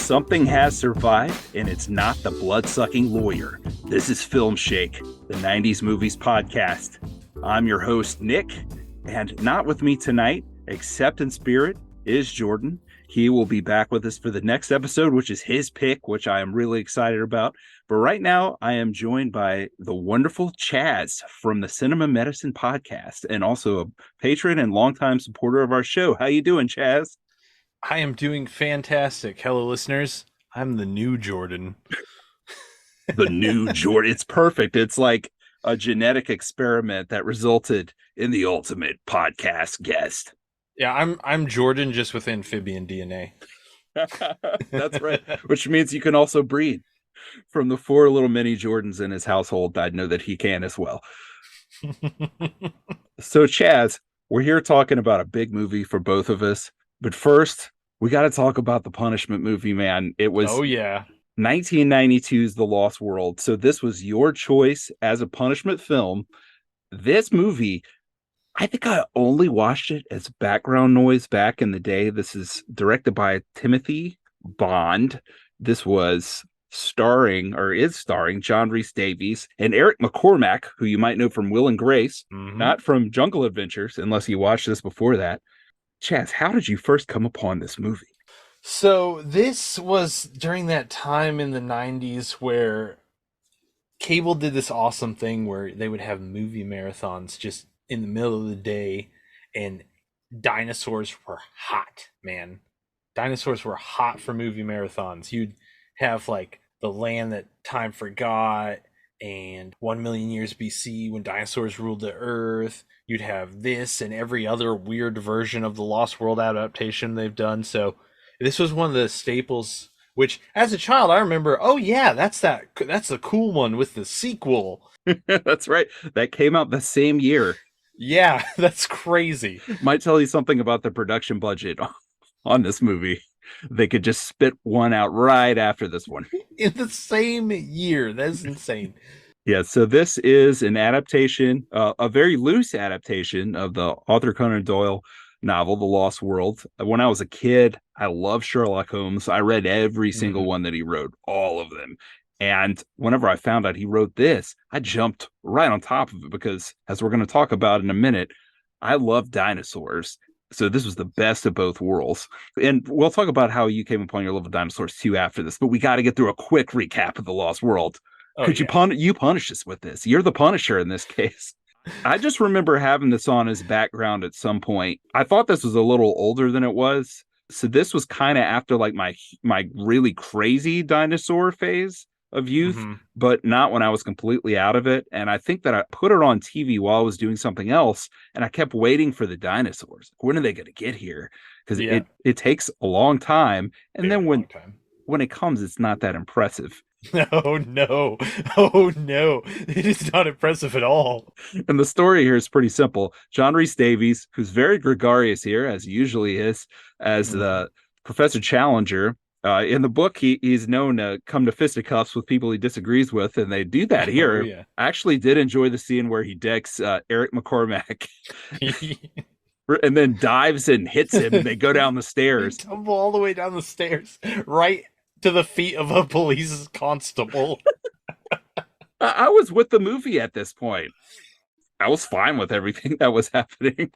Something has survived, and it's not the blood-sucking lawyer. This is Filmshake, the 90s movies podcast. I'm your host, Nick, and not with me tonight, except in spirit, is Jordan. He will be back with us for the next episode, which is his pick, which I am really excited about. But right now, I am joined by the wonderful Chaz from the Cinema Medicine podcast, and also a patron and longtime supporter of our show. How you doing, Chaz? I am doing fantastic. Hello, listeners. I'm the new Jordan. The new Jordan. It's perfect. It's like a genetic experiment that resulted in the ultimate podcast guest. Yeah, I'm Jordan just with amphibian DNA. That's right. Which means you can also breed. From the 4 little mini Jordans in his household, I know that he can as well. So, Chaz, we're here talking about a big movie for both of us. But first, we got to talk about the Punishment movie, man. It was 1992's The Lost World. So this was your choice as a Punishment film. This movie, I think I only watched it as background noise back in the day. This is directed by Timothy Bond. This was starring John Rhys Davies and Eric McCormack, who you might know from Will and Grace, not from Jungle Adventures, unless you watched this before that. Chaz, how did you first come upon this movie? So this was during that time in the 90s where cable did this awesome thing where they would have movie marathons just in the middle of the day, and dinosaurs were hot, man. Dinosaurs were hot for movie marathons. You'd have like The Land That Time Forgot and 1 Million Years BC when dinosaurs ruled the earth. You'd have this and every other weird version of the Lost World adaptation they've done. So this was one of the staples, which as a child I remember, oh yeah, that's the cool one with the sequel. That's right. That came out the same year. Yeah, that's crazy. Might tell you something about the production budget on this movie. They could just spit one out right after this one. In the same year. That's insane. Yeah, so this is an adaptation, a very loose adaptation of the Arthur Conan Doyle novel, The Lost World. When I was a kid, I loved Sherlock Holmes. I read every single one that he wrote, all of them. And whenever I found out he wrote this, I jumped right on top of it because, as we're going to talk about in a minute, I love dinosaurs. So this was the best of both worlds. And we'll talk about how you came upon your love of dinosaurs too after this, but we got to get through a quick recap of The Lost World. Could you punish us with this? You're the Punisher in this case. I just remember having this on as background at some point. I thought this was a little older than it was. So this was kind of after like my really crazy dinosaur phase of youth, but not when I was completely out of it. And I think that I put it on TV while I was doing something else, and I kept waiting for the dinosaurs. When are they going to get here? Because it takes a long time. And then when it comes, it's not that impressive. Oh no. It is not impressive at all. And the story here is pretty simple. John Rhys Davies, who's very gregarious here, as he usually is, as the Professor Challenger. In the book, he's known to come to fisticuffs with people he disagrees with, and they do that here. Oh, yeah. I actually did enjoy the scene where he decks Eric McCormack and then dives and hits him, and they go down the stairs. They tumble all the way down the stairs, right to the feet of a police constable. I was with the movie at this point. I was fine with everything that was happening.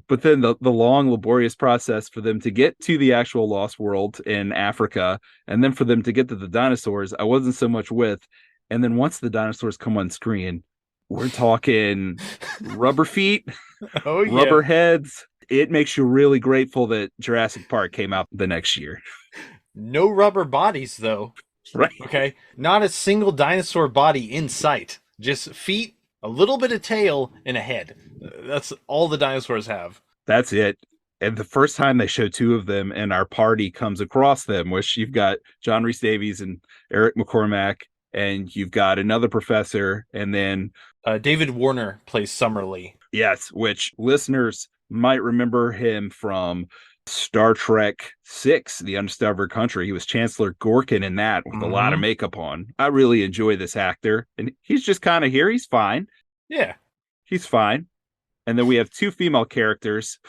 But then the long, laborious process for them to get to the actual Lost World in Africa, and then for them to get to the dinosaurs, I wasn't so much with. And then once the dinosaurs come on screen, we're talking rubber feet, rubber heads. It makes you really grateful that Jurassic Park came out the next year. No rubber bodies, though. Right. Okay. Not a single dinosaur body in sight. Just feet, a little bit of tail, and a head. That's all the dinosaurs have. That's it. And the first time they show 2 of them and our party comes across them, which you've got John Rhys Davies and Eric McCormack, and you've got another professor, and then David Warner plays Summerlee. Yes, which listeners might remember him from Star Trek VI, The Undiscovered Country. He was Chancellor Gorkin in that with a lot of makeup on. I really enjoy this actor, and he's just kind of here. He's fine. Yeah. He's fine. And then we have 2 female characters.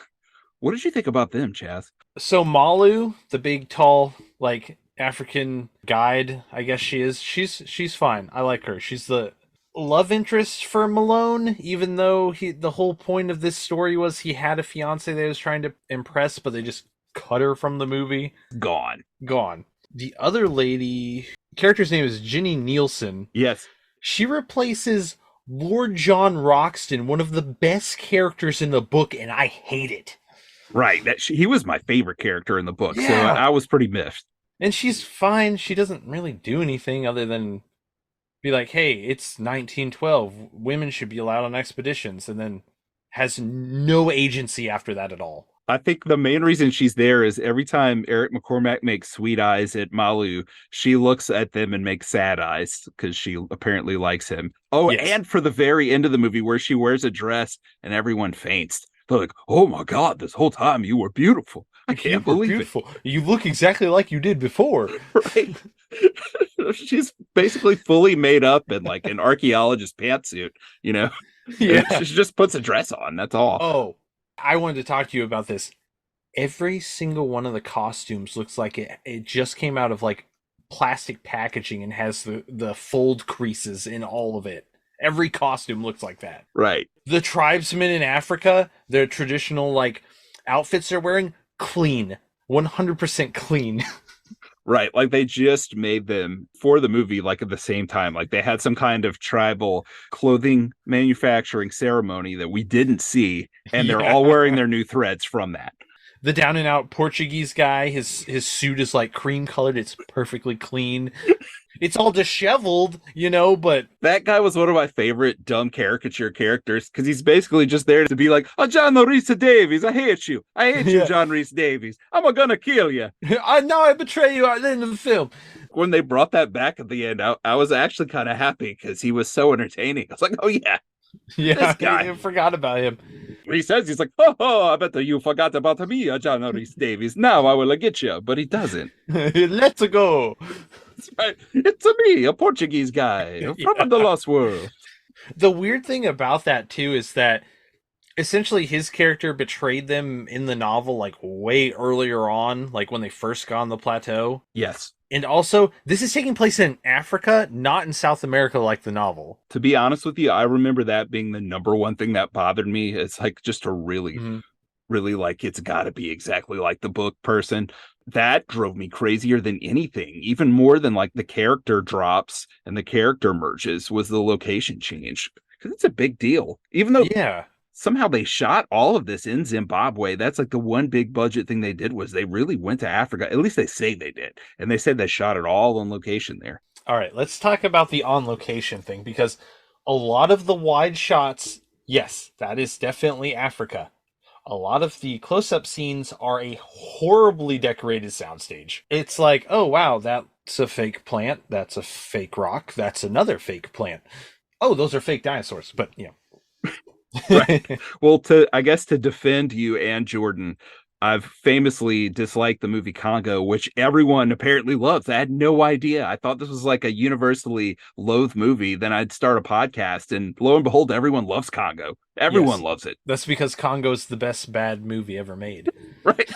What did you think about them, Chaz? So Malu, the big, tall, like African guide, I guess she is. She's fine. I like her. She's the love interest for Malone, even though the whole point of this story was he had a fiance that he was trying to impress, but they just cut her from the movie. Gone. Gone. The other lady, character's name is Ginny Nielsen. Yes. She replaces Lord John Roxton, one of the best characters in the book, and I hate it. Right. He was my favorite character in the book, so Yeah. I was pretty miffed. And she's fine. She doesn't really do anything other than be like, hey, it's 1912. Women should be allowed on expeditions, and then has no agency after that at all. I think the main reason she's there is every time Eric McCormack makes sweet eyes at Malu, she looks at them and makes sad eyes because she apparently likes him. Oh, Yes. And for the very end of the movie where she wears a dress and everyone faints. They're like, oh my God, this whole time you were beautiful. I can't believe beautiful. You look exactly like you did before. Right. She's basically fully made up in like an archaeologist pantsuit, you know? Yeah. She just puts a dress on. That's all. Oh, I wanted to talk to you about this. Every single one of the costumes looks like it just came out of like plastic packaging and has the fold creases in all of it. Every costume looks like that. Right. The tribesmen in Africa, their traditional like outfits they're wearing, clean. 100% clean. Right. Like they just made them for the movie, like at the same time. Like they had some kind of tribal clothing manufacturing ceremony that we didn't see. And they're all wearing their new threads from that. The down and out Portuguese guy, his suit is like cream colored. It's perfectly clean. It's all disheveled, you know, but that guy was one of my favorite dumb caricature characters because he's basically just there to be like, oh, John Rhys Davies, I hate you. I hate you, John Rhys Davies. I'm gonna kill you. I betray you at the end of the film. When they brought that back at the end, I was actually kind of happy because he was so entertaining. I was like, oh, yeah. Yeah, this guy. I forgot about him. He says, he's like, oh, I bet you forgot about me, John Rhys Davies. Now I will get you. But he doesn't. Let's go. That's right. It's me, a Portuguese guy from the Lost World. The weird thing about that, too, is that essentially his character betrayed them in the novel like way earlier on, like when they first got on the plateau. Yes. And also, this is taking place in Africa, not in South America like the novel. To be honest with you, I remember that being the number one thing that bothered me. It's like just a really, really like it's got to be exactly like the book person. That drove me crazier than anything, even more than like the character drops and the character merges was the location change. Because it's a big deal. Even though somehow they shot all of this in Zimbabwe. That's like the one big budget thing they did was they really went to Africa. At least they say they did. And they said they shot it all on location there. All right, let's talk about the on location thing because a lot of the wide shots, yes, that is definitely Africa. A lot of the close-up scenes are a horribly decorated soundstage. It's like, oh wow, that's a fake plant, that's a fake rock, that's another fake plant. Oh, those are fake dinosaurs, but you know. Right. Well, I guess to defend you and Jordan, I've famously disliked the movie Congo, which everyone apparently loves. I had no idea. I thought this was like a universally loathed movie. Then I'd start a podcast, and lo and behold, everyone loves Congo. Everyone loves it. That's because Congo's the best bad movie ever made. Right.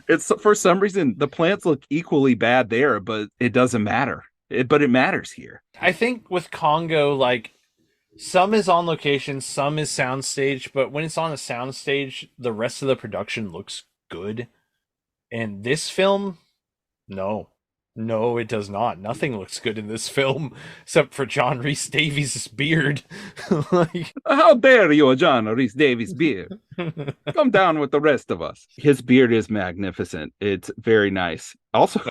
It's for some reason the plants look equally bad there, but it doesn't matter. But it matters here. I think with Congo, like, some is on location, some is soundstage, but when it's on a soundstage, the rest of the production looks good. And this film, no, it does not. Nothing looks good in this film except for John Rhys Davies' beard. Like, how dare you, John Rhys Davies' beard? Come down with the rest of us. His beard is magnificent. It's very nice. Also,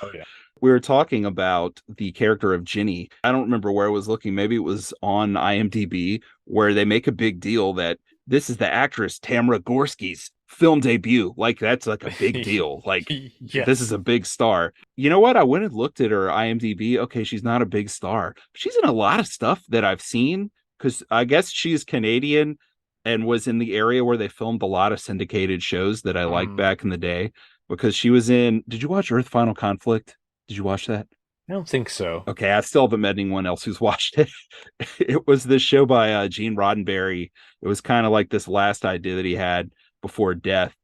we were talking about the character of Ginny. I don't remember where I was looking. Maybe it was on IMDb, where they make a big deal that this is the actress Tamara Gorski's film debut. Like, that's like a big deal. Like, this is a big star. You know what? I went and looked at her IMDb. Okay, she's not a big star. She's in a lot of stuff that I've seen, because I guess she's Canadian and was in the area where they filmed a lot of syndicated shows that I liked back in the day, because she was in... Did you watch Earth Final Conflict? Did you watch that? I don't think so. Okay, I still haven't met anyone else who's watched it. It was this show by Gene Roddenberry. It was kind of like this last idea that he had before death.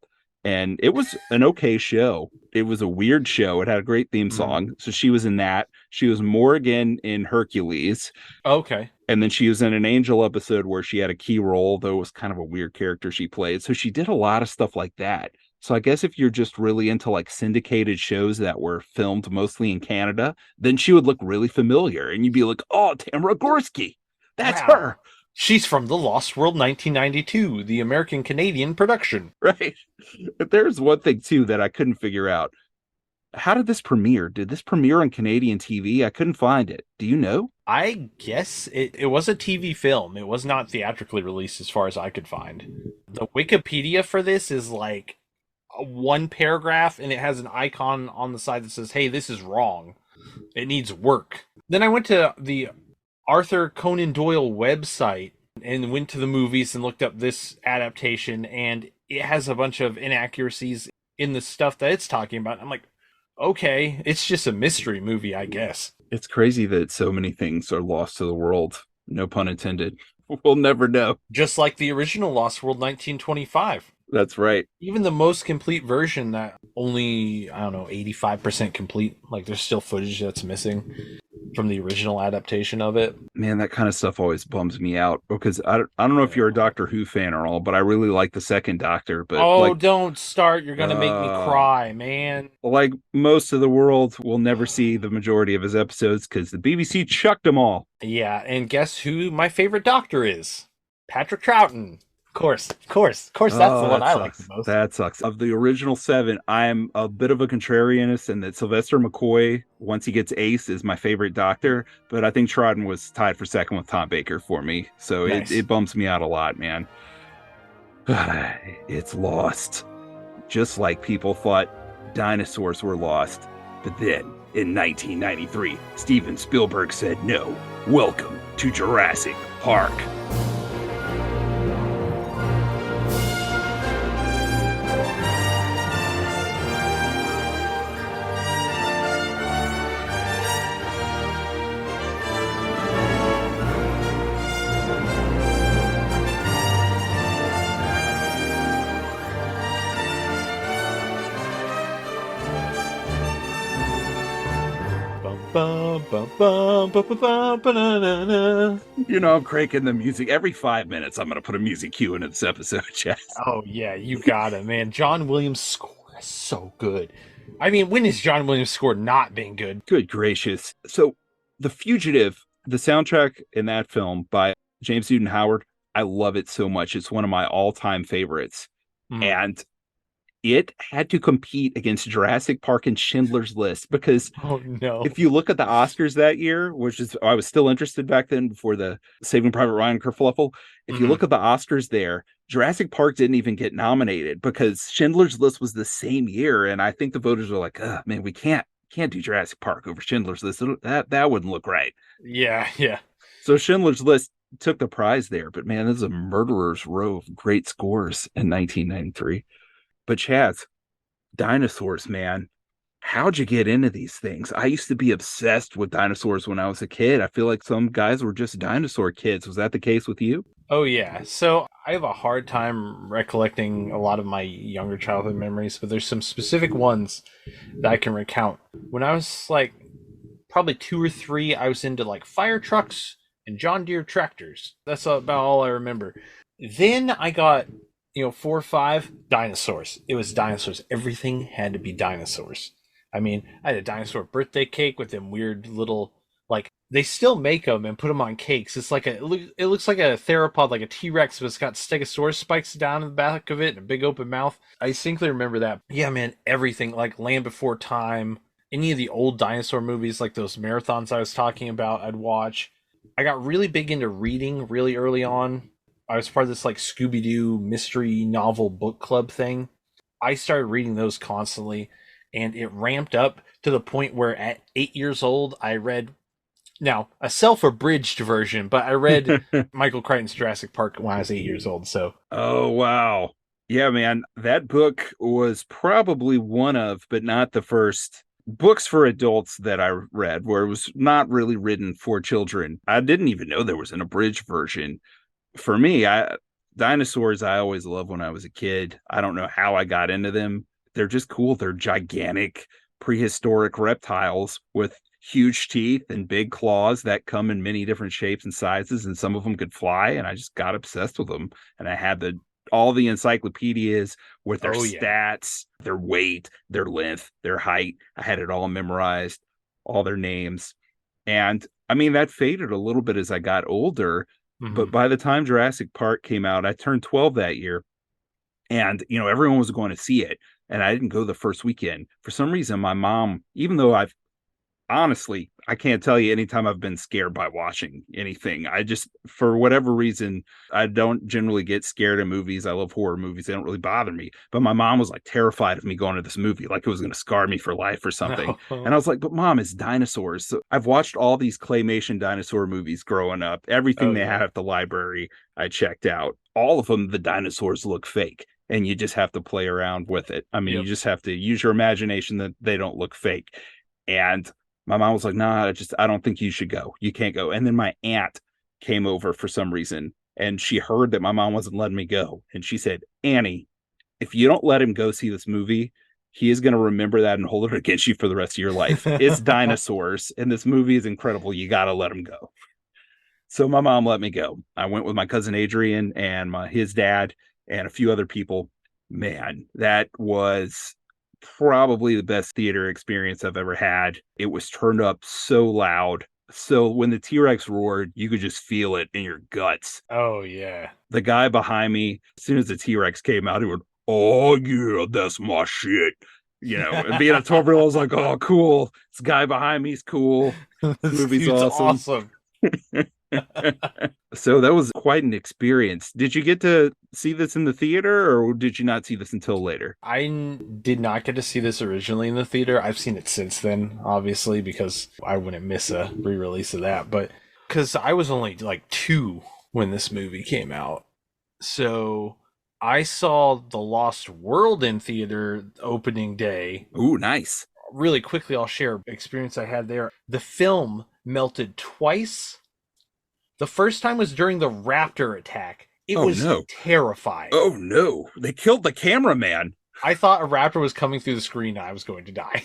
and it was an okay show. It was a weird show. It had a great theme Mm. song. So she was in that. She was Morgan in Hercules. Okay. And then she was in an Angel episode where she had a key role, though it was kind of a weird character she played. So she did a lot of stuff like that. So I guess if you're just really into like syndicated shows that were filmed mostly in Canada, then she would look really familiar. And you'd be like, oh, Tamara Gorski. That's Wow. her. She's from The Lost World 1992, the American Canadian production. Right. But there's one thing too that I couldn't figure out. How did this premiere? Did this premiere on Canadian TV? I couldn't find it. Do you know? I guess it was a TV film. It was not theatrically released as far as I could find. The Wikipedia for this is like one paragraph and it has an icon on the side that says, hey, this is wrong. It needs work. Then I went to the Arthur Conan Doyle website and went to the movies and looked up this adaptation, and it has a bunch of inaccuracies in the stuff that it's talking about. I'm like, okay, it's just a mystery movie, I guess. It's crazy that so many things are lost to the world. No pun intended. We'll never know. Just like the original Lost World 1925. That's right. Even the most complete version that only, I don't know, 85% complete, like there's still footage that's missing from the original adaptation of it. Man, that kind of stuff always bums me out because I don't know if you're a Doctor Who fan or all, but I really like the second Doctor. But Oh, don't start. You're going to make me uh, cry, man. like most of the world will never see the majority of his episodes because the BBC chucked them all. Yeah, and guess who my favorite Doctor is? Patrick Troughton. Of course, that's the Oh, one that I like the sucks. most. That sucks. Of the original seven, I'm a bit of a contrarianist in that Sylvester McCoy, once he gets Ace, is my favorite Doctor. But I think Troughton was tied for second with Tom Baker for me. So Nice. it bumps me out a lot, man. It's lost. Just like people thought dinosaurs were lost. But then, in 1993, Steven Spielberg said no. Welcome to Jurassic Park. Bum, bum, bum, bum, bum, bum, bum, ba-na-na-na. You know, I'm cranking the music. Every 5 minutes, I'm going to put a music cue into this episode, Chaz. Oh, yeah, you got it, man. John Williams' score is so good. I mean, when has John Williams' score not been good? Good gracious. So, The Fugitive, the soundtrack in that film by James Newton Howard, I love it so much. It's one of my all-time favorites. Mm. And it had to compete against Jurassic Park and Schindler's List because Oh, no. if you look at the Oscars that year, which is I was still interested back then before the Saving Private Ryan kerfluffle, if you look at the Oscars there, Jurassic Park didn't even get nominated because Schindler's List was the same year, and I think the voters were like, "Oh man, we can't do Jurassic Park over Schindler's List. That wouldn't look right." Yeah, yeah. So Schindler's List took the prize there, but man, this is a murderer's row of great scores in 1993. But Chaz, dinosaurs, man. How'd you get into these things? I used to be obsessed with dinosaurs when I was a kid. I feel like some guys were just dinosaur kids. Was that the case with you? Oh, yeah. So I have a hard time recollecting a lot of my younger childhood memories, but there's some specific ones that I can recount. When I was like probably 2 or 3, I was into like fire trucks and John Deere tractors. That's about all I remember. Then I got, 4 or 5 dinosaurs. It was dinosaurs. Everything had to be dinosaurs. I mean, I had a dinosaur birthday cake with them weird little, like, they still make them and put them on cakes. It's like it looks like a theropod, like a T-Rex, but it's got stegosaurus spikes down in the back of it and a big open mouth. I distinctly remember that. Yeah, man, everything, like Land Before Time, any of the old dinosaur movies, like those marathons I was talking about, I'd watch. I got really big into reading really early on. I was part of this like Scooby-Doo mystery novel book club thing. I started reading those constantly, and it ramped up to the point where at 8 years old, I read, now, a self-abridged version, but I read Michael Crichton's Jurassic Park when I was 8 years old, so. Oh, wow. Yeah, man. That book was probably one of, but not the first books for adults that I read where it was not really written for children. I didn't even know there was an abridged version. For me, Dinosaurs, I always loved when I was a kid. I don't know how I got into them. They're just cool. They're gigantic prehistoric reptiles with huge teeth and big claws that come in many different shapes and sizes, and some of them could fly. And I just got obsessed with them. And I had all the encyclopedias with their Oh yeah. stats, their weight, their length, their height. I had it all memorized, all their names. And I mean, that faded a little bit as I got older. Hmm. But by the time Jurassic Park came out, I turned 12 that year. And, everyone was going to see it. And I didn't go the first weekend. For some reason, my mom, even though honestly, I can't tell you anytime I've been scared by watching anything. I just, for whatever reason, I don't generally get scared of movies. I love horror movies. They don't really bother me. But my mom was like terrified of me going to this movie, like it was going to scar me for life or something. And I No. was like, but mom, it's dinosaurs. So I've watched all these claymation dinosaur movies growing up. Everything Oh they yeah. had at the library, I checked out. All of them, the dinosaurs look fake. And you just have to play around with it. I mean, you Yep. just have to use your imagination that they don't look fake. And my mom was like, nah, I don't think you should go. You can't go. And then my aunt came over for some reason and she heard that my mom wasn't letting me go. And she said, Annie, if you don't let him go see this movie, he is going to remember that and hold it against you for the rest of your life. It's dinosaurs and this movie is incredible. You got to let him go. So my mom let me go. I went with my cousin Adrian and his dad and a few other people. Man, that was probably the best theater experience I've ever had. It was turned up so loud. So when the T-Rex roared, you could just feel it in your guts. Oh yeah. The guy behind me, as soon as the T-Rex came out, he would, oh yeah, that's my shit. And being a 12-year-old, I was like, oh, cool. This guy behind me is cool. This This movie's dude's awesome. awesome. So that was quite an experience. Did you get to see this in the theater or did you not see this until later? Did not get to see this originally in the theater. I've seen it since then, obviously, because I wouldn't miss a re-release of that. But because I was only like 2 when this movie came out, so I saw The Lost World in theater opening day. Ooh, nice. Really quickly, I'll share experience I had there. The film melted twice. The first time was during the raptor attack. It Oh was no. terrifying. Oh no. They killed the cameraman I thought a raptor was coming through the screen and I was going to die.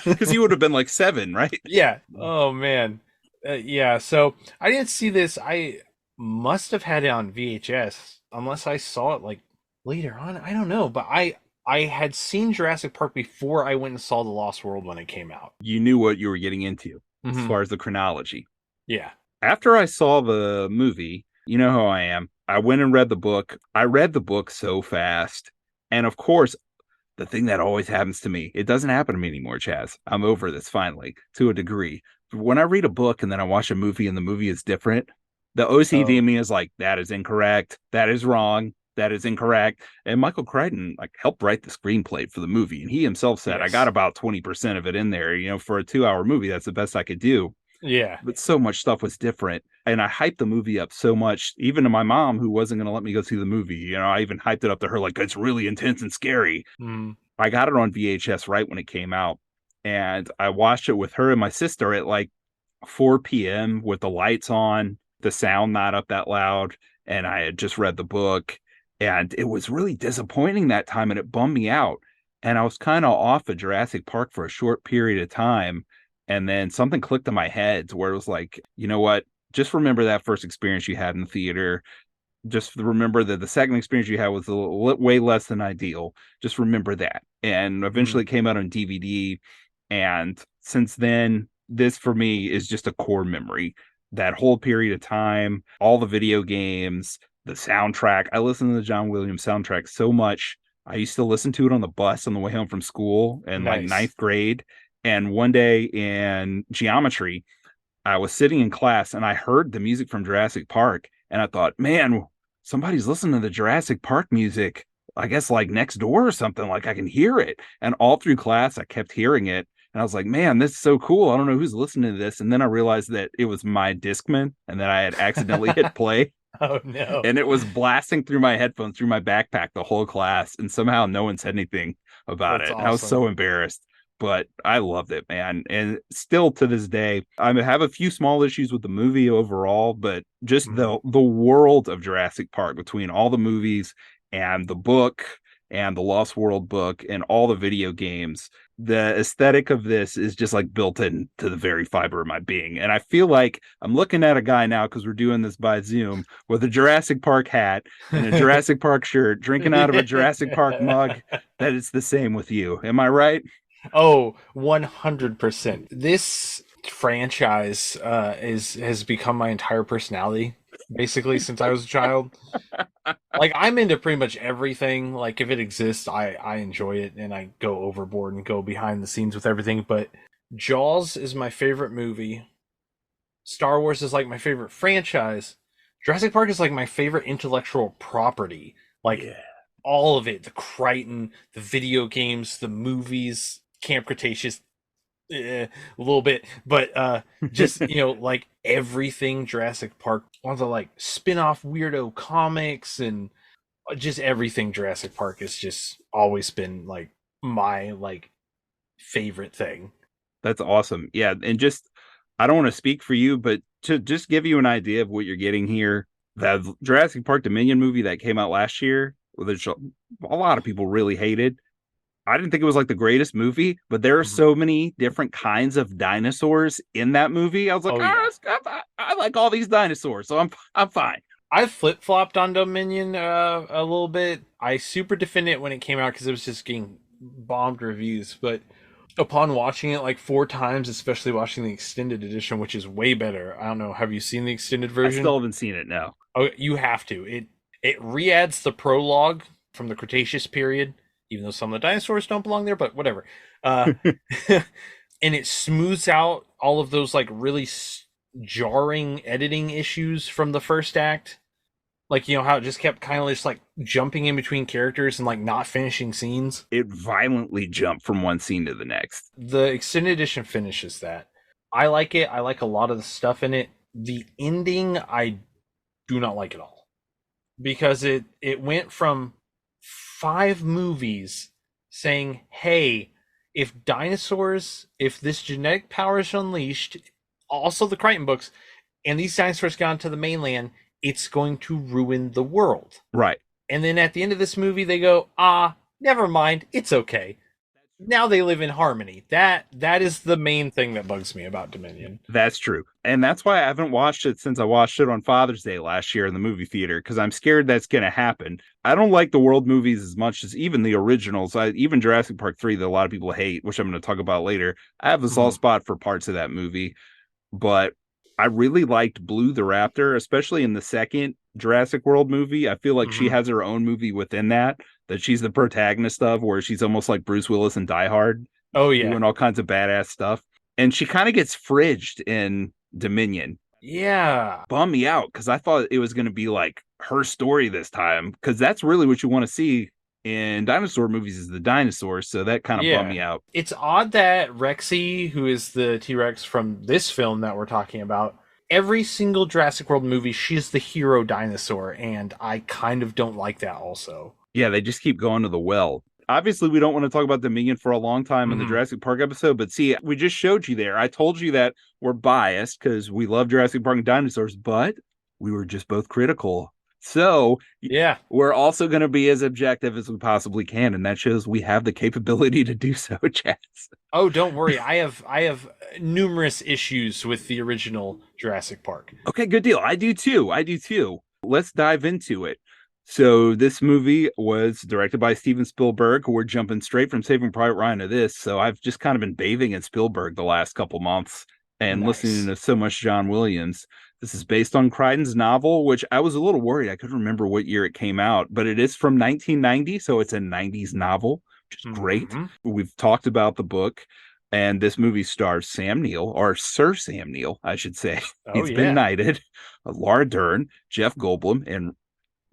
because he would have been like 7, right? Yeah. Oh man. Yeah. So I didn't see this. I must have had it on VHS, unless I saw it like later on. I don't know, but I had seen Jurassic Park before I went and saw The Lost World when it came out. You knew what you were getting into as Hmm. far as the chronology. Yeah. After I saw the movie, you know how I am. I went and read the book. I read the book so fast. And of course, the thing that always happens to me, it doesn't happen to me anymore, Chaz. I'm over this finally to a degree. When I read a book and then I watch a movie and the movie is different, the OCD Oh, in me is like, that is incorrect. That is wrong. That is incorrect. And Michael Crichton like helped write the screenplay for the movie. And he himself said, I got yes. about 20% of it in there. For a 2-hour movie, that's the best I could do. Yeah. But so much stuff was different. And I hyped the movie up so much, even to my mom, who wasn't going to let me go see the movie. I even hyped it up to her like, it's really intense and scary. Mm, I got it on VHS right when it came out. And I watched it with her and my sister at like 4 p.m. with the lights on, the sound not up that loud. And I had just read the book. And it was really disappointing that time. And it bummed me out. And I was kind of off of Jurassic Park for a short period of time. And then something clicked in my head where it was like, you know what? Just remember that first experience you had in the theater. Just remember that the second experience you had was way less than ideal. Just remember that. And eventually mm. it came out on DVD. And since then, this for me is just a core memory. That whole period of time, all the video games, the soundtrack. I listen to the John Williams soundtrack so much. I used to listen to it on the bus on the way home from school in like Nice. ninth grade. And one day in geometry, I was sitting in class and I heard the music from Jurassic Park. And I thought, man, somebody's listening to the Jurassic Park music. I guess like next door or something. Like I can hear it. And all through class, I kept hearing it. And I was like, man, this is so cool. I don't know who's listening to this. And then I realized that it was my Discman and that I had accidentally hit play Oh no. and it was blasting through my headphones, through my backpack the whole class. And somehow no one said anything about That's it. And I was awesome. so embarrassed. but I loved it, man. And still to this day, I have a few small issues with the movie overall, but just Mhm. the world of Jurassic Park between all the movies and the book and the Lost World book and all the video games, the aesthetic of this is just like built into the very fiber of my being. And I feel like I'm looking at a guy now because we're doing this by Zoom with a Jurassic Park hat and a Jurassic Park shirt, drinking out of a Jurassic Park mug, that it's the same with you. Am I right? Oh, 100%. This franchise is has become my entire personality basically since I was a child. Like I'm into pretty much everything. Like if it exists, I enjoy it and I go overboard and go behind the scenes with everything, but Jaws is my favorite movie. Star Wars is like my favorite franchise. Jurassic Park is like my favorite intellectual property. Like Yeah. all of it, the Crichton, the video games, the movies, Camp Cretaceous, a little bit, but just like everything Jurassic Park, all the like spin-off weirdo comics and just everything Jurassic Park has just always been like my like favorite thing. That's awesome. Yeah, and just I don't want to speak for you, but to just give you an idea of what you're getting here, that Jurassic Park Dominion movie that came out last year, which a lot of people really hated. I didn't think it was like the greatest movie, but there are Mhm. so many different kinds of dinosaurs in that movie. I was like, Oh yeah. I like all these dinosaurs, so I'm fine. I flip flopped on Dominion a little bit. I super defended it when it came out because it was just getting bombed reviews. But upon watching it like four times, especially watching the extended edition, which is way better. I don't know. Have you seen the extended I version? still haven't seen it now. Oh, you have to. It re-adds the prologue from the Cretaceous period, even though some of the dinosaurs don't belong there. But whatever. Uh, and it smooths out all of those like really jarring editing issues from the first act, like how it just kept kind of just like jumping in between characters and like not finishing scenes. It violently jumped from one scene to the next. The extended edition finishes that. I like it. I like a lot of the stuff in it. The ending I do not like at all, because it went from five movies saying, hey, if this genetic power is unleashed, also the Crichton books, and these dinosaurs got into the mainland, it's going to ruin the world. Right. And then at the end of this movie, they go, never mind, it's okay. Now they live in harmony. That is the main thing that bugs me about Dominion. That's true. And that's why I haven't watched it since I watched it on Father's Day last year in the movie theater, because I'm scared that's going to happen. I don't like the world movies as much as even the originals. Even Jurassic Park 3 that a lot of people hate, which I'm going to talk about later. I have a soft Mhm. spot for parts of that movie, but I really liked Blue the Raptor, especially in the second Jurassic World movie. I feel like she Mhm. has her own movie within that she's the protagonist of, where she's almost like Bruce Willis in Die Hard, Oh yeah. doing all kinds of badass stuff. And she kind of gets fridged in Dominion. Yeah. Bummed me out because I thought it was going to be like her story this time, because that's really what you want to see in dinosaur movies is the dinosaurs. So that kind of bummed Yeah. me out. It's odd that Rexy, who is the T-Rex from this film that we're talking about, every single Jurassic World movie, she's the hero dinosaur, and I kind of don't like that also. Yeah, they just keep going to the well. Obviously, we don't want to talk about Dominion for a long time in the Mhm. Jurassic Park episode, but see, we just showed you there. I told you that we're biased because we love Jurassic Park and dinosaurs, but we were just both critical. So Yeah. we're also going to be as objective as we possibly can, and that shows we have the capability to do so, Chaz. Oh, don't worry. I have numerous issues with the original Jurassic Park. Okay, good deal. I do too. I do too. Let's dive into it. So this movie was directed by Steven Spielberg. We're jumping straight from Saving Private Ryan to this. So I've just kind of been bathing in Spielberg the last couple months and listening Nice. to so much John Williams. This is based on Crichton's novel, which I was a little worried. I couldn't remember what year it came out, but it is from 1990. So it's a 90s novel, which is great. Mhm. We've talked about the book. And this movie stars Sam Neill, or Sir Sam Neill, I should say. Oh He's been yeah. knighted. Laura Dern, Jeff Goldblum, and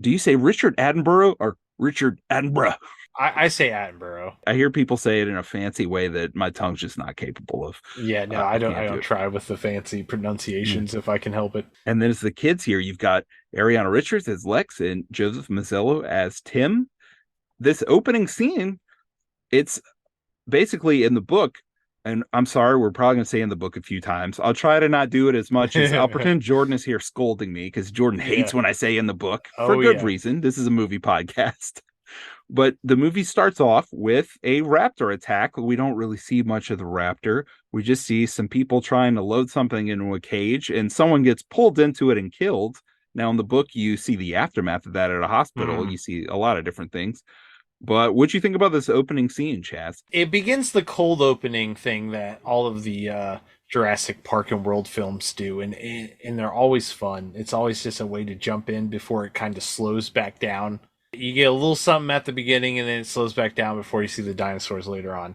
do you say Richard Attenborough or Richard Attenborough? I say Attenborough. I hear people say it in a fancy way that my tongue's just not capable of. Yeah, no, I I can't do don't it. try with the fancy Mm. pronunciations if I can help it. And then as the kids here, you've got Ariana Richards as Lex and Joseph Mazzello as Tim. This opening scene, it's basically in the book, and I'm sorry, we're probably going to say in the book a few times. I'll try to not do it as much as I'll pretend Jordan is here scolding me because Jordan hates Yeah. when I say in the book for Oh good yeah. reason. This is a movie podcast. But the movie starts off with a raptor attack. We don't really see much of the raptor. We just see some people trying to load something into a cage, and someone gets pulled into it and killed. Now, in the book, you see the aftermath of that at a hospital. Mhm. You see a lot of different things. But what do you think about this opening scene, Chaz? It begins the cold opening thing that all of the Jurassic Park and World films do, and they're always fun. It's always just a way to jump in before it kind of slows back down. You get a little something at the beginning, and then it slows back down before you see the dinosaurs later on.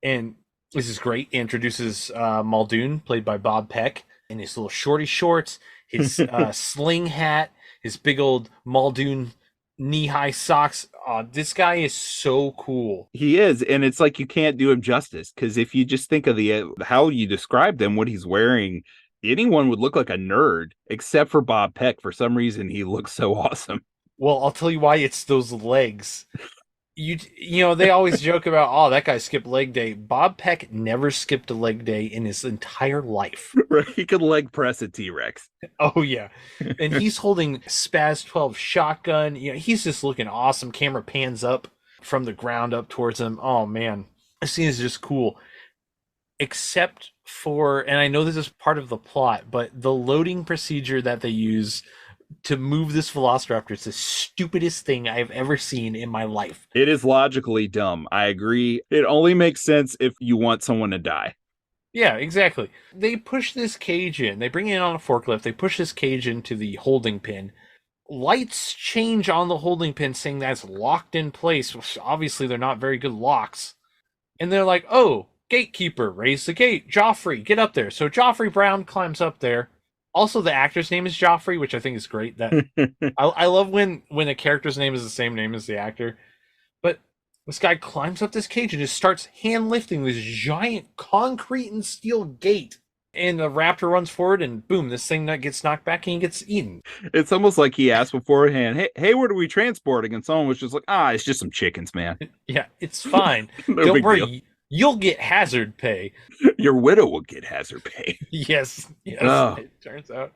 And this is great. It introduces Muldoon, played by Bob Peck, in his little shorty shorts, his sling hat, his big old Muldoon knee-high socks. This guy is so cool. He is, and it's like you can't do him justice because if you just think of the how you described him, what he's wearing, anyone would look like a nerd except for Bob Peck. For some reason, he looks so awesome. Well, I'll tell you why. It's those legs. You know they always joke about, oh, that guy skipped leg day. Bob Peck never skipped a leg day in his entire life. He could leg press a T-Rex. Oh yeah, and he's holding Spaz 12 shotgun. You know, he's just looking awesome. Camera pans up from the ground up towards him. Oh man, this scene is just cool. Except for, and I know this is part of the plot, but the loading procedure that they use to move this Velociraptor is the stupidest thing I've ever seen in my life. It is logically dumb. I agree. It only makes sense if you want someone to die. Yeah, exactly. They push this cage in. They bring it in on a forklift. They push this cage into the holding pin. Lights change on the holding pin saying that's locked in place. Obviously, they're not very good locks. And they're like, oh, gatekeeper, raise the gate. Joffrey, get up there. So Joffrey Brown climbs up there. Also, the actor's name is Joffrey, which I think is great. That I love when a character's name is the same name as the actor. But this guy climbs up this cage and just starts hand lifting this giant concrete and steel gate. And the raptor runs forward, and boom, this thing that gets knocked back and he gets eaten. It's almost like he asked beforehand, hey, what are we transporting? And someone was just like, it's just some chickens, man. Yeah, it's fine. No Don't big worry, deal. you'll get hazard pay. Your widow will get hazard pay. Yes, Oh. it turns out.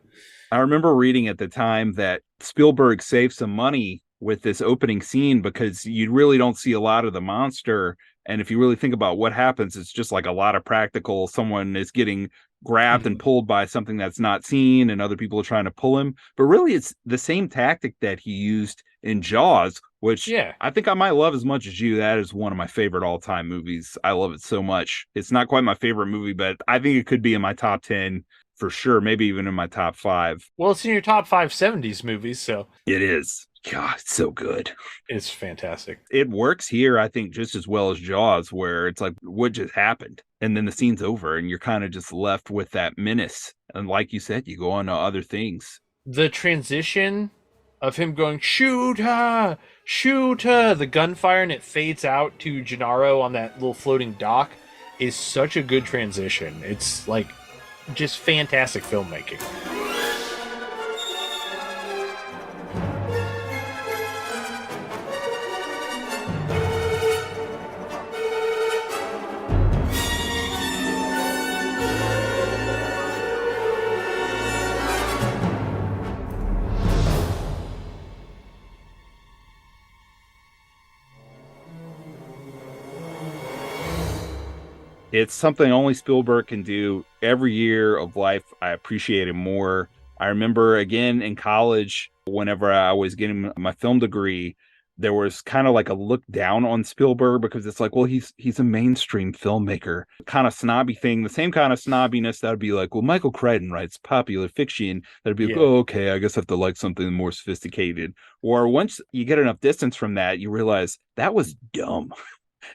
I remember reading at the time that Spielberg saved some money with this opening scene because you really don't see a lot of the monster. And if you really think about what happens, it's just like a lot of practical. Someone is getting grabbed and pulled by something that's not seen, and other people are trying to pull him. But really, it's the same tactic that he used in Jaws, which Yeah. I think I might love as much as you. That is one of my favorite all-time movies. I love it so much. It's not quite my favorite movie, but I think it could be in my top 10 for sure, maybe even in my top 5. Well, it's in your top 5 70s movies, so It is. God, it's so good. it's fantastic. It works here, I think, just as well as Jaws, where it's like, what just happened? And then the scene's over, and you're kind of just left with that menace. And like you said, you go on to other things. The transition of him going, shoot her, shoot her, the gunfire, and it fades out to Gennaro on that little floating dock is such a good transition. It's like just fantastic filmmaking. It's something only Spielberg can do. Every year of life, I appreciate it more. I remember again in college, whenever I was getting my film degree, there was kind of like a look down on Spielberg because it's like, well, he's a mainstream filmmaker, kind of snobby thing. The same kind of snobbiness that would be like, well, Michael Crichton writes popular fiction. That'd be like, Yeah. oh, okay, I guess I have to like something more sophisticated. Or once you get enough distance from that, you realize that was dumb.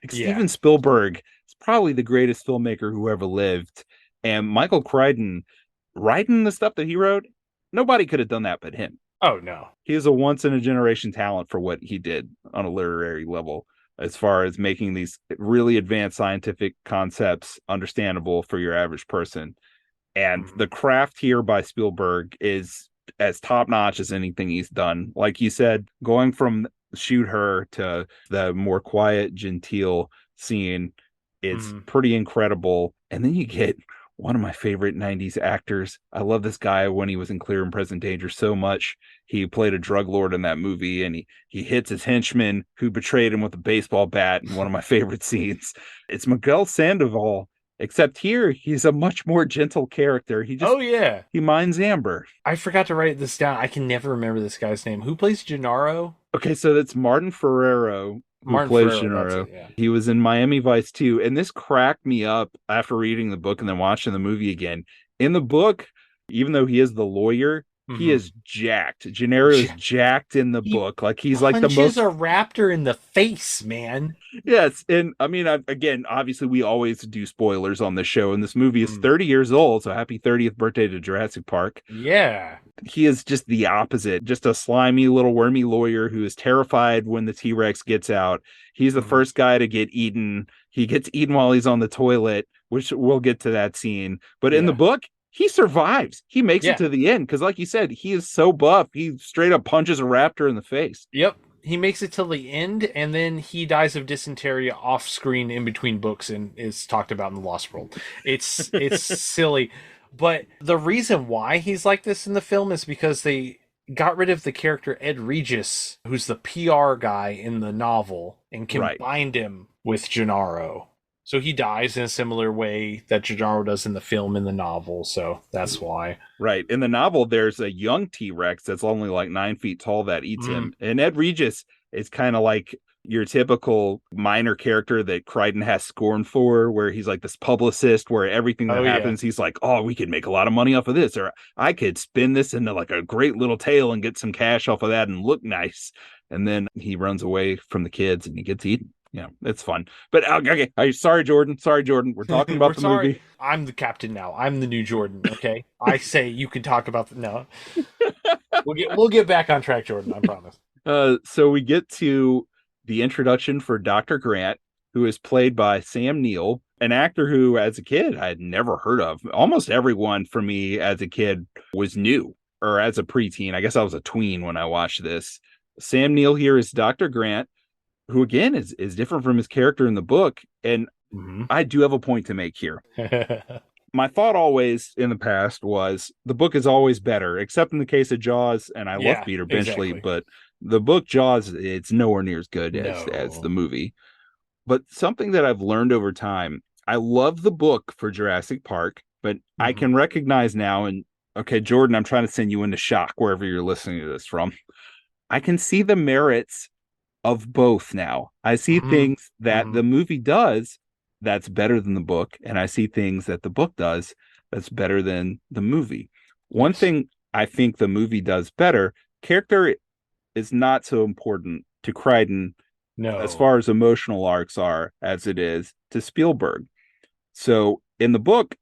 Like, Yeah. Steven Spielberg is probably the greatest filmmaker who ever lived. And Michael Crichton writing the stuff that he wrote, nobody could have done that but him. Oh, no. He is a once in a generation talent for what he did on a literary level, as far as making these really advanced scientific concepts understandable for your average person. And the craft here by Spielberg is as top notch as anything he's done. Like you said, going from shoot her to the more quiet, genteel scene, It's Hmm. pretty incredible. And then you get one of my favorite 90s actors. I love this guy when he was in Clear and Present Danger so much. He played a drug lord in that movie, and he hits his henchman who betrayed him with a baseball bat in one of my favorite scenes. It's Miguel Sandoval, except here he's a much more gentle character. Oh yeah, He minds Amber. I forgot to write this down. I can never remember this guy's name. Who plays Gennaro? Okay, so that's Martin Ferrero who Martin plays Ferrero. That's Gennaro. it. Yeah. He was in Miami Vice too, and this cracked me up after reading the book and then watching the movie again. In the book, even though he is the lawyer, he Hmm. is jacked. Gennaro is jacked in the He book. Like he's like the punches a most. raptor in the face, man. Yes, and I mean, again, obviously, we always do spoilers on this show, and this movie is Mm. 30 years old, so happy 30th birthday to Jurassic Park. Yeah. He is just the opposite, just a slimy little wormy lawyer who is terrified when the T-Rex gets out. He's the Hmm. first guy to get eaten. He gets eaten while he's on the toilet, which we'll get to that scene. But in the Yeah. book, he survives. He makes it Yeah. to the end because, like you said, he is so buff. He straight up punches a raptor in the face. Yep. He makes it till the end, and then he dies of dysentery off screen in between books and is talked about in the Lost World. It's silly. But the reason why he's like this in the film is because they got rid of the character Ed Regis, who's the PR guy in the novel, and Right. combined him with Gennaro. So he dies in a similar way that Gennaro does in the film in the novel. So that's why. Right. In the novel, there's a young T Rex that's only like 9 feet tall that eats Mm. him. And Ed Regis is kind of like your typical minor character that Crichton has scorn for, where he's like this publicist, where everything that Oh yeah. happens, he's like, oh, we could make a lot of money off of this, or I could spin this into like a great little tale and get some cash off of that and look nice. And then he runs away from the kids and he gets eaten. Yeah, it's fun. But okay, sorry, Jordan. Sorry, Jordan. We're talking We're about the sorry. movie. I'm the captain now. I'm the new Jordan. Okay. I say you can talk about the no. We'll get back on track, Jordan. I promise. So we get to the introduction for Dr. Grant, who is played by Sam Neill, an actor who, as a kid, I had never heard of. Almost everyone for me as a kid was new, or as a preteen. I guess I was a tween when I watched this. Sam Neill here is Dr. Grant, who again is different from his character in the book. And Mm-hmm. I do have a point to make here. My thought always in the past was the book is always better, except in the case of Jaws, and I love Yeah, Peter Benchley, exactly. but the book Jaws, it's nowhere near as good as the No. movie. But something that I've learned over time, I love the book for Jurassic Park, but I Mm-hmm. can recognize now, and okay, Jordan, I'm trying to send you into shock wherever you're listening to this from. I can see the merits of both now. I see things that Mm-hmm. the movie does that's better than the book, and I see things that the book does that's better than the movie. One Yes. thing I think the movie does better, character is not so important to Crichton as No. far as emotional arcs are as it is to Spielberg. So in the book,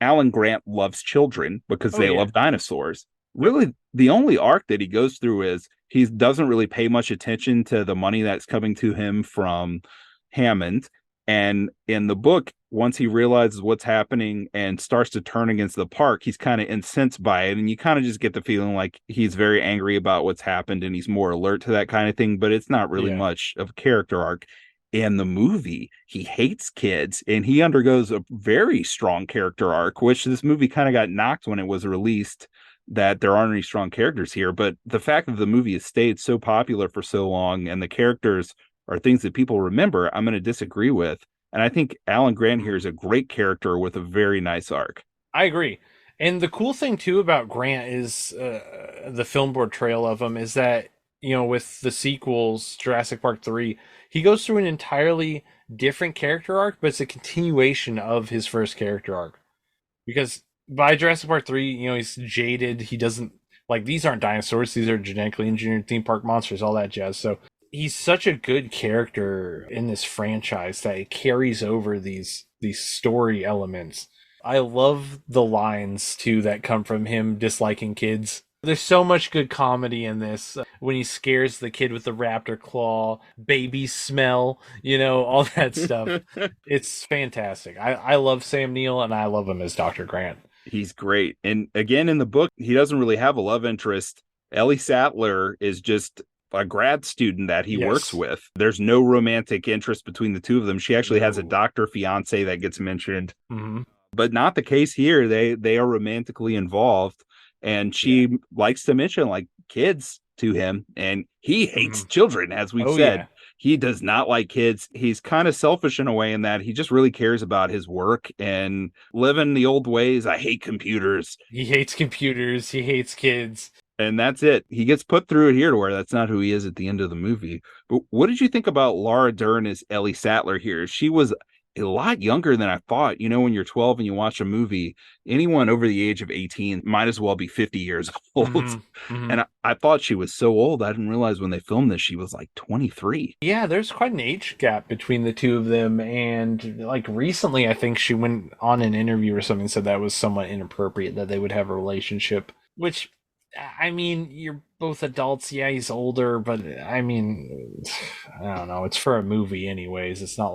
Alan Grant loves children because Oh they yeah. love dinosaurs. Yep. Really, the only arc that he goes through is he doesn't really pay much attention to the money that's coming to him from Hammond. And in the book, once he realizes what's happening and starts to turn against the park, he's kind of incensed by it. And you kind of just get the feeling like he's very angry about what's happened and he's more alert to that kind of thing. But it's not really Yeah. much of a character arc. In the movie, he hates kids and he undergoes a very strong character arc, which this movie kind of got knocked when it was released that there aren't any strong characters here. But the fact that the movie has stayed so popular for so long and the characters are things that people remember, I'm going to disagree with. And I think Alan Grant here Mhm. is a great character with a very nice arc. I agree. And the cool thing too about Grant is the film portrayal of him is that with the sequels, Jurassic Park 3, he goes through an entirely different character arc, but it's a continuation of his first character arc. Because by Jurassic Park 3, he's jaded. He doesn't like these aren't dinosaurs, these are genetically engineered theme park monsters, all that jazz. So he's such a good character in this franchise that it carries over these story elements. I love the lines too that come from him disliking kids. There's so much good comedy in this. When he scares the kid with the raptor claw, baby smell, all that stuff. It's fantastic. I love Sam Neill and I love him as Dr. Grant. He's great. And again, in the book, he doesn't really have a love interest. Ellie Sattler is just a grad student that he works Yes. with. There's no romantic interest between the two of them. She actually has a No. doctor fiance that gets mentioned, Mm-hmm. but not the case here. They are romantically involved, and Yeah. she likes to mention like kids to him, and he hates Mm-hmm. children, as we've Oh said. yeah. He does not like kids. He's kind of selfish in a way in that he just really cares about his work and living the old ways. I hate computers. He hates computers. He hates kids. And that's it. He gets put through it here to where that's not who he is at the end of the movie. But what did you think about Laura Dern as Ellie Sattler here? She was a lot younger than I thought. You know, when you're 12 and you watch a movie, anyone over the age of 18 might as well be 50 years old. Mm-hmm. Mm-hmm. And I thought she was so old. I didn't realize when they filmed this, she was like 23. Yeah, there's quite an age gap between the two of them, and like recently, I think she went on an interview or something, said that was somewhat inappropriate that they would have a relationship. Which, I mean, you're both adults. Yeah, he's older, but I mean, I don't know. It's for a movie, anyways. It's not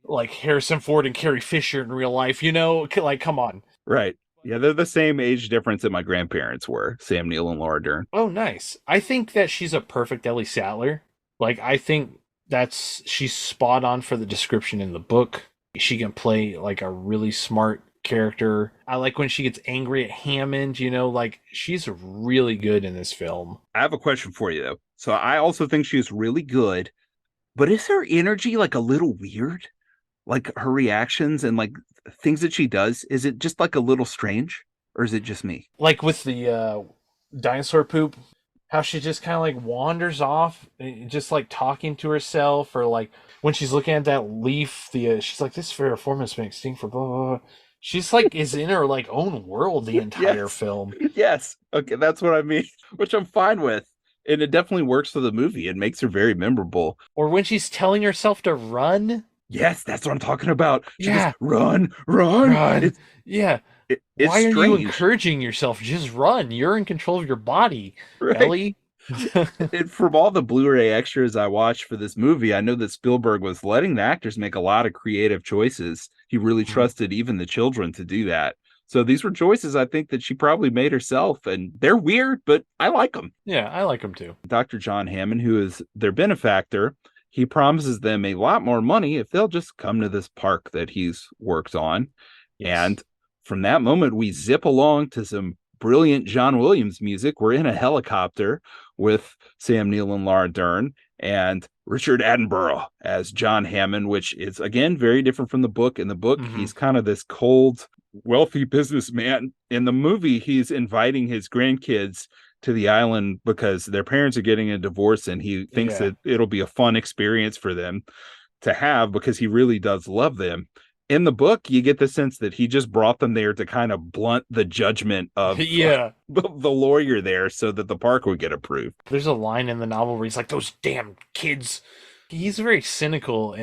like Harrison Ford and Carrie Fisher in real life. Like come on. Right. Yeah, they're the same age difference that my grandparents were, Sam Neill and Laura Dern. Oh, nice. I think that she's a perfect Ellie Sattler. Like, I think she's spot on for the description in the book. She can play like a really smart character. I like when she gets angry at Hammond, like she's really good in this film. I have a question for you, though. So I also think she's really good, but is her energy like a little weird? Like her reactions and like things that she does, is it just like a little strange, or is it just me? Like with the dinosaur poop, how she just kind of like wanders off, just like talking to herself, or like when she's looking at that leaf, she's like, "This fair form has been extinct for blah blah blah." She's like is in her like own world the entire Yes. film. Yes. Okay, that's what I mean, which I'm fine with. And it definitely works for the movie. It makes her very memorable. Or when she's telling herself to run. Yes, that's what I'm talking about. She goes, Yeah, run, run. run. Yeah. It's Why are you strange. encouraging yourself? Just run. You're in control of your body, Right. Ellie. And from all the Blu-ray extras I watched for this movie, I know that Spielberg was letting the actors make a lot of creative choices. He really trusted even the children to do that. So these were choices I think that she probably made herself, and they're weird, but I like them. Yeah, I like him too. Dr. John Hammond, who is their benefactor, he promises them a lot more money if they'll just come to this park that he's worked on. Yes. And from that moment, we zip along to some brilliant John Williams music. We're in a helicopter with Sam Neill and Laura Dern and Richard Attenborough as John Hammond, which is, again, very different from the book. In the book, Mm-hmm. he's kind of this cold, wealthy businessman. In the movie, he's inviting his grandkids to the island because their parents are getting a divorce, and he thinks Yeah. that it'll be a fun experience for them to have because he really does love them. In the book, you get the sense that he just brought them there to kind of blunt the judgment of Yeah. the lawyer there so that the park would get approved. There's a line in the novel where he's like, "Those damn kids." He's very cynical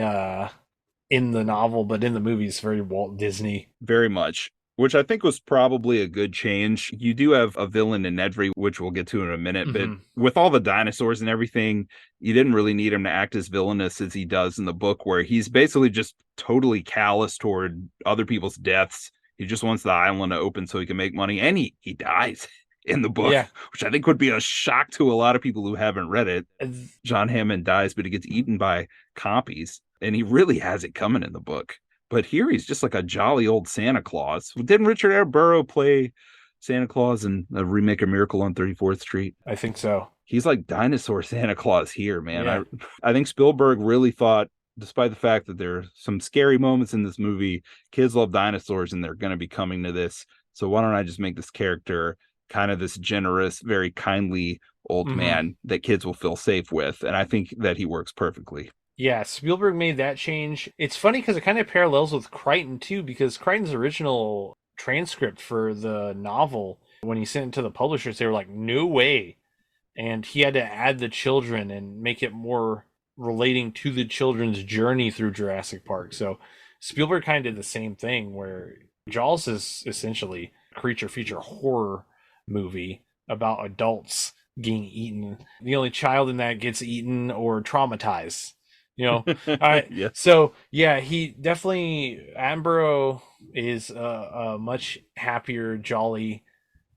in the novel, but in the movie, it's very Walt Disney. Very much, which I think was probably a good change. You do have a villain in Nedry, which we'll get to in a minute, but Mm-hmm. with all the dinosaurs and everything, you didn't really need him to act as villainous as he does in the book, where he's basically just totally callous toward other people's deaths. He just wants the island to open so he can make money, and he dies in the book, Yeah. which I think would be a shock to a lot of people who haven't read it. John Hammond dies, but he gets eaten by compies, and he really has it coming in the book. But here he's just like a jolly old Santa Claus. Didn't Richard Attenborough play Santa Claus in a remake of Miracle on 34th Street? I think so. He's like dinosaur Santa Claus here, man. Yeah. I think Spielberg really thought, despite the fact that there are some scary moments in this movie, kids love dinosaurs and they're going to be coming to this. So why don't I just make this character kind of this generous, very kindly old Mm-hmm. man that kids will feel safe with? And I think that he works perfectly. Yeah, Spielberg made that change. It's funny because it kind of parallels with Crichton too, because Crichton's original transcript for the novel, when he sent it to the publishers, they were like, "No way," and he had to add the children and make it more relating to the children's journey through Jurassic Park. So Spielberg kind of did the same thing, where Jaws is essentially a creature feature horror movie about adults getting eaten. The only child in that gets eaten or traumatized. Yes. So yeah, he definitely Attenborough is a much happier, jolly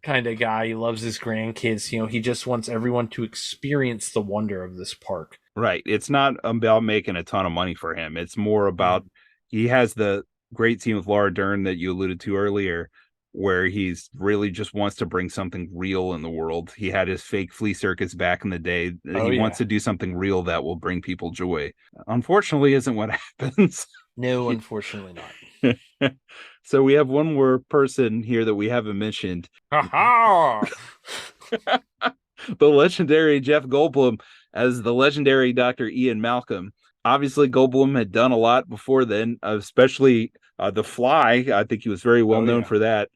kind of guy. He loves his grandkids. He just wants everyone to experience the wonder of this park. Right. It's not about making a ton of money for him. It's more about Mm. he has the great scene with Laura Dern that you alluded to earlier, where he's really just wants to bring something real in the world. He had his fake flea circus back in the day. Oh He wants yeah. to do something real that will bring people joy. Unfortunately, isn't what happens. No, unfortunately not. So we have one more person here that we haven't mentioned. Ha ha! The legendary Jeff Goldblum as the legendary Dr. Ian Malcolm. Obviously, Goldblum had done a lot before then, especially The Fly. I think he was very well Oh known yeah. for that.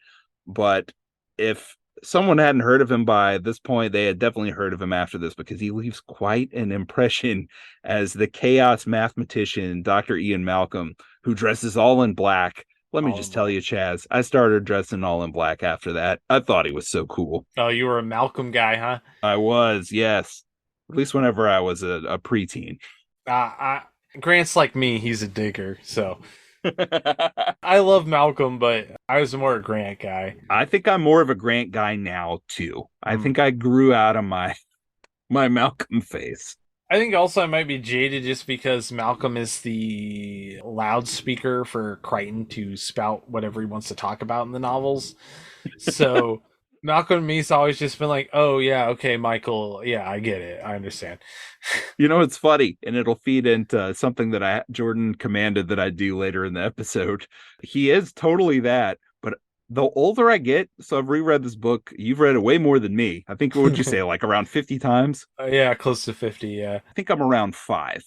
But if someone hadn't heard of him by this point, they had definitely heard of him after this because he leaves quite an impression as the chaos mathematician, Dr. Ian Malcolm, who dresses all in black. Let me All in just tell black. you, Chaz, I started dressing all in black after that. I thought he was so cool. Oh, you were a Malcolm guy, huh? I was, yes. At least whenever I was a preteen. Grant's like me. He's a digger, so I love Malcolm, but I was more a Grant guy. I think I'm more of a Grant guy now too. I Mm. think I grew out of my Malcolm face. I think also I might be jaded just because Malcolm is the loudspeaker for Crichton to spout whatever he wants to talk about in the novels. So Malcolm and me's always just been like, "Oh yeah, okay, Michael, yeah, I get it, I understand." You know, it's funny, and it'll feed into something that Jordan commanded that I do later in the episode. He is totally that, but the older I get, so I've reread this book. You've read it way more than me. I think what would you say, like around 50 times? Yeah, close to 50. Yeah. I think I'm around 5.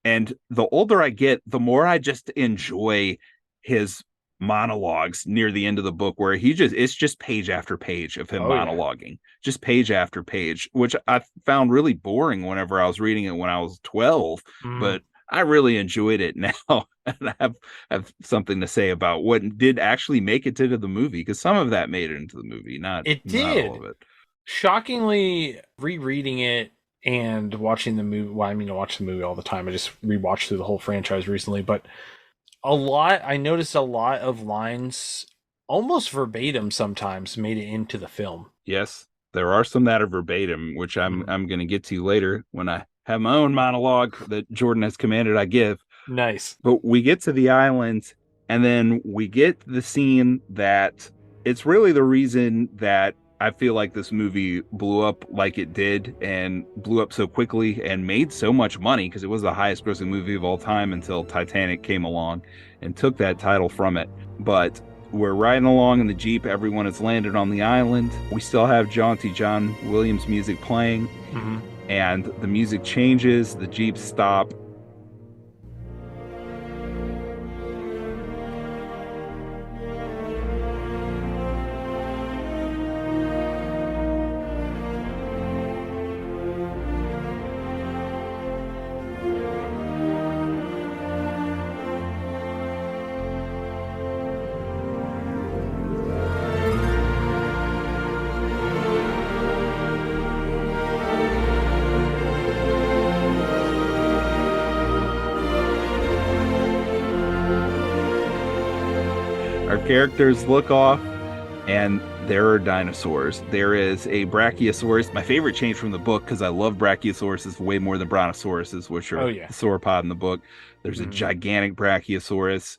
And the older I get, the more I just enjoy his monologues near the end of the book, where it's just page after page of him Oh yeah. monologuing, just page after page, which I found really boring whenever I was reading it when I was 12. Mm. But I really enjoyed it now. And I have something to say about what did actually make it to the movie, because some of that made it into the movie, It not all did. of it. Shockingly, rereading it and watching the movie. Well, I mean, I watch the movie all the time. I just rewatched through the whole franchise recently, but I noticed a lot of lines almost verbatim sometimes made it into the film. Yes, there are some that are verbatim, which I'm Mhm. I'm going to get to later when I have my own monologue that Jordan has commanded I give. Nice. But we get to the island, and then we get the scene that it's really the reason that I feel like this movie blew up like it did and blew up so quickly and made so much money, because it was the highest grossing movie of all time until Titanic came along and took that title from it. But we're riding along in the Jeep. Everyone has landed on the island. We still have jaunty John Williams music playing, Hmm. and the music changes. The Jeep stop. Our characters look off, and there are dinosaurs. There is a brachiosaurus, my favorite change from the book, because I love brachiosauruses way more than brontosauruses, which Oh are yeah. the sauropod in the book. There's a Hmm. gigantic brachiosaurus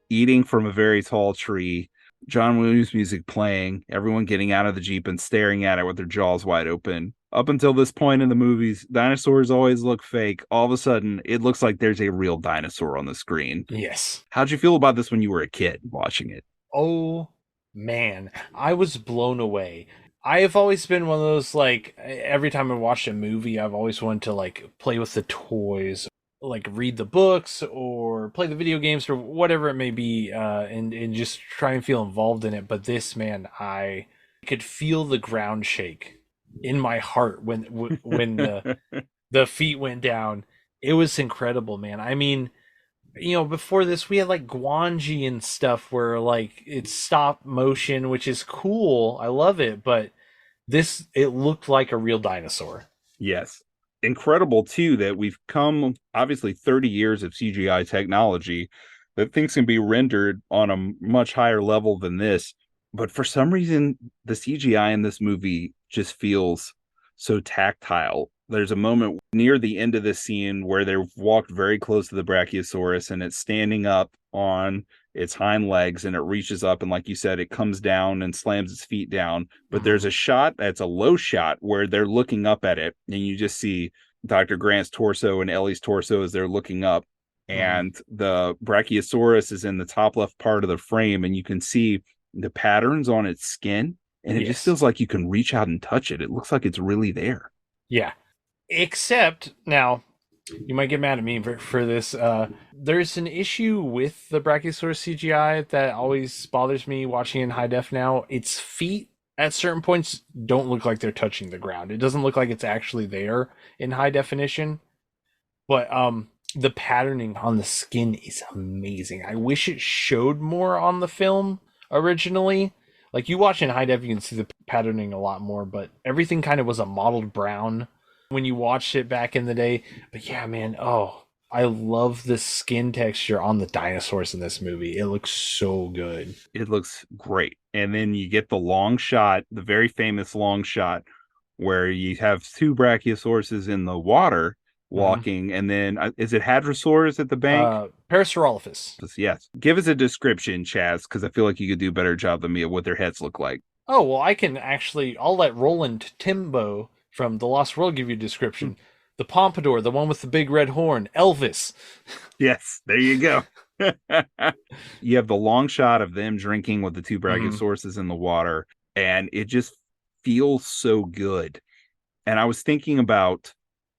eating from a very tall tree. John Williams music playing, everyone getting out of the Jeep and staring at it with their jaws wide open. Up until this point in the movies, dinosaurs always look fake. All of a sudden, it looks like there's a real dinosaur on the screen. Yes. How'd you feel about this when you were a kid watching it? Oh man, I was blown away. I have always been one of those like every time I watched a movie, I've always wanted to like play with the toys, like read the books or play the video games or whatever it may be, and just try and feel involved in it. But this man, I could feel the ground shake in my heart when the feet went down. It was incredible, man. I mean, before this we had like Guanji and stuff where like it's stop motion, which is cool. I love it, but this it looked like a real dinosaur. Yes. Incredible, too, that we've come obviously 30 years of CGI technology, that things can be rendered on a much higher level than this. But for some reason, the CGI in this movie just feels so tactile. There's a moment near the end of the scene where they've walked very close to the Brachiosaurus and it's standing up on its hind legs and it reaches up and, like you said, it comes down and slams its feet down. But there's Mm-hmm. a shot that's a low shot where they're looking up at it and you just see Dr. Grant's torso and Ellie's torso as they're looking up. Mm-hmm. And the Brachiosaurus is in the top left part of the frame, and you can see the patterns on its skin, and it just Yes. feels like you can reach out and touch it. It looks like it's really there. Yeah. Except now, you might get mad at me for this. There's an issue with the Brachiosaurus CGI that always bothers me watching in high def now. Its feet at certain points don't look like they're touching the ground. It doesn't look like it's actually there in high definition. But the patterning on the skin is amazing. I wish it showed more on the film originally. Like you watch in high def, you can see the patterning a lot more, but everything kind of was a mottled brown when you watched it back in the day. But yeah, man, oh, I love the skin texture on the dinosaurs in this movie. It looks so good. It looks great. And then you get the long shot, the very famous long shot, where you have two brachiosauruses in the water Mm-hmm. walking, and then is it Hadrosaurus at the bank? Parasaurolophus. Yes. Give us a description, Chaz, because I feel like you could do a better job than me of what their heads look like. Oh, well, I can actually, I'll let Roland Timbo from The Lost World give you a description. The pompadour, the one with the big red horn, Elvis. Yes, there you go. You have the long shot of them drinking with the two Mm-hmm. brachiosauruses in the water, and it just feels so good. And I was thinking about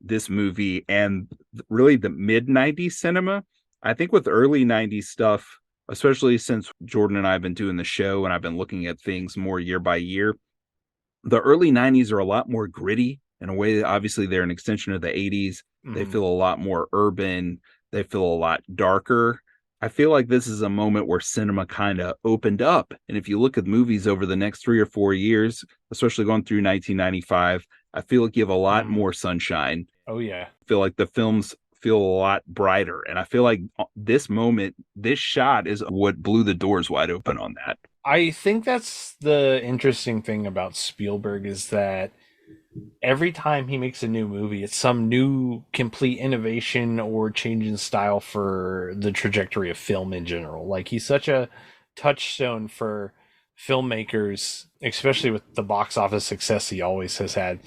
this movie and really the mid 90s cinema. I think with early 90s stuff, especially since Jordan and I have been doing the show and I've been looking at things more year by year, the early 90s are a lot more gritty in a way that obviously they're an extension of the 80s. They Mm-hmm. feel a lot more urban, they feel a lot darker. I feel like this is a moment where cinema kind of opened up. And if you look at movies over the next 3 or 4 years, especially going through 1995, I feel like you have a lot Mm-hmm. more sunshine. Oh, yeah. I feel like the films feel a lot brighter. And I feel like this moment, this shot is what blew the doors wide open on that. I think that's the interesting thing about Spielberg is that every time he makes a new movie, it's some new complete innovation or change in style for the trajectory of film in general. Like he's such a touchstone for filmmakers, especially with the box office success he always has had,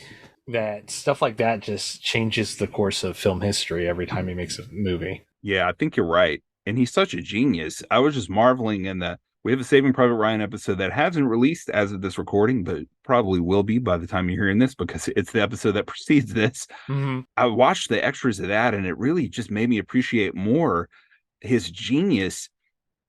that stuff like that just changes the course of film history every time he makes a movie. Yeah, I think you're right. And he's such a genius. I was just marveling in the we have a Saving Private Ryan episode that hasn't released as of this recording, but probably will be by the time you're hearing this because it's the episode that precedes this. Mm-hmm. I watched the extras of that and it really just made me appreciate more his genius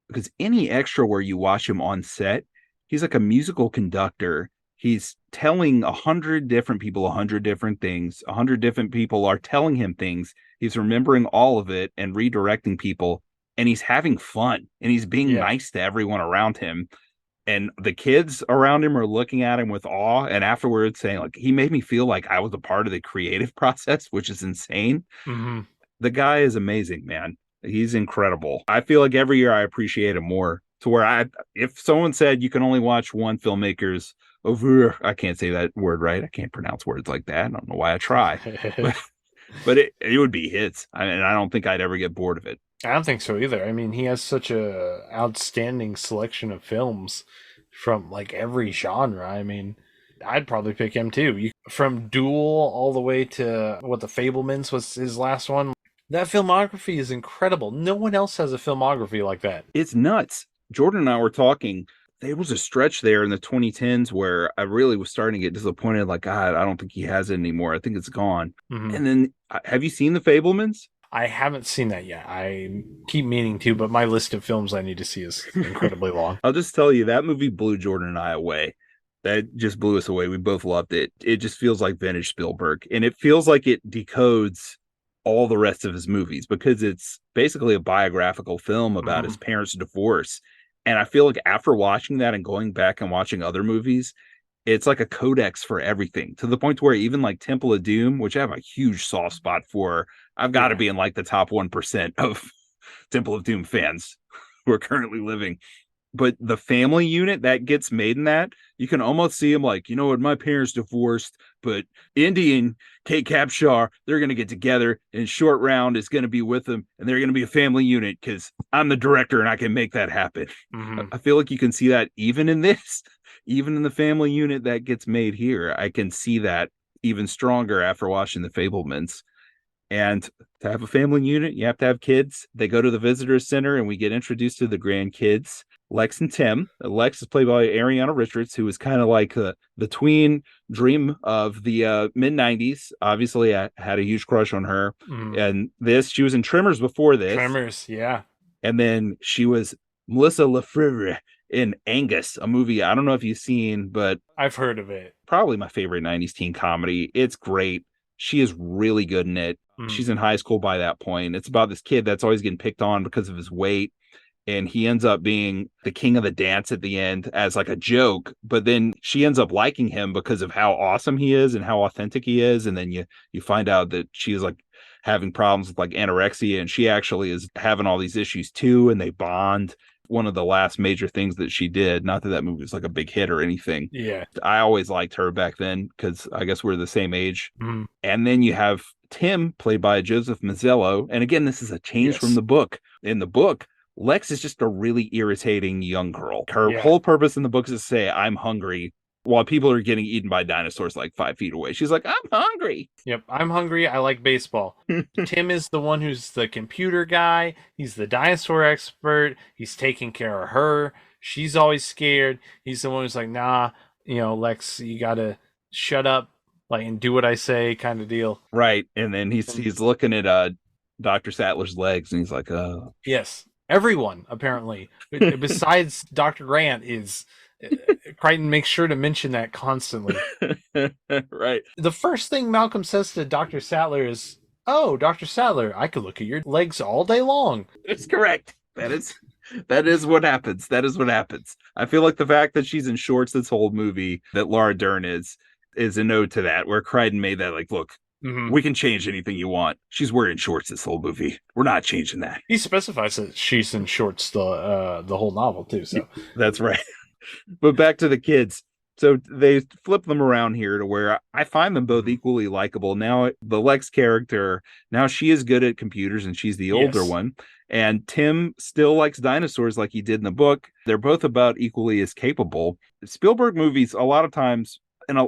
because any extra where you watch him on set, he's like a musical conductor. He's telling 100 different people 100 different things. 100 different people are telling him things. He's remembering all of it and redirecting people, and he's having fun and he's being Yeah. nice to everyone around him. And the kids around him are looking at him with awe. And afterwards, saying like he made me feel like I was a part of the creative process, which is insane. Mm-hmm. The guy is amazing, man. He's incredible. I feel like every year I appreciate him more to where if someone said you can only watch one filmmaker's over, I can't say that word right. I can't pronounce words like that. I don't know why I try, but it would be his. And I don't think I'd ever get bored of it. I don't think so either. I mean, he has such a outstanding selection of films from like every genre. I mean, I'd probably pick him too. From Duel all the way to what the Fablemans was his last one. That filmography is incredible. No one else has a filmography like that. It's nuts. Jordan and I were talking. There was a stretch there in the 2010s where I really was starting to get disappointed. Like, God, I don't think he has it anymore. I think it's gone. Mm-hmm. And then, have you seen The Fablemans? I haven't seen that yet. I keep meaning to, but my list of films I need to see is incredibly long. I'll just tell you that movie blew Jordan and I away. That just blew us away. We both loved it. It just feels like vintage Spielberg, and it feels like it decodes all the rest of his movies because it's basically a biographical film about Mm-hmm. his parents' divorce. And I feel like after watching that and going back and watching other movies, it's like a codex for everything to the point where even like Temple of Doom, which I have a huge soft spot for, I've got to Yeah. be in like the top 1% of Temple of Doom fans who are currently living. but the family unit that gets made in that, you can almost see him like, you know what, my parents divorced, but Indy and Kate Capshaw, they're going to get together, and Short Round is going to be with them, and they're going to be a family unit because I'm the director and I can make that happen. Mm-hmm. I feel like you can see that even in this, even in the family unit that gets made here. I can see that even stronger after watching The Fablemans. And to have a family unit, you have to have kids. They go to the visitor center and we get introduced to the grandkids, Lex and Tim. Lex is played by Ariana Richards, who was kind of like the tween dream of the mid 90s. Obviously, I had a huge crush on her. Mm. And she was in Tremors before this. Tremors, yeah. And then she was Melissa Lefevre in Angus, a movie I don't know if you've seen, but I've heard of it. probably my favorite 90s teen comedy. It's great. She is really good in it. Mm. She's in high school by that point. It's about this kid that's always getting picked on because of his weight. And he ends up being the king of the dance at the end as like a joke. But then she ends up liking him because of how awesome he is and how authentic he is. And then you find out that she's like having problems with like anorexia, and she actually is having all these issues too. And they bond. One of the last major things that she did, not that movie was like a big hit or anything. Yeah. I always liked her back then because I guess we're the same age. Mm. And then you have Tim, played by Joseph Mazzello. And again, this is a change from the book. In the book, Lex is just a really irritating young girl. Her whole purpose in the book is to say, I'm hungry, while people are getting eaten by dinosaurs like 5 feet away. She's like, I'm hungry. Yep, I'm hungry. I like baseball. Tim is the one who's the computer guy. He's the dinosaur expert. He's taking care of her. She's always scared. He's the one who's like, nah, Lex, you gotta shut up, like, and do what I say, kind of deal. Right. And then he's looking at Dr. Sattler's legs, and he's like, yes. Everyone, apparently, besides Dr. Grant, is Crichton makes sure to mention that constantly. Right. The first thing Malcolm says to Dr. Sattler is, "Oh, Dr. Sattler, I could look at your legs all day long." That's correct. That is what happens. That is what happens. I feel like the fact that she's in shorts this whole movie, that Laura Dern is a node to that, where Crichton made that like, look, we can change anything you want. She's wearing shorts this whole movie. We're not changing that. He specifies that she's in shorts the whole novel too. So that's right. But back to the kids. So they flip them around here to where I find them both equally likable. Now, the Lex character, now she is good at computers and she's the older one. And Tim still likes dinosaurs like he did in the book. They're both about equally as capable. Spielberg movies, a lot of times, and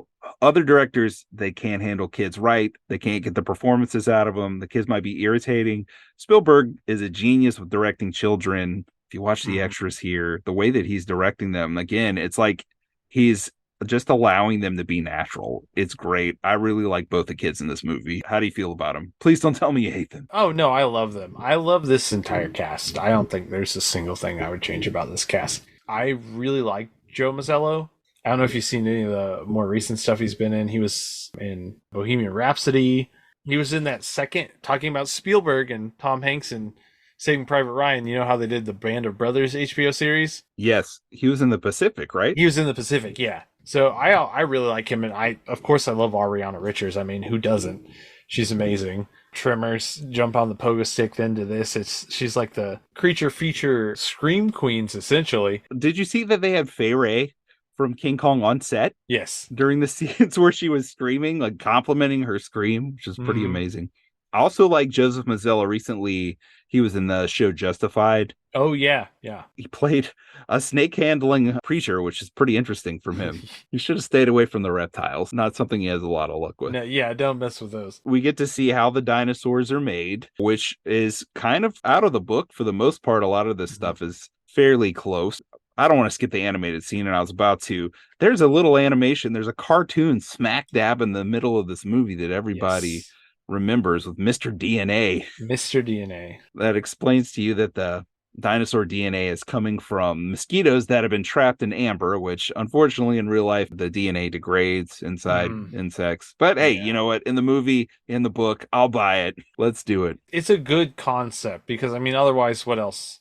other directors, they can't handle kids right. They can't get the performances out of them. The kids might be irritating. Spielberg is a genius with directing children. If you watch the extras here, the way that he's directing them, again, it's like he's just allowing them to be natural. It's great. I really like both the kids in this movie. How do you feel about them? Please don't tell me you hate them. Oh, no, I love them. I love this entire cast. I don't think there's a single thing I would change about this cast. I really like Joe Mazzello. I don't know if you've seen any of the more recent stuff he's been in. He was in Bohemian Rhapsody. He was in that second, talking about Spielberg and Tom Hanks and Saving Private Ryan. You know how they did the Band of Brothers HBO series? Yes. He was in the Pacific, right? He was in the Pacific, yeah. So I really like him. And I love Ariana Richards. I mean, who doesn't? She's amazing. Tremors, jump on the pogo stick then to this. She's like the creature feature scream queens, essentially. Did you see that they had Fay Ray from King Kong on set? Yes. During the scenes where she was screaming, like complimenting her scream, which is pretty amazing. I also like Joseph Mazzello. Recently, he was in the show Justified. Oh, yeah, yeah. He played a snake-handling preacher, which is pretty interesting from him. He should have stayed away from the reptiles. Not something he has a lot of luck with. No, yeah, don't mess with those. We get to see how the dinosaurs are made, which is kind of out of the book for the most part. A lot of this stuff is fairly close. I don't want to skip the animated scene, and I was about to. There's a little animation. There's a cartoon smack dab in the middle of this movie that everybody remembers with Mr. DNA. Mr. DNA. That explains to you that the dinosaur DNA is coming from mosquitoes that have been trapped in amber, which unfortunately in real life, the DNA degrades inside insects. But hey, you know what? In the movie, in the book, I'll buy it. Let's do it. It's a good concept because, I mean, otherwise, what else?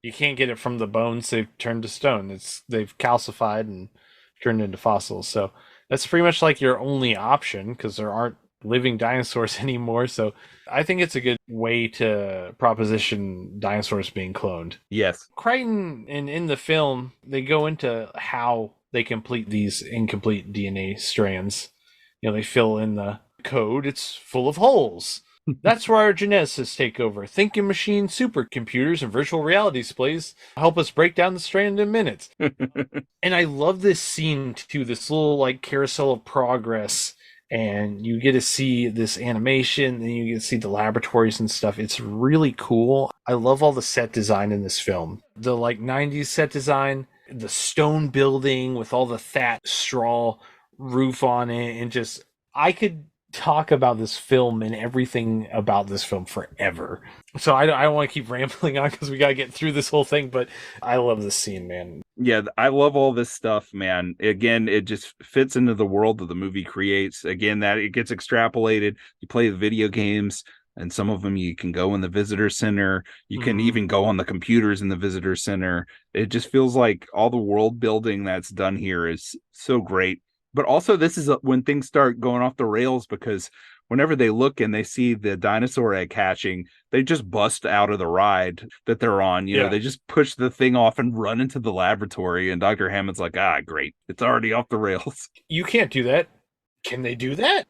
You can't get it from the bones they've turned to stone. They've calcified and turned into fossils. So that's pretty much like your only option because there aren't living dinosaurs anymore. So I think it's a good way to proposition dinosaurs being cloned. Yes. Crichton and in the film, they go into how they complete these incomplete DNA strands. They fill in the code. It's full of holes. That's where our geneticists take over. Thinking machine supercomputers and virtual reality displays help us break down the strand in minutes. And I love this scene too, this little like carousel of progress. And you get to see this animation, and you get to see the laboratories and stuff. It's really cool. I love all the set design in this film. The like 90s set design, the stone building with all the thatch straw roof on it, and just I could talk about this film and everything about this film forever. So I don't want to keep rambling on because we got to get through this whole thing, but I love this scene, man. Yeah, I love all this stuff, man. Again, it just fits into the world that the movie creates. Again, that it gets extrapolated. You play the video games, and some of them you can go in the visitor center. You can even go on the computers in the visitor center. It just feels like all the world building that's done here is so great. But also, this is when things start going off the rails, because whenever they look and they see the dinosaur egg hatching, they just bust out of the ride that they're on. You know, they just push the thing off and run into the laboratory. And Dr. Hammond's like, great. It's already off the rails. You can't do that. Can they do that?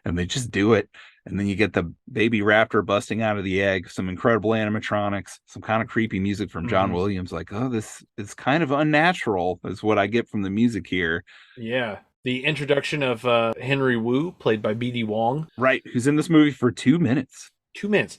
And they just do it. And then you get the baby raptor busting out of the egg, some incredible animatronics, some kind of creepy music from John Williams. Like, this is kind of unnatural, is what I get from the music here. Yeah. The introduction of Henry Wu, played by B.D. Wong. Right, who's in this movie for 2 minutes. 2 minutes.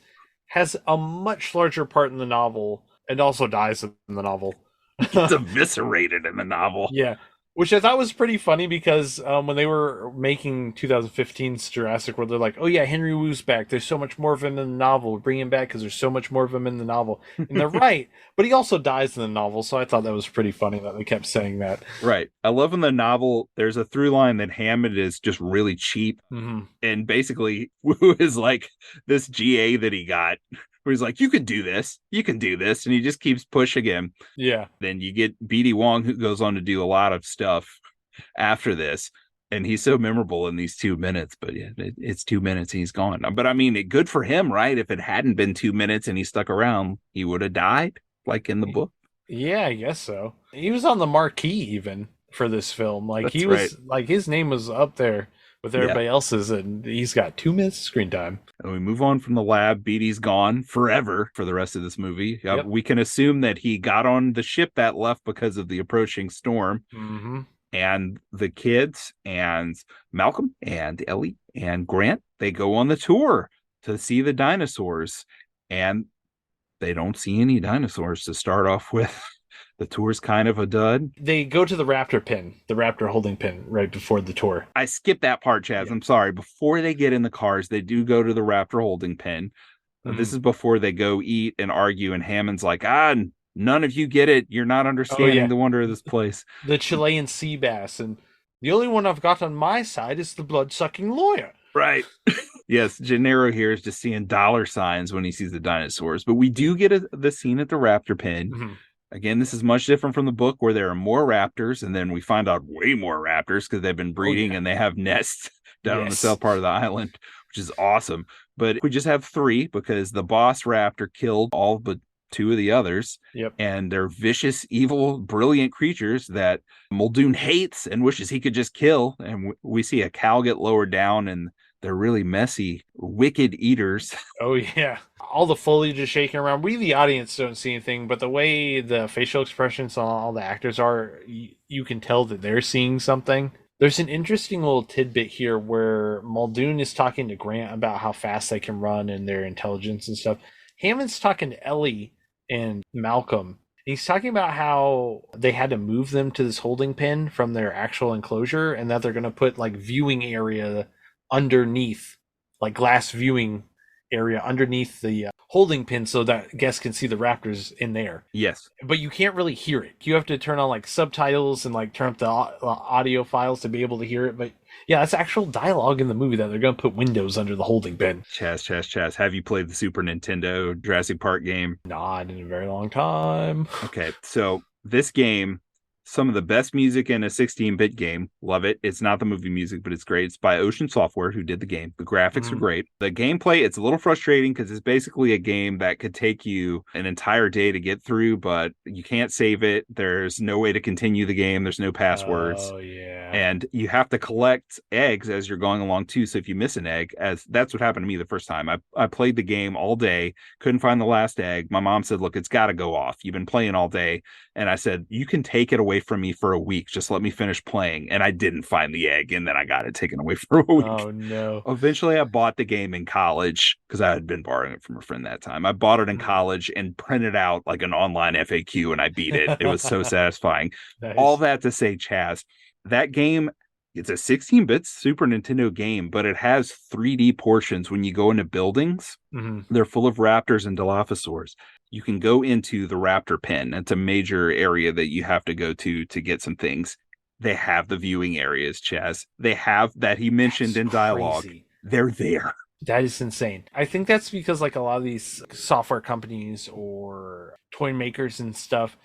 Has a much larger part in the novel, and also dies in the novel. It's eviscerated in the novel. Yeah. Which I thought was pretty funny, because when they were making 2015's Jurassic World, they're like, oh yeah, Henry Wu's back. There's so much more of him in the novel. Bring him back because there's so much more of him in the novel. And they're right. But he also dies in the novel, so I thought that was pretty funny that they kept saying that. Right. I love in the novel, there's a through line that Hammond is just really cheap. And basically, Wu is like this GA that he got, where he's like, you can do this. And he just keeps pushing him. Yeah. Then you get B.D. Wong, who goes on to do a lot of stuff after this. And he's so memorable in these 2 minutes. But yeah, it's 2 minutes and he's gone. But I mean, good for him, right? If it hadn't been 2 minutes and he stuck around, he would have died, like in the book. Yeah, I guess so. He was on the marquee even for this film. Like, That's he was right. like, his name was up there with everybody else's, and he's got 2 minutes of screen time. And we move on from the lab. BD's gone forever for the rest of this movie. We can assume that he got on the ship that left because of the approaching storm. And the kids and Malcolm and Ellie and Grant, they go on the tour to see the dinosaurs. And they don't see any dinosaurs to start off with. The tour's kind of a dud. They go to the raptor pen, the raptor holding pen, right before the tour. I skipped that part, Chaz. I'm sorry. Before they get in the cars, they do go to the raptor holding pen. This is before they go eat and argue, and Hammond's like, none of you get it. You're not understanding the wonder of this place. The Chilean sea bass, and the only one I've got on my side is the blood-sucking lawyer. Right. Yes, Gennaro here is just seeing dollar signs when he sees the dinosaurs. But we do get the scene at the raptor pen. Again, this is much different from the book, where there are more raptors, and then we find out way more raptors because they've been breeding and they have nests down on the south part of the island, which is awesome. But we just have 3 because the boss raptor killed all but 2 of the others. And they're vicious, evil, brilliant creatures that Muldoon hates and wishes he could just kill. And we see a cow get lowered down, and they're really messy, wicked eaters. Oh, yeah. All the foliage is shaking around. We, the audience, don't see anything, but the way the facial expressions on all the actors are, you can tell that they're seeing something. There's an interesting little tidbit here where Muldoon is talking to Grant about how fast they can run and their intelligence and stuff. Hammond's talking to Ellie and Malcolm. He's talking about how they had to move them to this holding pen from their actual enclosure, and that they're going to put like viewing area underneath, like glass viewing area underneath the holding pin, so that guests can see the raptors in there. Yes. But you can't really hear it. You have to turn on like subtitles and like turn up the audio files to be able to hear it. But yeah, that's actual dialogue in the movie, that they're going to put windows under the holding pen. Chaz. Have you played the Super Nintendo Jurassic Park game? Not in a very long time. Okay, so this game some of the best music in a 16-bit game. Love it. It's not the movie music, but it's great. It's by Ocean Software, who did the game. The graphics are Mm-hmm. great. The gameplay, it's a little frustrating because it's basically a game that could take you an entire day to get through, but you can't save it. There's no way to continue the game. There's no passwords, Oh yeah. and you have to collect eggs as you're going along too. So if you miss an egg, as that's what happened to me the first time, I played the game all day, couldn't find the last egg. My mom said, look, it's got to go off, you've been playing all day. And I said, you can take it away from me for a week, just let me finish playing. And I didn't find the egg, and then I got it taken away for a week. Oh no. Eventually I bought the game in college because I had been borrowing it from a friend that time. I bought it in Mm. college and printed out like an online FAQ, and I beat it. It was so satisfying. All Nice. that to say, Chaz, that game, it's a 16-bit Super Nintendo game, but it has 3D portions. When you go into buildings, Hmm. they're full of raptors and dilophosaurs. You can go into the raptor pen. It's a major area that you have to go to get some things. They have the viewing areas, Chaz. They have that he mentioned That's in dialogue. crazy. They're there. That is insane. I think that's because like a lot of these software companies or toy makers and stuff,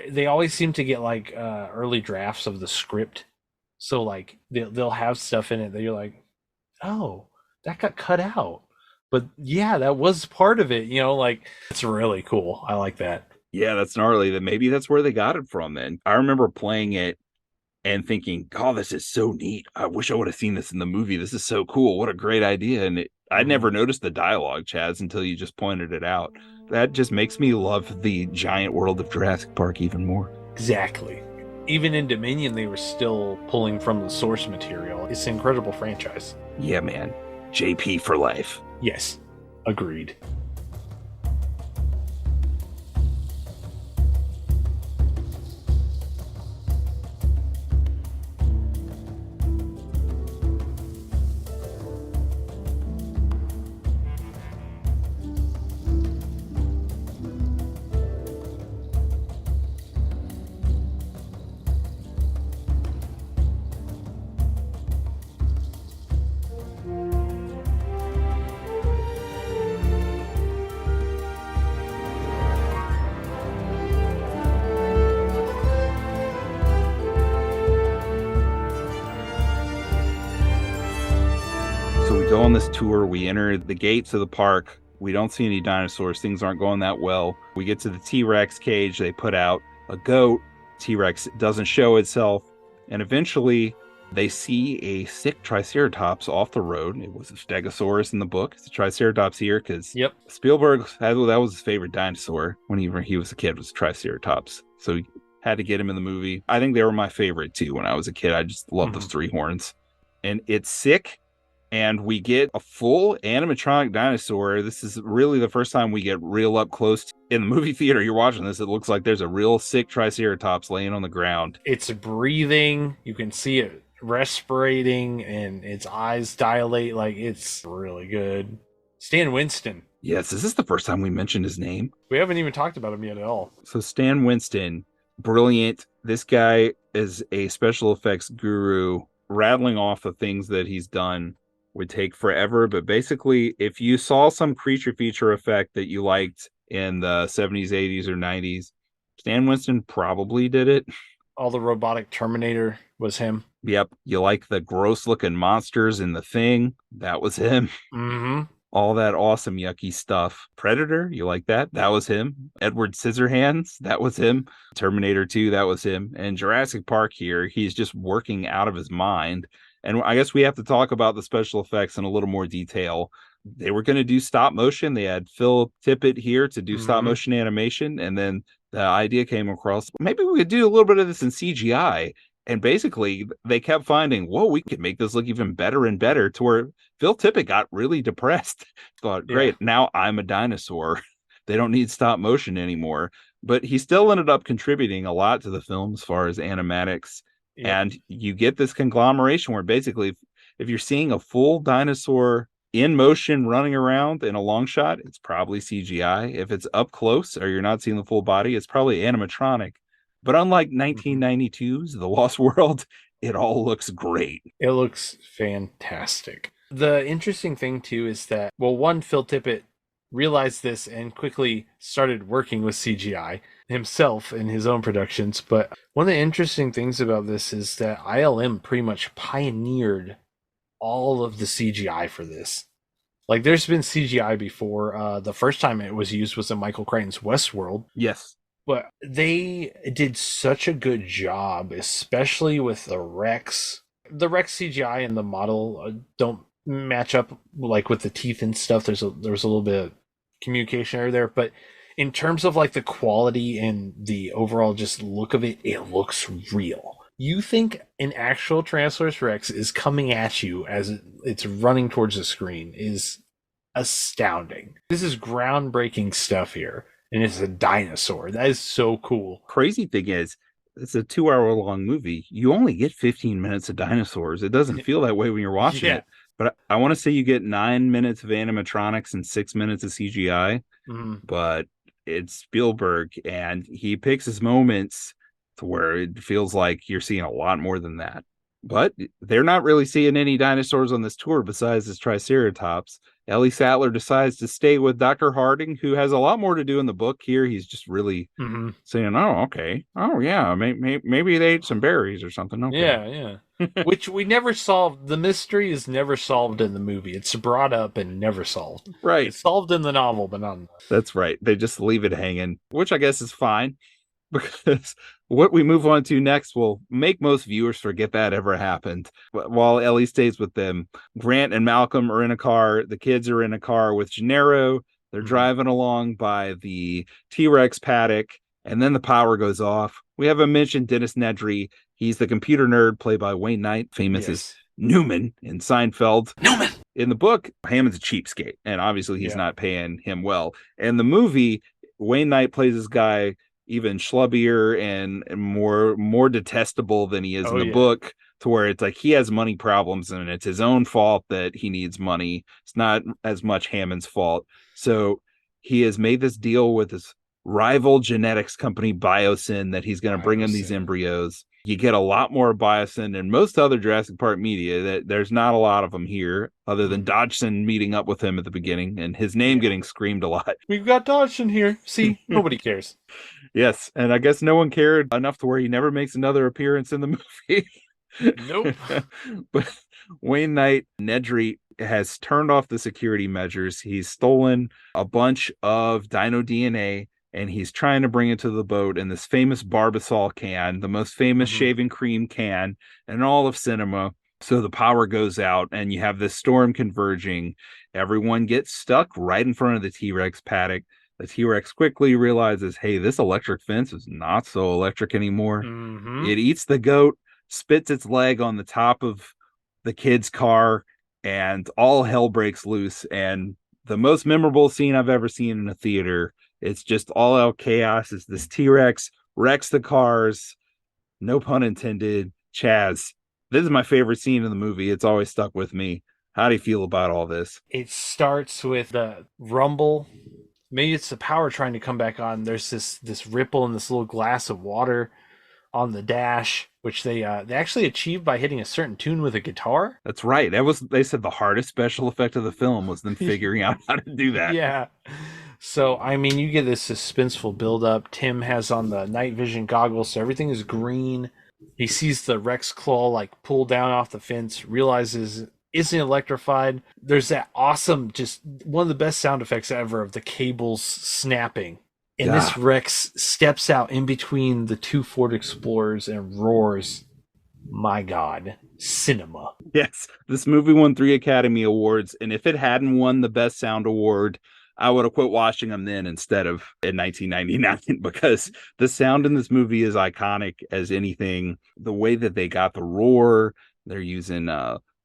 they always seem to get like early drafts of the script. So like they'll have stuff in it that you're like, oh, that got cut out. But yeah, that was part of it. Like it's really cool. I like that. Yeah, that's gnarly. That maybe that's where they got it from then. I remember playing it and thinking, "Oh, this is so neat. I wish I would have seen this in the movie. This is so cool. What a great idea." And I Hmm. never noticed the dialogue, Chaz, until you just pointed it out. That just makes me love the giant world of Jurassic Park even more. Exactly. Even in Dominion, they were still pulling from the source material. It's an incredible franchise. Yeah, man. JP for life. Yes, agreed. So we go on this tour. We enter the gates of the park. We don't see any dinosaurs. Things aren't going that well. We get to the T Rex cage. They put out a goat. T Rex doesn't show itself. And eventually they see a sick Triceratops off the road. It was a Stegosaurus in the book. It's a Triceratops here because Yep. Spielberg, that was his favorite dinosaur when he was a kid, was Triceratops. So he had to get him in the movie. I think they were my favorite too when I was a kid. I just loved those Hmm. three horns. And it's sick, and we get a full animatronic dinosaur. This is really the first time we get real up close. In the movie theater, you're watching this, it looks like there's a real sick Triceratops laying on the ground. It's breathing. You can see it respirating, and its eyes dilate. Like it's really good. Stan Winston. Yes, is this the first time we mentioned his name? We haven't even talked about him yet at all. So Stan Winston, brilliant. This guy is a special effects guru. Rattling off the things that he's done would take forever, but basically, if you saw some creature feature effect that you liked in the 70s, 80s, or 90s, Stan Winston probably did it. All the robotic Terminator was him. Yep. You like the gross looking monsters in the thing? That was him. Mm-hmm. All that awesome, yucky stuff. Predator, you like that? That was him. Edward Scissorhands, that was him. Terminator 2, that was him. And Jurassic Park here, he's just working out of his mind. And I guess we have to talk about the special effects in a little more detail. They were going to do stop motion. They had Phil Tippett here to do stop Mm-hmm. motion animation. And then the idea came across, maybe we could do a little bit of this in CGI. And basically, they kept finding, whoa, we could make this look even better and better, to where Phil Tippett got really depressed. Thought, Yeah. great, now I'm a dinosaur. They don't need stop motion anymore. But he still ended up contributing a lot to the film as far as animatics. Yep. And you get this conglomeration where basically, if you're seeing a full dinosaur in motion running around in a long shot, it's probably CGI. If it's up close or you're not seeing the full body, it's probably animatronic. But unlike Mm-hmm. 1992's The Lost World, it all looks great. It looks fantastic. The interesting thing too is that, well, one, Phil Tippett realized this and quickly started working with CGI. himself in his own productions. But one of the interesting things about this is that ILM pretty much pioneered all of the CGI for this. Like, there's been CGI before. The first time it was used was in Michael Crichton's Westworld, Yes. but they did such a good job, especially with the Rex. The Rex CGI and the model don't match up like with the teeth and stuff. There's a little bit of communication error there, but in terms of like the quality and the overall just look of it, it looks real. You think an actual Tyrannosaurus Rex is coming at you as it's running towards the screen is astounding. This is groundbreaking stuff here, and it's a dinosaur. That is so cool. Crazy thing is, it's a 2 hour long movie. You only get 15 minutes of dinosaurs. It doesn't feel that way when you're watching Yeah. it. But I want to say you get 9 minutes of animatronics and 6 minutes of CGI. Mm. But it's Spielberg, and he picks his moments to where it feels like you're seeing a lot more than that. But they're not really seeing any dinosaurs on this tour besides this Triceratops. Ellie Sattler decides to stay with Dr. Harding, who has a lot more to do in the book here. He's just really saying, oh, okay. Oh, yeah. Maybe they ate some berries or something. Okay. Yeah, yeah. Which we never solved. The mystery is never solved in the movie. It's brought up and never solved. Right. It's solved in the novel, but not in the... That's right. They just leave it hanging, which I guess is fine, because what we move on to next will make most viewers forget that ever happened. While Ellie stays with them, Grant and Malcolm are in a car. The kids are in a car with Gennaro. They're driving along by the T-Rex paddock, and then the power goes off. We haven't mentioned Dennis Nedry. He's the computer nerd played by Wayne Knight, famous as Newman in Seinfeld. Newman! In the book, Hammond's a cheapskate, and obviously he's not paying him well. In the movie, Wayne Knight plays this guy even schlubbier and more detestable than he is in the book, to where it's like he has money problems and it's his own fault that he needs money. It's not as much Hammond's fault. So he has made this deal with his rival genetics company, Biosyn, that he's going to bring him these embryos. You get a lot more Biosyn than most other Jurassic Park media. That there's not a lot of them here, other than Dodgson meeting up with him at the beginning and his name getting screamed a lot. We've got Dodgson here. See, nobody cares. Yes, and I guess no one cared enough to where he never makes another appearance in the movie. Nope. But Wayne Knight, Nedry, has turned off the security measures. He's stolen a bunch of dino DNA, and he's trying to bring it to the boat in this famous Barbasol can, the most famous shaving cream can in all of cinema. So the power goes out, and you have this storm converging. Everyone gets stuck right in front of the T-Rex paddock. The T-Rex quickly realizes, hey, this electric fence is not so electric anymore. It eats the goat, spits its leg on the top of the kid's car, and all hell breaks loose. And the most memorable scene I've ever seen in a theater, it's just all out chaos. Is this T-Rex wrecks the cars, no pun intended. Chaz, this is my favorite scene in the movie. It's always stuck with me. How do you feel about all this? It starts with the rumble. Maybe it's the power trying to come back on. There's this ripple in this little glass of water on the dash, which they actually achieved by hitting a certain tune with a guitar. That's right. They said the hardest special effect of the film was them figuring out how to do that. Yeah. So I mean, you get this suspenseful buildup. Tim has on the night vision goggles, so everything is green. He sees the Rex claw like pull down off the fence, realizes isn't electrified. There's that awesome, just one of the best sound effects ever of the cables snapping. And this Rex steps out in between the two Ford Explorers and roars. My God, cinema. Yes, this movie won 3 Academy Awards, and if it hadn't won the Best Sound Award, I would have quit watching them then instead of in 1999, because the sound in this movie is iconic as anything. The way that they got the roar, they're using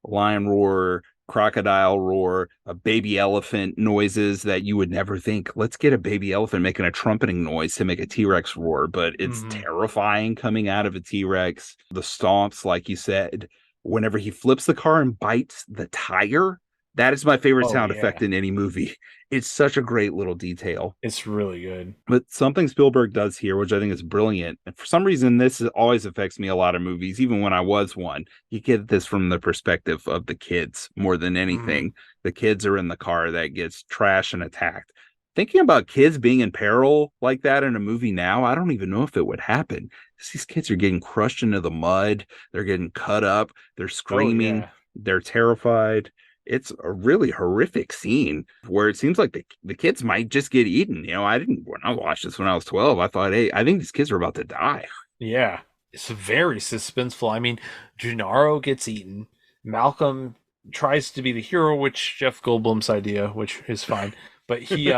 lion roar, crocodile roar, a baby elephant noises that you would never think, let's get a baby elephant making a trumpeting noise to make a T-Rex roar, but it's terrifying coming out of a T-Rex. The stomps, like you said, whenever he flips the car and bites the tire, that is my favorite sound effect in any movie. It's such a great little detail. It's really good. But something Spielberg does here, which I think is brilliant, and for some reason this always affects me a lot of movies, even when I was one. You get this from the perspective of the kids more than anything. The kids are in the car that gets trashed and attacked. thinking about kids being in peril like that in a movie now, I don't even know if it would happen. These kids are getting crushed into the mud, they're getting cut up, they're Oh screaming, yeah. they're terrified. It's a really horrific scene where it seems like the kids might just get eaten. I didn't, when I watched this when I was 12, I thought, hey, I think these kids are about to die. Yeah. It's very suspenseful. I mean, Gennaro gets eaten. Malcolm tries to be the hero, which Jeff Goldblum's idea, which is fine. But he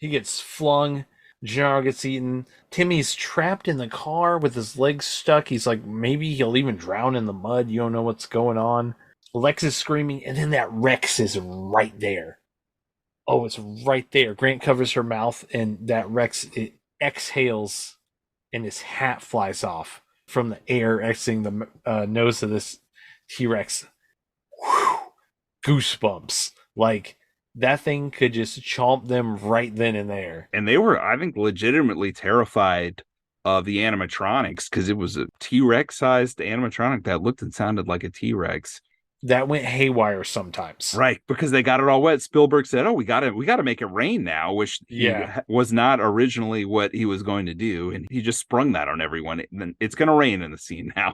gets flung. Gennaro gets eaten. Timmy's trapped in the car with his legs stuck. He's like, maybe he'll even drown in the mud. You don't know what's going on. Lex is screaming, and then that Rex is right there. Oh, it's right there. Grant covers her mouth, and that Rex it exhales, and his hat flies off from the air, exiting the nose of this T Rex. Goosebumps. Like, that thing could just chomp them right then and there. And they were, I think, legitimately terrified of the animatronics because it was a T-Rex sized animatronic that looked and sounded like a T-Rex. That went haywire sometimes. Right, because they got it all wet. Spielberg said, "Oh, we got to make it rain now," which he Yeah. was not originally what he was going to do, and he just sprung that on everyone. Then it's going to rain in the scene now.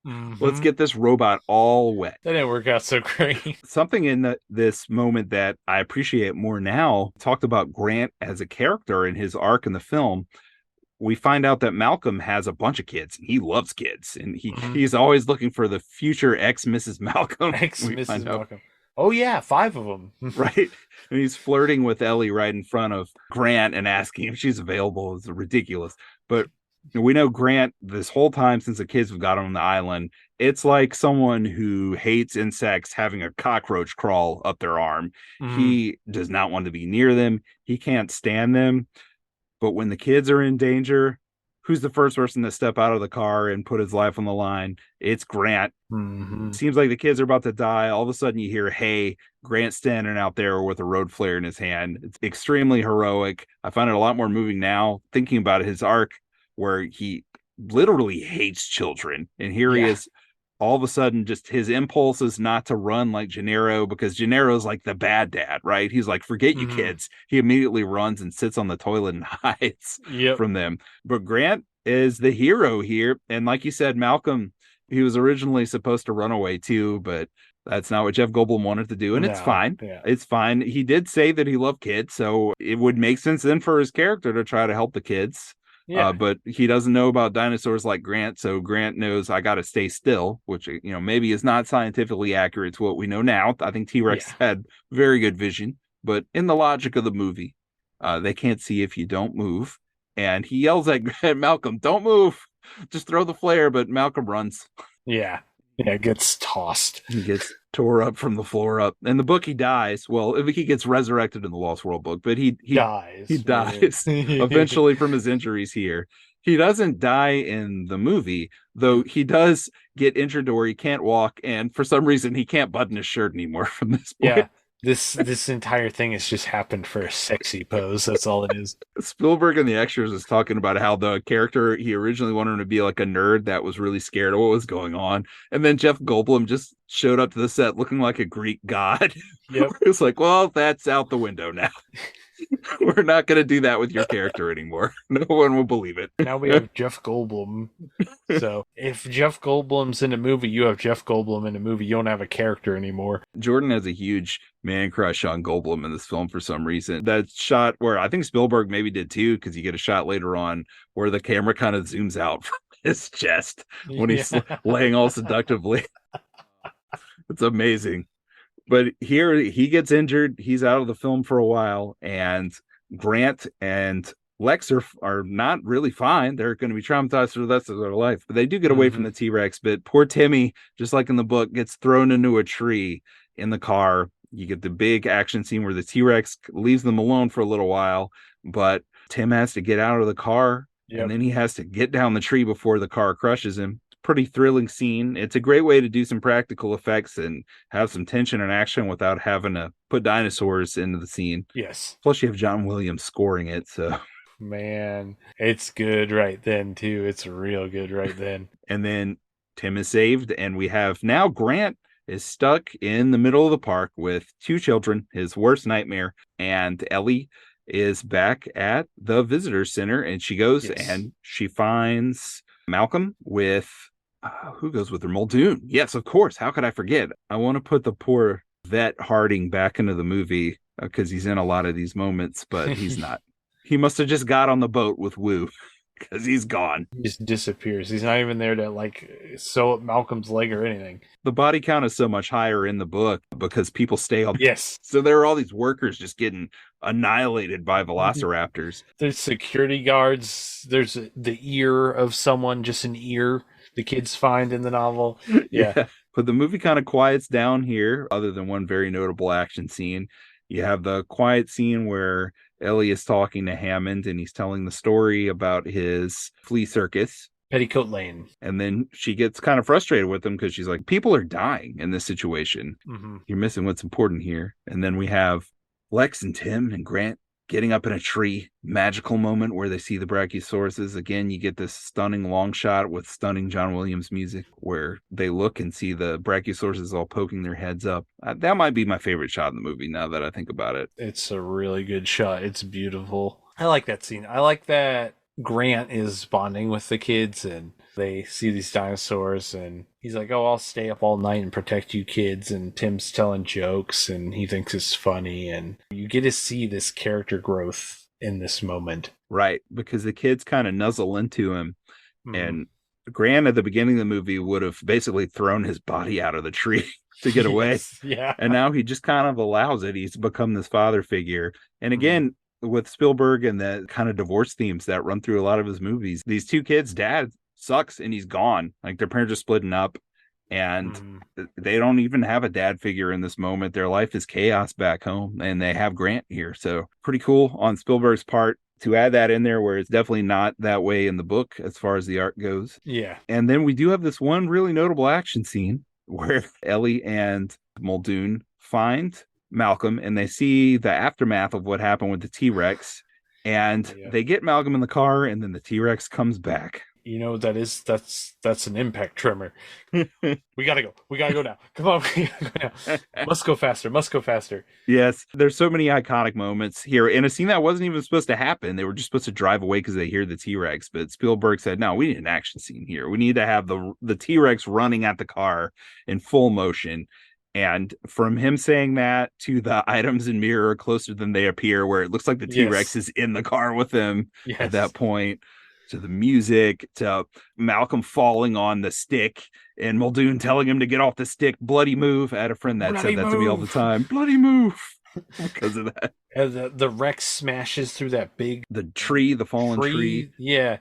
Let's Mm-hmm. get this robot all wet. That didn't work out so great. Something in this moment that I appreciate more now talked about Grant as a character in his arc in the film. We find out that Malcolm has a bunch of kids and he loves kids and Mm-hmm. he's always looking for the future ex Mrs. Malcolm. Ex We Mrs. find out, Malcolm. Oh yeah, 5 of them. right? And he's flirting with Ellie right in front of Grant and asking if she's available. It's ridiculous. But we know Grant this whole time since the kids have got on the island. It's like someone who hates insects having a cockroach crawl up their arm. Mm-hmm. He does not want to be near them. He can't stand them. But when the kids are in danger, who's the first person to step out of the car and put his life on the line? It's Grant. Mm-hmm. Seems like the kids are about to die. All of a sudden, you hear, "Hey, Grant's standing out there with a road flare in his hand." It's extremely heroic. I find it a lot more moving now, thinking about his arc, where he literally hates children. And here he Yeah. is all of a sudden just his impulse is not to run like Gennaro because Gennaro's like the bad dad, right? He's like, forget you Mm-hmm. kids. He immediately runs and sits on the toilet and hides Yep. from them. But Grant is the hero here. And like you said, Malcolm, he was originally supposed to run away too, but that's not what Jeff Goldblum wanted to do. And it's No. fine. Yeah. It's fine. He did say that he loved kids. So it would make sense then for his character to try to help the kids. Yeah. But he doesn't know about dinosaurs like Grant, so Grant knows I got to stay still, which maybe is not scientifically accurate to what we know now. I think T Rex Yeah. had very good vision, but in the logic of the movie, they can't see if you don't move. And he yells at Malcolm, "Don't move, just throw the flare." But Malcolm runs. Yeah. Yeah. Gets tossed. He gets tore up from the floor up. In the book, he dies. Well, he gets resurrected in the Lost World book, but he Dies. dies eventually from his injuries here. He doesn't die in the movie, though he does get injured to where he can't walk, and for some reason he can't button his shirt anymore from this Yeah. point. This entire thing has just happened for a sexy pose. That's all it is. Spielberg and the extras is talking about how the character he originally wanted him to be like a nerd that was really scared of what was going on. And then Jeff Goldblum just showed up to the set looking like a Greek god. Yep. It's like, well, that's out the window now. We're not going to do that with your character anymore. No one will believe it. Now we have Jeff Goldblum. So if Jeff Goldblum's in a movie, you have Jeff Goldblum in a movie. You don't have a character anymore. Jordan has a huge man crush on Goldblum in this film for some reason. That shot where I think Spielberg maybe did too, because you get a shot later on where the camera kind of zooms out from his chest when he's Yeah. laying all seductively. It's amazing. But here he gets injured. He's out of the film for a while, and Grant and Lex are not really fine. They're going to be traumatized for the rest of their life. But they do get away from Mm-hmm. the T-Rex. But poor Timmy, just like in the book, gets thrown into a tree in the car. You get the big action scene where the T-Rex leaves them alone for a little while, but Tim has to get out of the car, and Yep. then he has to get down the tree before the car crushes him. Pretty thrilling scene. It's a great way to do some practical effects and have some tension and action without having to put dinosaurs into the scene. Yes. Plus, you have John Williams scoring it. So, Man, it's good right then too. It's real good right then. and then Tim is saved, and we have now Grant is stuck in the middle of the park with two children, his worst nightmare, and Ellie. is back at the visitor center, and she goes Yes. and she finds Malcolm with who goes with her? Muldoon. Yes, of course. How could I forget? I want to put the poor vet Harding back into the movie because he's in a lot of these moments, but he's not. He must have just got on the boat with Wu because he's gone. He just disappears. He's not even there to like sew up Malcolm's leg or anything. The body count is so much higher in the book because people stay on. Yes. So there are all these workers just getting annihilated by velociraptors. There's security guards. There's the ear of someone, just an ear the kids find in the novel. Yeah. But the movie kind of quiets down here, other than one very notable action scene. You have the quiet scene where Ellie is talking to Hammond and he's telling the story about his flea circus. Petticoat Lane. And then she gets kind of frustrated with him because she's like, people are dying in this situation. Mm-hmm. You're missing what's important here. And then we have Lex and Tim and Grant getting up in a tree. Magical moment where they see the Brachiosauruses. Again, you get this stunning long shot with stunning John Williams music where they look and see the Brachiosauruses all poking their heads up. That might be my favorite shot in the movie now that I think about it. It's a really good shot. It's beautiful. I like that scene. I like that Grant is bonding with the kids and they see these dinosaurs and he's like, oh, I'll stay up all night and protect you kids. And Tim's telling jokes and he thinks it's funny. And you get to see this character growth in this moment. Right. Because the kids kind of nuzzle into him. And Grant at the beginning of the movie would have basically thrown his body out of the tree to get away. Yes, yeah. And now he just kind of allows it. He's become this father figure. And again, with Spielberg and the kind of divorce themes that run through a lot of his movies, these two kids, dad sucks and he's gone. Like their parents are splitting up and they don't even have a dad figure in this moment. Their life is chaos back home and they have Grant here. So pretty cool on Spielberg's part to add that in there where it's definitely not that way in the book as far as the art goes. Yeah. And then we do have this one really notable action scene where Ellie and Muldoon find Malcolm and they see the aftermath of what happened with the T-Rex and they get Malcolm in the car and then the T-Rex comes back. You know, that's an impact tremor. We gotta go now. Come on. Must go faster. Yes, there's so many iconic moments here in a scene that wasn't even supposed to happen. They were just supposed to drive away because they hear the T-Rex, but Spielberg said, no, we need an action scene here. We need to have the T-Rex running at the car in full motion. And from him saying that to the items in Mirror Closer Than They Appear, where it looks like the T-Rex is in the car with him at that point, to the music, to Malcolm falling on the stick and Muldoon telling him to get off the stick, bloody move. I had a friend that said that to me all the time. Bloody move. Because of that. And the Rex smashes through that the fallen tree. Yeah.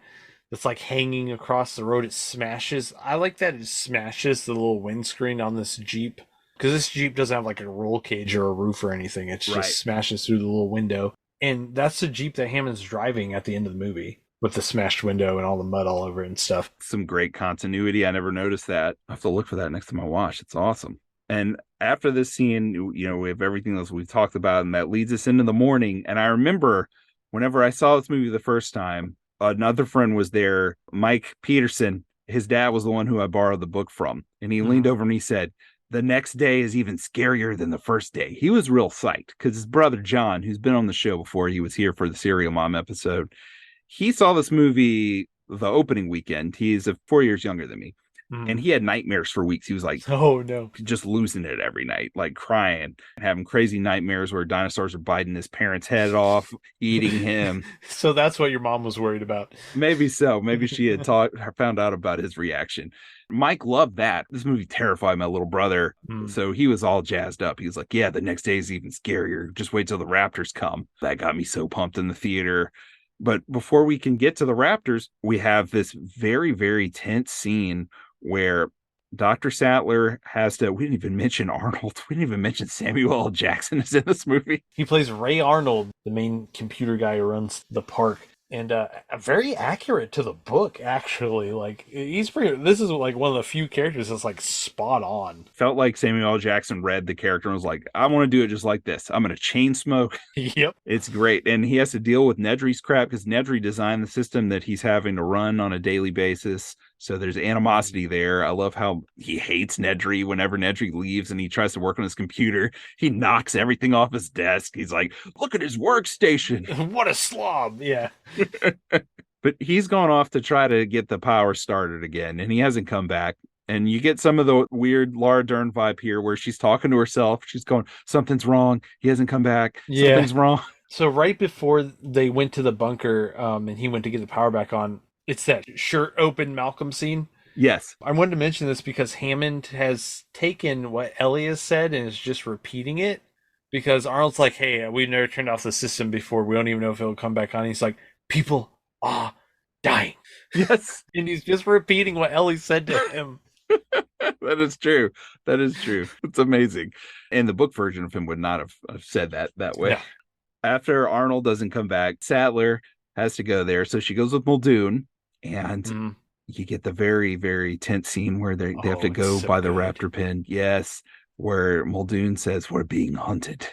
It's like hanging across the road. It smashes. I like that it smashes the little windscreen on this Jeep. Because this Jeep doesn't have like a roll cage or a roof or anything. It's just smashes through the little window. And that's the Jeep that Hammond's driving at the end of the movie with the smashed window and all the mud all over it and stuff. Some great continuity. I never noticed that. I have to look for that next time I watch. It's awesome. And after this scene, you know, we have everything else we've talked about, and that leads us into the morning. And I remember whenever I saw this movie the first time, another friend was there, Mike Peterson. His dad was the one who I borrowed the book from. And he leaned over and he said, the next day is even scarier than the first day. He was real psyched because his brother John, who's been on the show before, he was here for the Serial Mom episode. He saw this movie the opening weekend. He's 4 years younger than me. And he had nightmares for weeks. He was like, oh no, just losing it every night, like crying, having crazy nightmares where dinosaurs are biting his parents' head off, eating him. So that's what your mom was worried about. Maybe so. Maybe she had found out about his reaction. Mike loved that. This movie terrified my little brother. So he was all jazzed up. He was like, yeah, the next day is even scarier. Just wait till the raptors come. That got me so pumped in the theater. But before we can get to the raptors, we have this very, very tense scene where Dr. Sattler has to, we didn't even mention Arnold. We didn't even mention Samuel L. Jackson is in this movie. He plays Ray Arnold, the main computer guy who runs the park. And very accurate to the book, actually. Like, this is like one of the few characters that's like spot on. Felt like Samuel L. Jackson read the character and was like, I want to do it just like this. I'm going to chain smoke. Yep. It's great. And he has to deal with Nedry's crap because Nedry designed the system that he's having to run on a daily basis. So there's animosity there. I love how he hates Nedry whenever Nedry leaves and he tries to work on his computer. He knocks everything off his desk. He's like, look at his workstation. What a slob. Yeah. But he's gone off to try to get the power started again, and he hasn't come back. And you get some of the weird Laura Dern vibe here where she's talking to herself. She's going, something's wrong. He hasn't come back. Yeah. Something's wrong. So right before they went to the bunker, and he went to get the power back on, it's that shirt open Malcolm scene. Yes. I wanted to mention this because Hammond has taken what Ellie has said and is just repeating it. Because Arnold's like, hey, we've never turned off the system before. We don't even know if it'll come back on. He's like, people are dying. Yes. And he's just repeating what Ellie said to him. That is true. That is true. It's amazing. And the book version of him would not have said that way. No. After Arnold doesn't come back, Sattler has to go there. So she goes with Muldoon, and you get the very, very tense scene where they have to go by the raptor pen. Yes. Where Muldoon says, we're being hunted.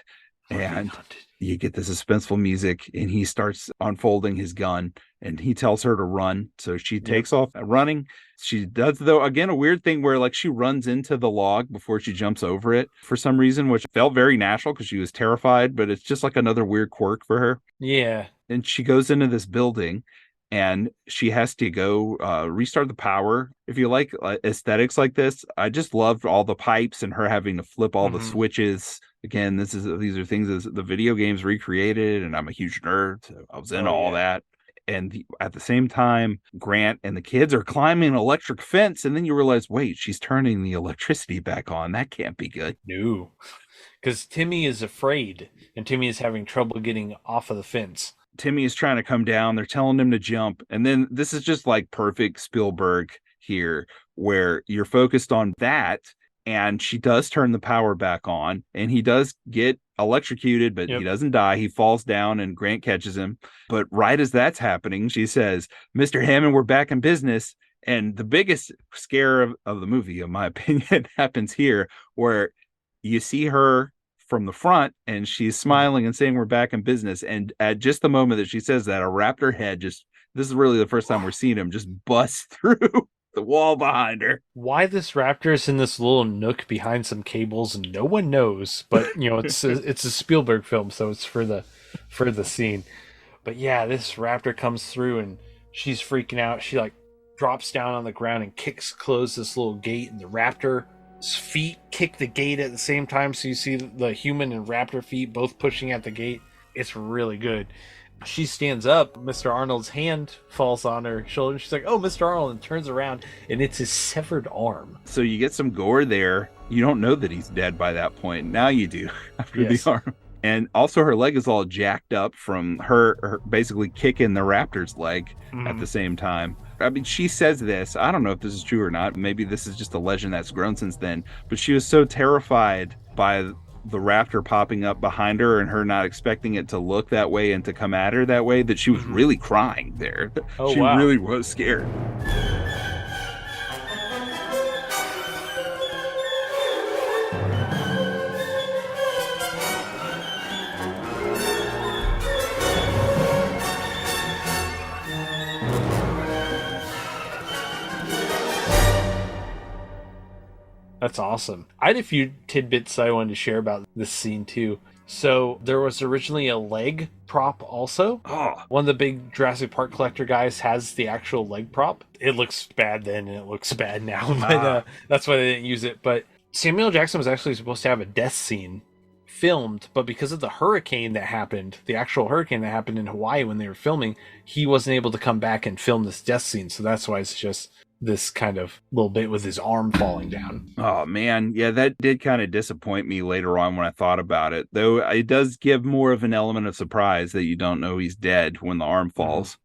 You get the suspenseful music, and he starts unfolding his gun, and he tells her to run. So she takes off running. She does, though, again, a weird thing where like she runs into the log before she jumps over it for some reason, which felt very natural because she was terrified, but it's just like another weird quirk for her. Yeah. And she goes into this building, and she has to go restart the power. If you like aesthetics like this, I just loved all the pipes and her having to flip all the switches. Again, these are things that the video games recreated, and I'm a huge nerd, so I was into all that. And at the same time, Grant and the kids are climbing an electric fence, and then you realize, wait, she's turning the electricity back on. That can't be good. No, because Timmy is afraid, and Timmy is having trouble getting off of the fence. Timmy is trying to come down. They're telling him to jump. And then this is just like perfect Spielberg here, where you're focused on that. And she does turn the power back on, and he does get electrocuted, but he doesn't die. He falls down, and Grant catches him. But right as that's happening, she says, Mr. Hammond, we're back in business. And the biggest scare of the movie, in my opinion, happens here, where you see her from the front, and she's smiling and saying we're back in business. And at just the moment that she says that, a raptor head this is really the first time we're seeing him, just bust through the wall behind her. Why this raptor is in this little nook behind some cables, no one knows. But it's a Spielberg film, so it's for the scene. But yeah, this raptor comes through, and she's freaking out. She like drops down on the ground and kicks close this little gate, and the raptor feet kick the gate at the same time, so you see the human and raptor feet both pushing at the gate. It's really good. She stands up, Mr. Arnold's hand falls on her shoulder, and she's like, oh, Mr. Arnold, and turns around, and it's his severed arm. So you get some gore there. You don't know that he's dead by that point. Now you do, after the arm. And also her leg is all jacked up from her basically kicking the raptor's leg at the same time. I mean, she says this. I don't know if this is true or not. Maybe this is just a legend that's grown since then. But she was so terrified by the raptor popping up behind her and her not expecting it to look that way and to come at her that way that she was really crying there. She really was scared. That's awesome. I had a few tidbits I wanted to share about this scene too. So there was originally a leg prop also. Oh. One of the big Jurassic Park collector guys has the actual leg prop. It looks bad then and it looks bad now, but that's why they didn't use it. But Samuel L. Jackson was actually supposed to have a death scene filmed, but because of the hurricane that happened, the actual hurricane that happened in Hawaii when they were filming, he wasn't able to come back and film this death scene. So that's why it's just this kind of little bit with his arm falling down. Oh man, yeah, that did kind of disappoint me later on when I thought about it, though it does give more of an element of surprise that you don't know he's dead when the arm falls.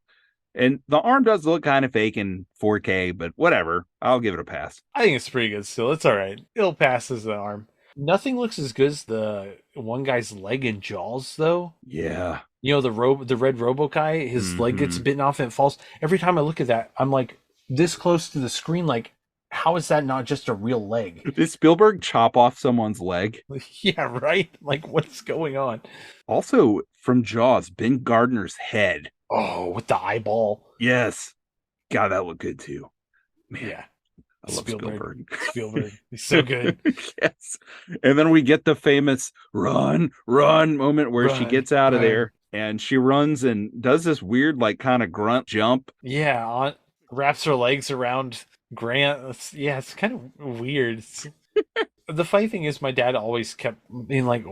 And the arm does look kind of fake in 4K, but whatever, I'll give it a pass. I think it's pretty good still. It's all right. It'll pass as the arm. Nothing looks as good as the one guy's leg and jaws though. Yeah, the red robo guy, his leg gets bitten off and it falls. Every time I look at that, I'm like this close to the screen, like, how is that not just a real leg? Did Spielberg chop off someone's leg? Yeah, right? Like, what's going on? Also, from Jaws, Ben Gardner's head. Oh, with the eyeball. Yes. God, that looked good too. Man, Yeah. I love Spielberg. Spielberg. He's so good. Yes. And then we get the famous run, run moment where she Run, gets out of run. there and she runs and does this weird, like, kind of grunt jump. Yeah, wraps her legs around Grant. Yeah, it's kind of weird. The funny thing is, my dad always kept being like,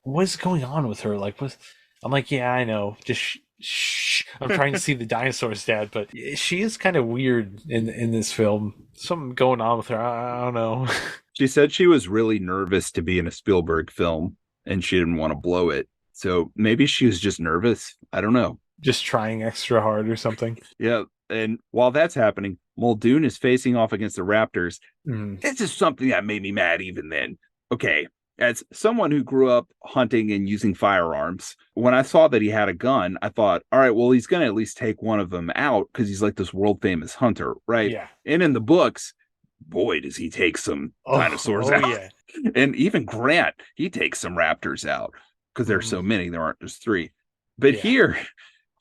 "What's going on with her?" Like, what? I'm like, "Yeah, I know. Just shh." I'm trying to see the dinosaurs, Dad, but she is kind of weird in this film. Something going on with her. I don't know. She said she was really nervous to be in a Spielberg film and she didn't want to blow it. So maybe she was just nervous. I don't know. Just trying extra hard or something. Yeah. And while that's happening, Muldoon is facing off against the Raptors. Mm. This is something that made me mad even then. Okay. As someone who grew up hunting and using firearms, when I saw that he had a gun, I thought, all right, well, he's going to at least take one of them out because he's like this world famous hunter, right? Yeah. And in the books, boy, does he take some dinosaurs out. Yeah. And even Grant, he takes some raptors out because there's so many. There aren't just three. But Yeah. here,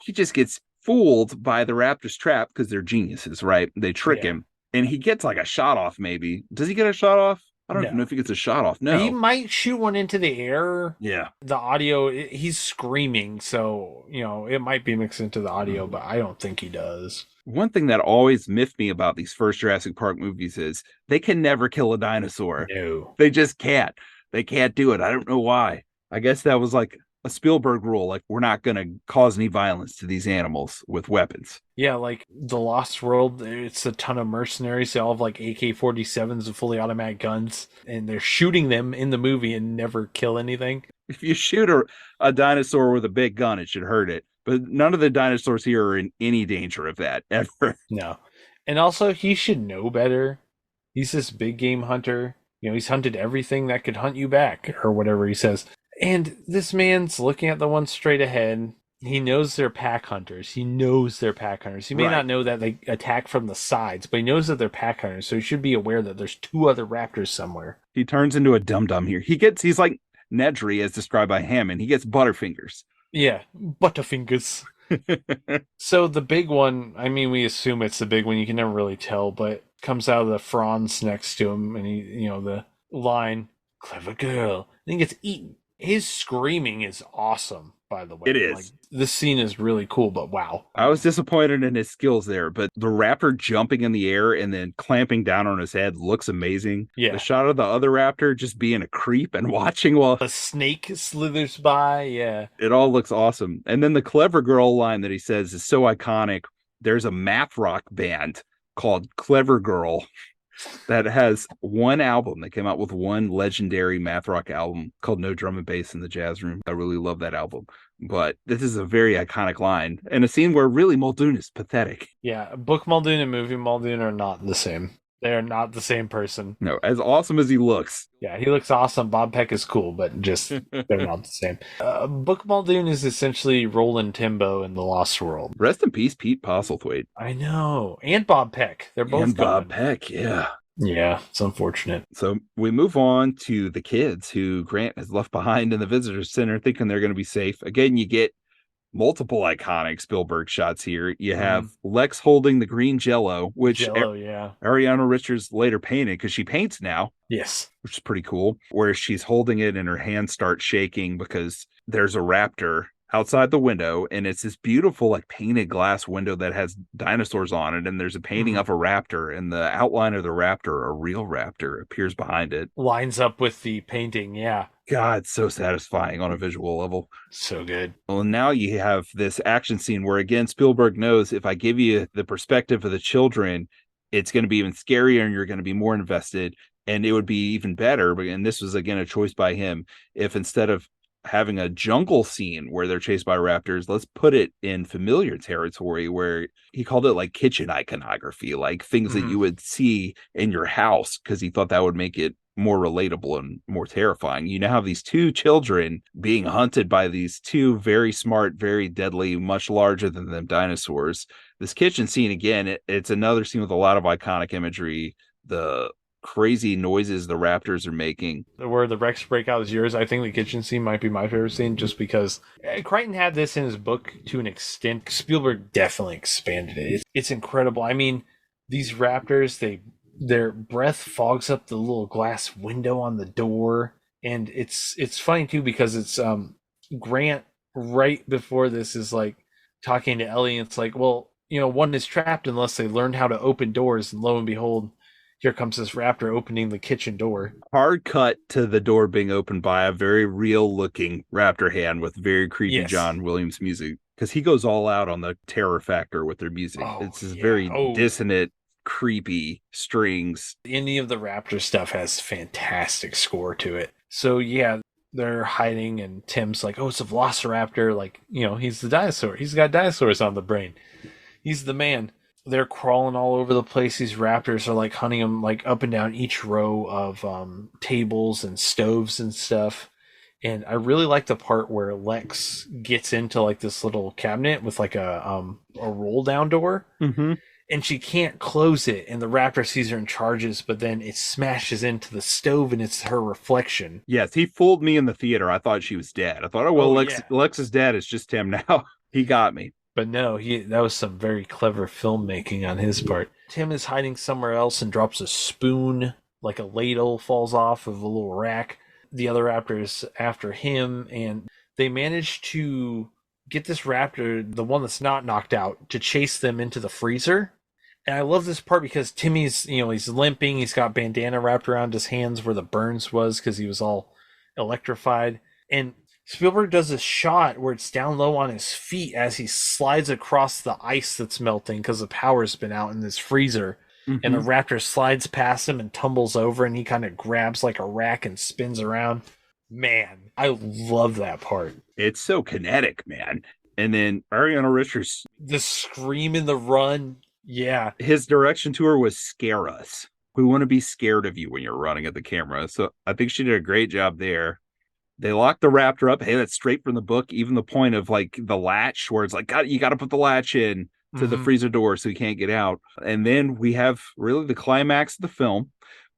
he just gets fooled by the raptor's trap because they're geniuses, right? They trick him and he gets like a shot off, maybe. Does he get a shot off? I don't even know if he gets a shot off. No. He might shoot one into the air. Yeah. The audio, he's screaming, so, it might be mixed into the audio, but I don't think he does. One thing that always miffed me about these first Jurassic Park movies is they can never kill a dinosaur. No. They just can't. They can't do it. I don't know why. I guess that was like a Spielberg rule. Like, we're not going to cause any violence to these animals with weapons. Yeah, like The Lost World, it's a ton of mercenaries. They all have like AK-47s and fully automatic guns, and they're shooting them in the movie and never kill anything. If you shoot a dinosaur with a big gun, it should hurt it. But none of the dinosaurs here are in any danger of that, ever. No. And also, he should know better. He's this big game hunter. He's hunted everything that could hunt you back, or whatever he says. And this man's looking at the one straight ahead. He knows they're pack hunters. He may not know that they attack from the sides, but he knows that they're pack hunters. So he should be aware that there's two other raptors somewhere. He turns into a dum-dum here. He's like Nedry, as described by Hammond. He gets butterfingers. Yeah, butterfingers. So the big one, I mean, we assume it's the big one. You can never really tell, but comes out of the fronds next to him, and the line, "Clever girl," and he gets eaten. His screaming is awesome, by the way. It is. Like, this scene is really cool, but wow. I was disappointed in his skills there, but the raptor jumping in the air and then clamping down on his head looks amazing. Yeah. The shot of the other raptor just being a creep and watching while a snake slithers by, yeah. It all looks awesome. And then the clever girl line that he says is so iconic. There's a math rock band called Clever Girl that has one album. They came out with one legendary math rock album called No Drum and Bass in the Jazz Room. I really love that album. But this is a very iconic line and a scene where really Muldoon is pathetic. Yeah, book Muldoon and movie Muldoon are not the same. They are not the same person. No, as awesome as he looks. Yeah, he looks awesome. Bob Peck is cool, but just they're not the same. Book Muldoon is essentially Roland Timbo in The Lost World. Rest in peace, Pete Postlethwaite. I know. And Bob Peck. They're both and gone. Bob Peck, yeah. Yeah, it's unfortunate. So we move on to the kids who Grant has left behind in the visitor center thinking they're going to be safe. Again, you get multiple iconic Spielberg shots here. You have Lex holding the green Jello, which Ariana Richards later painted because she paints now. Yes. Which is pretty cool. Where she's holding it and her hands start shaking because there's a raptor outside the window, and it's this beautiful like painted glass window that has dinosaurs on it, and there's a painting of a raptor, and the outline of the raptor, a real raptor, appears behind it. Lines up with the painting, yeah. God, so satisfying on a visual level. So good. Well, now you have this action scene where, again, Spielberg knows if I give you the perspective of the children, it's going to be even scarier and you're going to be more invested, and it would be even better. And this was, again, a choice by him. If instead of having a jungle scene where they're chased by raptors, let's put it in familiar territory where he called it like kitchen iconography, like things that you would see in your house, because he thought that would make it more relatable and more terrifying. You now have these two children being hunted by these two very smart, very deadly, much larger than them dinosaurs. This kitchen scene, again, it's another scene with a lot of iconic imagery. The crazy noises the raptors are making. Where the Rex breakout is yours. I think the kitchen scene might be my favorite scene just because Crichton had this in his book to an extent. Spielberg definitely expanded it. It's incredible. I mean, These raptors, their breath fogs up the little glass window on the door, and it's funny too because it's Grant right before this is like talking to Ellie, and it's like, well, one is trapped unless they learn how to open doors, and lo and behold, here comes this raptor opening the kitchen door. Hard cut to the door being opened by a very real looking raptor hand with very creepy Yes. John Williams music because he goes all out on the terror factor with their music. Oh It's this yeah. very Oh, dissonant, creepy strings. any of the raptor stuff has fantastic score to it. So yeah, they're hiding, and Tim's like, "Oh, it's a velociraptor. Like, he's the dinosaur. He's got dinosaurs on the brain. He's the man." They're crawling all over the place. These raptors are like hunting them like up and down each row of tables and stoves and stuff. And I really like the part where Lex gets into like this little cabinet with like a roll down door, Mm-hmm. and she can't close it, and the raptor sees her and charges, but then it smashes into the stove and it's her reflection. Yes, he fooled me in the theater. I thought she was dead. I thought, oh well, Oh yeah. Lex is dead. It's just him now. He got me. But no, that was some very clever filmmaking on his part. Tim is hiding somewhere else and drops a spoon, like a ladle falls off of a little rack. The other raptor is after him, and they manage to get this raptor, the one that's not knocked out, to chase them into the freezer. And I love this part because Timmy's, he's limping. He's got bandana wrapped around his hands where the burns was because he was all electrified. And Spielberg does a shot where it's down low on his feet as he slides across the ice that's melting because the power's been out in this freezer. And the Mm-hmm. raptor slides past him and tumbles over, and he kind of grabs like a rack and spins around. Man, I love that part. It's so kinetic, man. And then Ariana Richards, The scream in the run. Yeah. his direction to her was scare us. We want to be scared of you when you're running at the camera. So I think she did a great job there. They lock the raptor up. Hey, that's straight from the book. Even the point of like the latch, where it's like, God, you got to put the latch in to the Mm-hmm. freezer door so he can't get out. And then we have really the climax of the film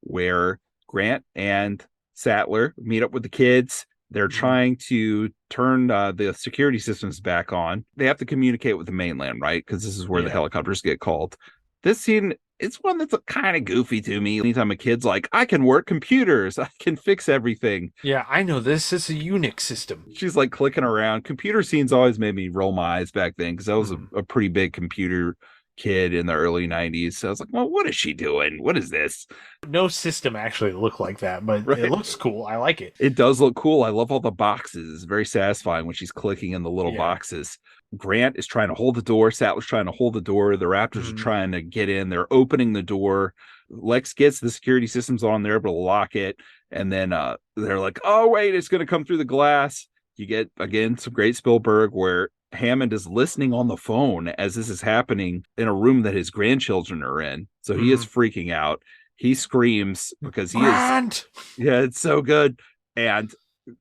where Grant and Sattler meet up with the kids. They're Mm-hmm. trying to turn the security systems back on. They have to communicate with the mainland, right? Because this is where the Yeah. helicopters get called. This scene, it's one that's kind of goofy to me. Anytime a kid's like, I can work computers, I can fix everything. Yeah, I know this is a Unix system. She's like clicking around. Computer scenes always made me roll my eyes back then because I was Mm-hmm. a pretty big computer kid in the early 90s. So I was like, well, what is she doing? What is this? No system actually looked like that, but it Right. looks cool. I like it. It does look cool. I love all the boxes. It's very satisfying when she's clicking in the little Yeah. boxes. Grant is trying to hold the door. Sattler's trying to hold the door. The Raptors are Mm-hmm. trying to get in. They're opening the door. Lex gets the security systems on. They're able to lock it. And then they're like, oh, wait, it's going to come through the glass. You get, again, some great Spielberg where Hammond is listening on the phone as this is happening in a room that his grandchildren are in. So he is freaking out. He screams because he is, Grant! yeah, it's so good. And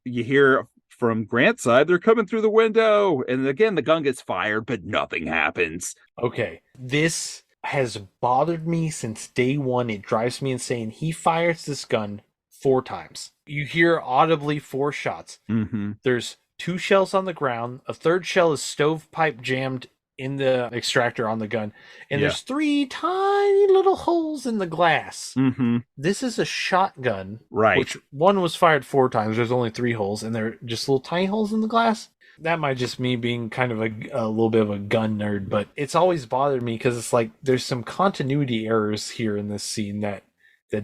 you hear from Grant's side, they're coming through the window. And again, the gun gets fired, but nothing happens. Okay, this has bothered me since day one. It drives me insane. He fires this gun 4 times. You hear audibly 4 shots. Mm-hmm. There's 2 shells on the ground. A third shell is stovepipe jammed in the extractor on the gun. And Yeah. there's 3 tiny little holes in the glass. Mm-hmm. This is a shotgun, Right. which one was fired 4 times. There's only 3 holes, and they're just little tiny holes in the glass. That might just me being kind of a little bit of a gun nerd, but it's always bothered me because it's like there's some continuity errors here in this scene that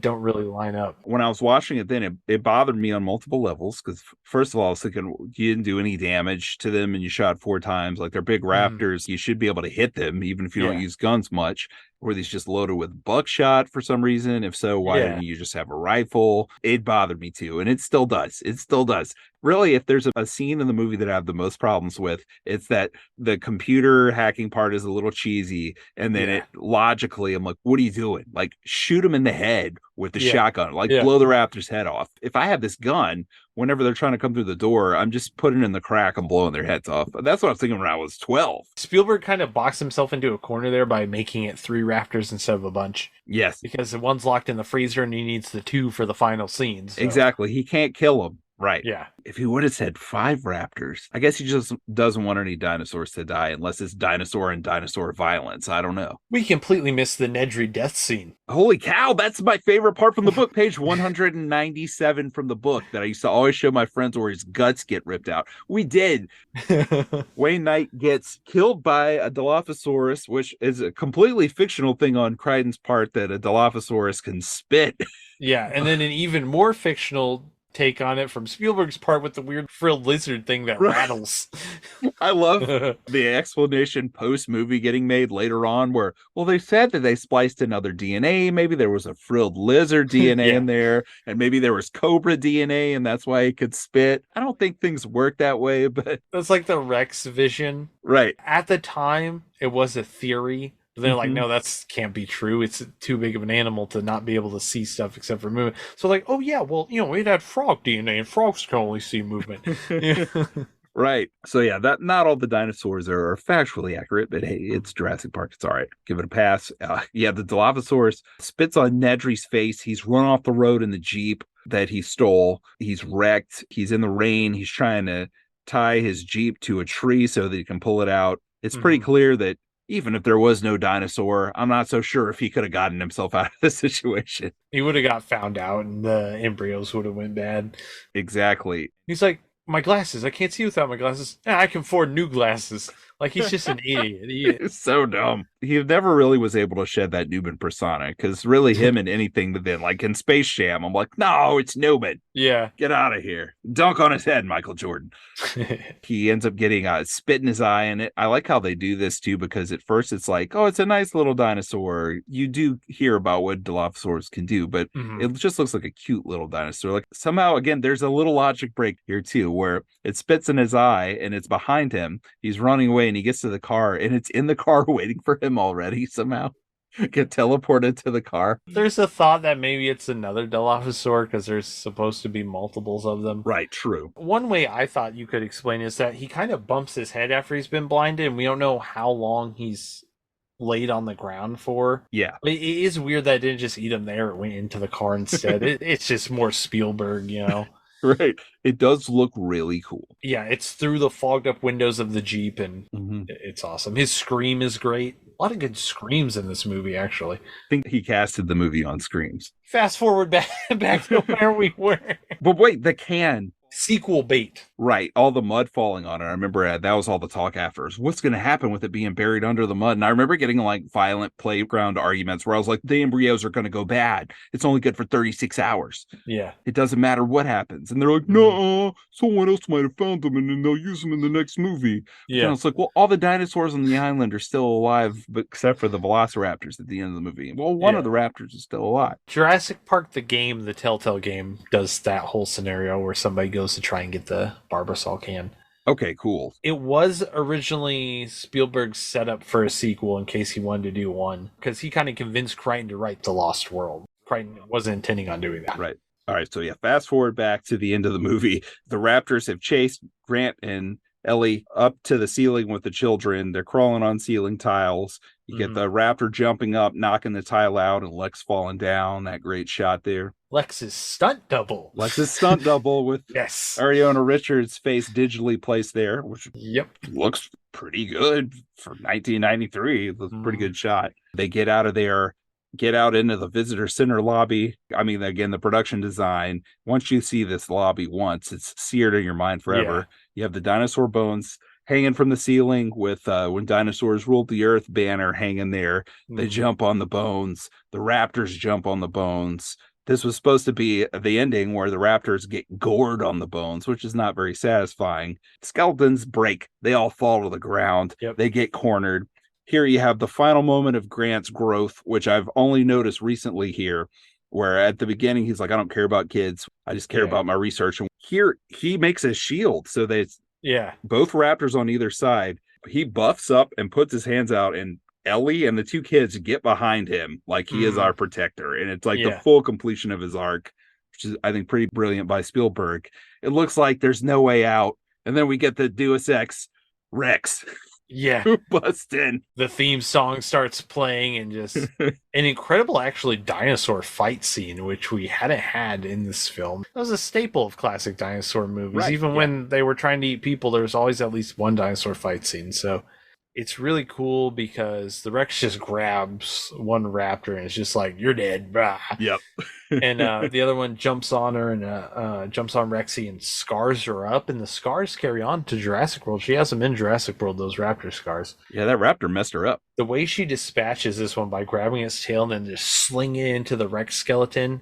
don't really line up. When I was watching it then, it bothered me on multiple levels because, first of all, I was thinking you didn't do any damage to them and you shot 4 times. Like they're big raptors. You should be able to hit them even if you don't Yeah. use guns much. Were these just loaded with buckshot for some reason? If so, why Yeah. didn't you just have a rifle? It bothered me too. And it still does. It still does. Really, if there's a scene in the movie that I have the most problems with, it's that the computer hacking part is a little cheesy. And then Yeah. it logically, I'm like, what are you doing? Like, shoot him in the head with the Yeah. shotgun, like Yeah. blow the raptor's head off. If I have this gun, whenever they're trying to come through the door, I'm just putting it in the crack and blowing their heads off. That's what I was thinking when I was 12. Spielberg kind of boxed himself into a corner there by making it 3 raptors instead of a bunch, Yes, because the one's locked in the freezer and he needs the 2 for the final scene. So. exactly. He can't kill them. Right. Yeah. If he would have said 5 raptors, I guess he just doesn't want any dinosaurs to die unless it's dinosaur and dinosaur violence. I don't know. We completely missed the Nedry death scene. Holy cow, that's my favorite part from the book, page 197 from the book that I used to always show my friends where his guts get ripped out. We did. Wayne Knight gets killed by a Dilophosaurus, which is a completely fictional thing on Crichton's part that a Dilophosaurus can spit. Yeah, and then an even more fictional take on it from Spielberg's part with the weird frilled lizard thing that Right. rattles. I love the explanation post movie getting made later on where, well, they said that they spliced in other DNA. Maybe there was a frilled lizard DNA Yeah. in there, and maybe there was cobra DNA, and that's why he could spit. I don't think things work that way, but That's like the Rex vision. right. At the time, it was a theory. But they're like, Mhm. no, that's can't be true. It's too big of an animal to not be able to see stuff except for movement. So like, oh yeah, well, it had frog DNA and frogs can only see movement. Yeah. Right. So yeah, that not all the dinosaurs are factually accurate, but hey, it's Jurassic Park. It's all right. Give it a pass. Yeah, the Dilophosaurus spits on Nedry's face. He's run off the road in the Jeep that he stole. He's wrecked. He's in the rain. He's trying to tie his Jeep to a tree so that he can pull it out. It's pretty clear that even if there was no dinosaur, I'm not so sure if he could have gotten himself out of the situation. He would have got found out and the embryos would have went bad. Exactly. He's like, my glasses. I can't see without my glasses. Yeah, I can afford new glasses. Like he's just an idiot. It's so dumb. He never really was able to shed that Newman persona because really him in anything that then, like in Space Jam, I'm like, no, it's Newman. Yeah. Get out of here. Dunk on his head, Michael Jordan. He ends up getting spit in his eye. And I like how they do this too, because at first it's like, oh, it's a nice little dinosaur. You do hear about what Dilophosaurus can do, but it just looks like a cute little dinosaur. Like somehow, again, there's a little logic break here too, where it spits in his eye and it's behind him. He's running away and he gets to the car and it's in the car waiting for him already somehow. Get teleported to the car. There's a thought that maybe it's another Dilophosaur because there's supposed to be multiples of them. Right, true. One way I thought you could explain is that he kind of bumps his head after he's been blinded, and we don't know how long he's laid on the ground for. Yeah. It is weird that it didn't just eat him there. It went into the car instead. It's just more Spielberg, Right. It does look really cool. Yeah, it's through the fogged up windows of the Jeep, and it's awesome. His scream is great. A lot of good screams in this movie, actually. I think he casted the movie on screams. Fast forward back to where we were. But wait, the can. Sequel bait. Right. All the mud falling on it. I remember that was all the talk afterwards. What's going to happen with it being buried under the mud? And I remember getting like violent playground arguments where I was like, the embryos are going to go bad. It's only good for 36 hours. Yeah. It doesn't matter what happens. And they're like, no, someone else might have found them and then they'll use them in the next movie. Yeah. And it's like, well, all the dinosaurs on the island are still alive, but except for the velociraptors at the end of the movie. Well, one of the raptors is still alive. Jurassic Park, the game, the Telltale game, does that whole scenario where somebody goes to try and get the Barbasol can. Okay, cool. It was originally Spielberg's setup for a sequel in case he wanted to do one, because he kind of convinced Crichton to write The Lost World. Crichton wasn't intending on doing that. Right. All right. So yeah, fast forward back to the end of the movie. The raptors have chased Grant and Ellie up to the ceiling with the children. They're crawling on ceiling tiles. You get the raptor jumping up, knocking the tile out, and Lex falling down. That great shot there. Lex's stunt double. Lex's stunt double with yes, Ariana Richards' face digitally placed there, which yep, looks pretty good for 1993. It was a pretty good shot. They get out of there, get out into the visitor center lobby. I mean, again, the production design, once you see this lobby once, it's seared in your mind forever. Yeah. You have the dinosaur bones hanging from the ceiling with when dinosaurs ruled the earth banner hanging there. They jump on the bones. The raptors jump on the bones. This was supposed to be the ending where the raptors get gored on the bones, which is not very satisfying. Skeletons break. They all fall to the ground. Yep. They get cornered. Here you have the final moment of Grant's growth, which I've only noticed recently here, where at the beginning he's like, I don't care about kids. I just care about my research. And here he makes a shield so that it's both raptors on either side. He buffs up and puts his hands out, and Ellie and the two kids get behind him like he is our protector. And it's like the full completion of his arc, which is, I think, pretty brilliant by Spielberg. It looks like there's no way out. And then we get the Deus Ex Rex. Yeah, Who bust in? the theme song starts playing and just an incredible actually dinosaur fight scene which we hadn't had in this film. That was a staple of classic dinosaur movies. Right. Even Yeah. when they were trying to eat people, there was always at least one dinosaur fight scene. So it's really cool because the Rex just grabs one raptor and it's just like, you're dead, brah. Yep. And the other one jumps on her and jumps on Rexy and scars her up. And the scars carry on to Jurassic World. She has them in Jurassic World, those raptor scars. Yeah, that raptor messed her up. The way she dispatches this one by grabbing its tail and then just slinging it into the Rex skeleton.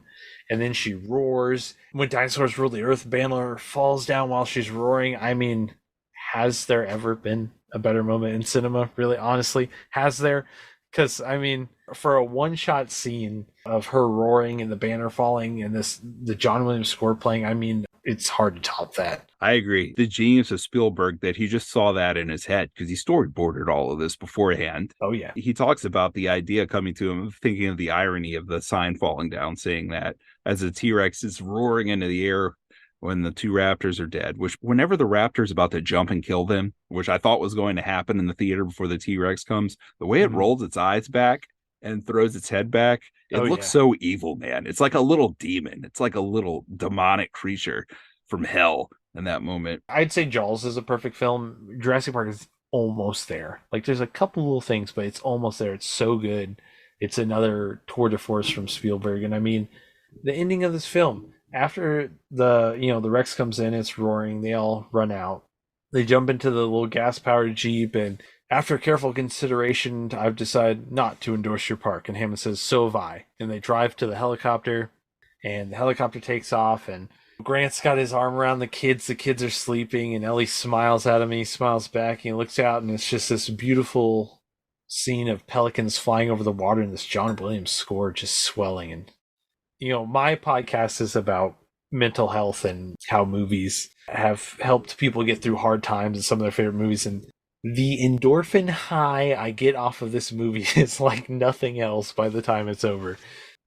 And then she roars. When dinosaurs rule the earth, Bandler falls down while she's roaring. I mean, has there ever been a better moment in cinema? Really, honestly, has there? Because I mean, for a one-shot scene of her roaring and the banner falling and the John Williams score playing, I mean, it's hard to top that. I agree. The genius of Spielberg that he just saw that in his head because he storyboarded all of this beforehand. Oh yeah, He talks about the idea coming to him, thinking of the irony of the sign falling down, saying that as the T-Rex is roaring into the air when the two raptors are dead, which whenever the raptor's about to jump and kill them, which I thought was going to happen in the theater before the T-Rex comes, the way it rolls its eyes back and throws its head back, it looks so evil, man. It's like a little demon. It's like a little demonic creature from hell in that moment. I'd say Jaws is a perfect film. Jurassic Park is almost there. Like there's a couple little things, but it's almost there. It's so good. It's another tour de force from Spielberg. And I mean, the ending of this film, after the Rex comes in, it's roaring, they all run out. They jump into the little gas-powered Jeep, and after careful consideration, I've decided not to endorse your park. And Hammond says, so have I. And they drive to the helicopter, and the helicopter takes off, and Grant's got his arm around the kids. The kids are sleeping, and Ellie smiles at him. He smiles back, and he looks out, and it's just this beautiful scene of pelicans flying over the water, and this John Williams score just swelling. And my podcast is about mental health and how movies have helped people get through hard times and some of their favorite movies. And the endorphin high I get off of this movie is like nothing else by the time it's over.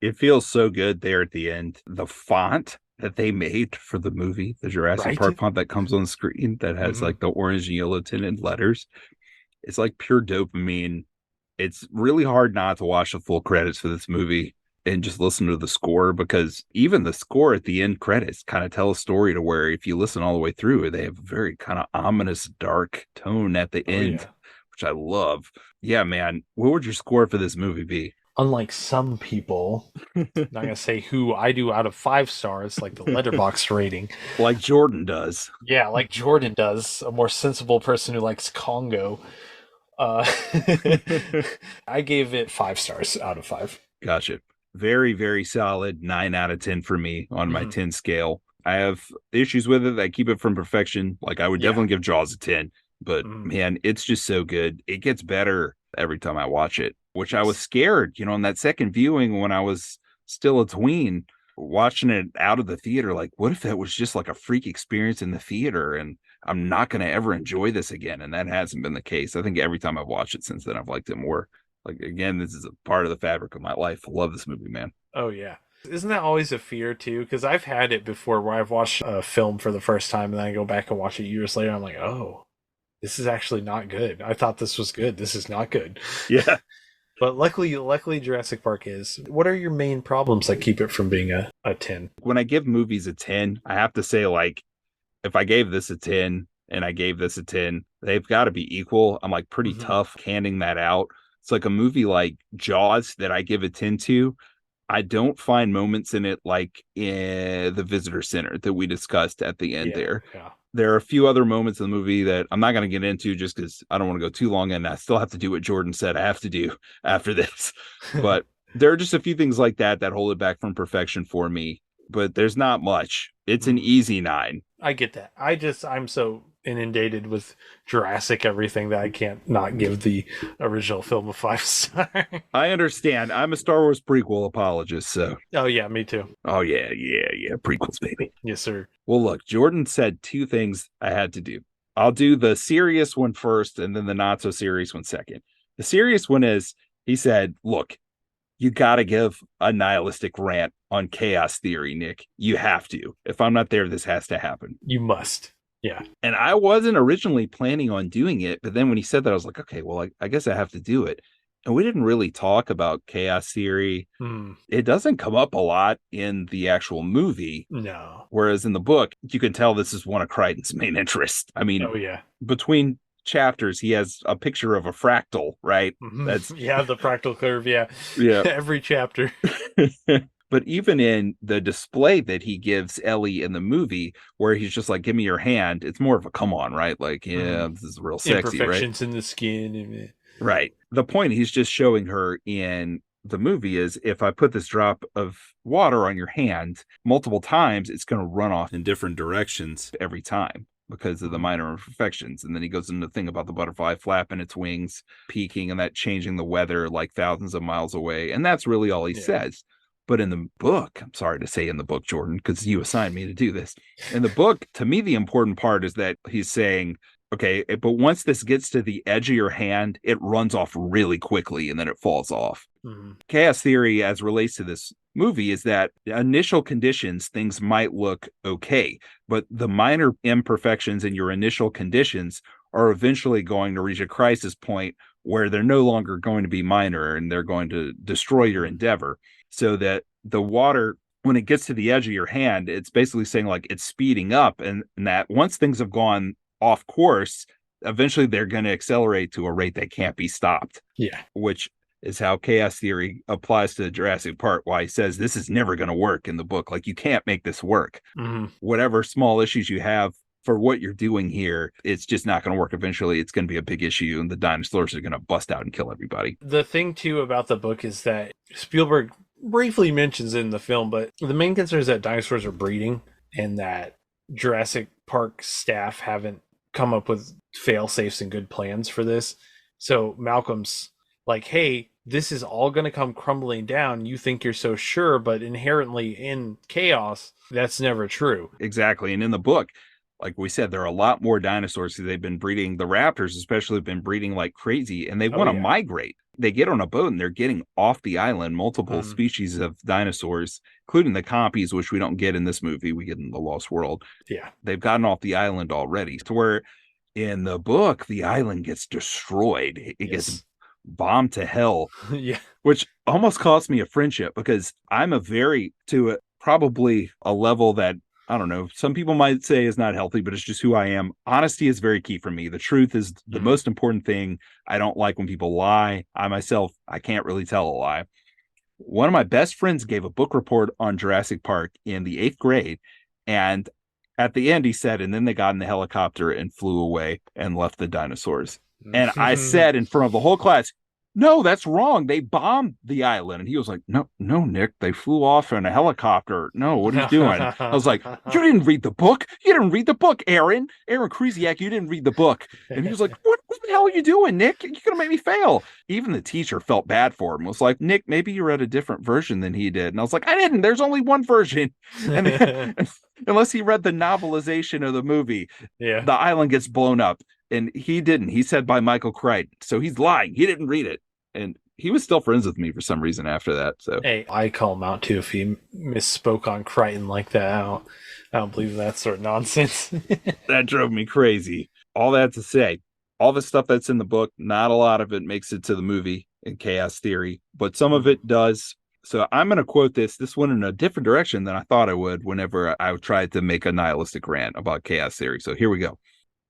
It feels so good there at the end. The font that they made for the movie, the Jurassic Park font that comes on the screen that has like the orange and yellow tinted letters. It's like pure dopamine. It's really hard not to watch the full credits for this movie and just listen to the score, because even the score at the end credits kind of tell a story to where if you listen all the way through, they have a very kind of ominous, dark tone at the end, which I love. Yeah, man. What would your score for this movie be? Unlike some people, I'm not going to say who, I do out of 5 stars, like the letterbox rating. Like Jordan does. Yeah, like Jordan does, a more sensible person who likes Congo. I gave it 5 stars out of 5. Gotcha. Very, very solid 9 out of 10 for me on my 10 scale. I have issues with it. I keep it from perfection. Like I would definitely give Jaws a 10, but man, it's just so good. It gets better every time I watch it, which I was scared, on that second viewing when I was still a tween, watching it out of the theater. Like, what if that was just like a freak experience in the theater and I'm not going to ever enjoy this again? And that hasn't been the case. I think every time I've watched it since then, I've liked it more. Like, again, this is a part of the fabric of my life. I love this movie, man. Oh, yeah. Isn't that always a fear, too? Because I've had it before where I've watched a film for the first time and then I go back and watch it years later. I'm like, oh, this is actually not good. I thought this was good. This is not good. Yeah. But luckily Jurassic Park is. What are your main problems that keep it from being a 10? When I give movies a 10, I have to say, like, if I gave this a 10 and I gave this a 10, they've got to be equal. I'm like pretty tough handing that out. It's like a movie like Jaws that I give a 10 to. I don't find moments in it like in the visitor center that we discussed at the end there. Yeah. There are a few other moments in the movie that I'm not going to get into just because I don't want to go too long, and I still have to do what Jordan said I have to do after this. But there are just a few things like that hold it back from perfection for me. But there's not much. It's an easy 9. I get that. I'm so inundated with Jurassic everything that I can't not give the original film a 5 star. I understand. I'm a Star Wars prequel apologist, so. Oh yeah, me too. Oh yeah. Prequels, baby. Yes, sir. Well, look, Jordan said 2 things I had to do. I'll do the serious one first and then the not so serious one second. The serious one is, he said, look, you got to give a nihilistic rant on chaos theory, Nick. You have to. If I'm not there, this has to happen. You must. Yeah. And I wasn't originally planning on doing it, but then when he said that, I was like, okay, well, I guess I have to do it. And we didn't really talk about chaos theory. Mm, It doesn't come up a lot in the actual movie, no. whereas in the book, you can tell this is one of Crichton's main interests. I mean, Oh yeah. between chapters, he has a picture of a fractal, right? That's Yeah, the fractal curve. Yeah, yeah. every chapter. But even in the display that he gives Ellie in the movie, where he's just like, give me your hand, it's more of a come on, right? Like, yeah, this is real sexy, right? Imperfections in the skin. Right. The point he's just showing her in the movie is if I put this drop of water on your hand multiple times, it's going to run off in different directions every time because of the minor imperfections. And then he goes into the thing about the butterfly flapping its wings, peaking, and that changing the weather like thousands of miles away. And that's really all he says. But in the book, I'm sorry to say in the book, Jordan, because you assigned me to do this. In the book, to me, the important part is that he's saying, okay, but once this gets to the edge of your hand, it runs off really quickly and then it falls off. Chaos theory, as relates to this movie, is that initial conditions, things might look okay, but the minor imperfections in your initial conditions are eventually going to reach a crisis point where they're no longer going to be minor and they're going to destroy your endeavor. So that the water, when it gets to the edge of your hand, it's basically saying like it's speeding up, and that once things have gone off course, eventually they're going to accelerate to a rate that can't be stopped. Yeah. Which is how chaos theory applies to Jurassic Park, why he says this is never going to work in the book. Like, you can't make this work. Whatever small issues you have for what you're doing here, it's just not going to work. Eventually, it's going to be a big issue, and the dinosaurs are going to bust out and kill everybody. The thing, too, about the book is that Spielberg briefly mentions it in the film, but the main concern is that dinosaurs are breeding and that Jurassic Park staff haven't come up with fail safes and good plans for this. So Malcolm's like, hey, this is all going to come crumbling down. You think you're so sure, but inherently in chaos, that's never true. Exactly. And in the book, like we said, there are a lot more dinosaurs. They've been breeding, the raptors especially have been breeding like crazy, and they want to migrate. They get on a boat and they're getting off the island, multiple species of dinosaurs, including the compies, which we don't get in this movie. We get in The Lost World. Yeah. They've gotten off the island already, to where in the book, the island gets destroyed. It gets bombed to hell. Yeah. Which almost cost me a friendship, because I'm probably a level that, I don't know, some people might say is not healthy, but it's just who I am. Honesty is very key for me. The truth is the most important thing. I don't like when people lie. I can't really tell a lie. One of my best friends gave a book report on Jurassic Park in the 8th grade. And at the end, he said, and then they got in the helicopter and flew away and left the dinosaurs. And I said in front of the whole class, no, that's wrong. They bombed the island. And he was like, no, Nick, they flew off in a helicopter. No, what are you doing? I was like, you didn't read the book. You didn't read the book, Aaron Krzyzak. You didn't read the book. And he was like, what the hell are you doing, Nick? You're going to make me fail. Even the teacher felt bad for him. It was like, Nick, maybe you read a different version than he did. And I was like, I didn't. There's only one version. And then, unless he read the novelization of the movie, the island gets blown up. And he didn't. He said by Michael Crichton. So he's lying. He didn't read it. And he was still friends with me for some reason after that. So hey, I call him out too if he misspoke on Crichton like that. I don't believe that sort of nonsense. That drove me crazy. All that to say, all the stuff that's in the book, not a lot of it makes it to the movie in Chaos Theory, but some of it does. So I'm going to quote this. This went in a different direction than I thought I would whenever I tried to make a nihilistic rant about Chaos Theory. So here we go.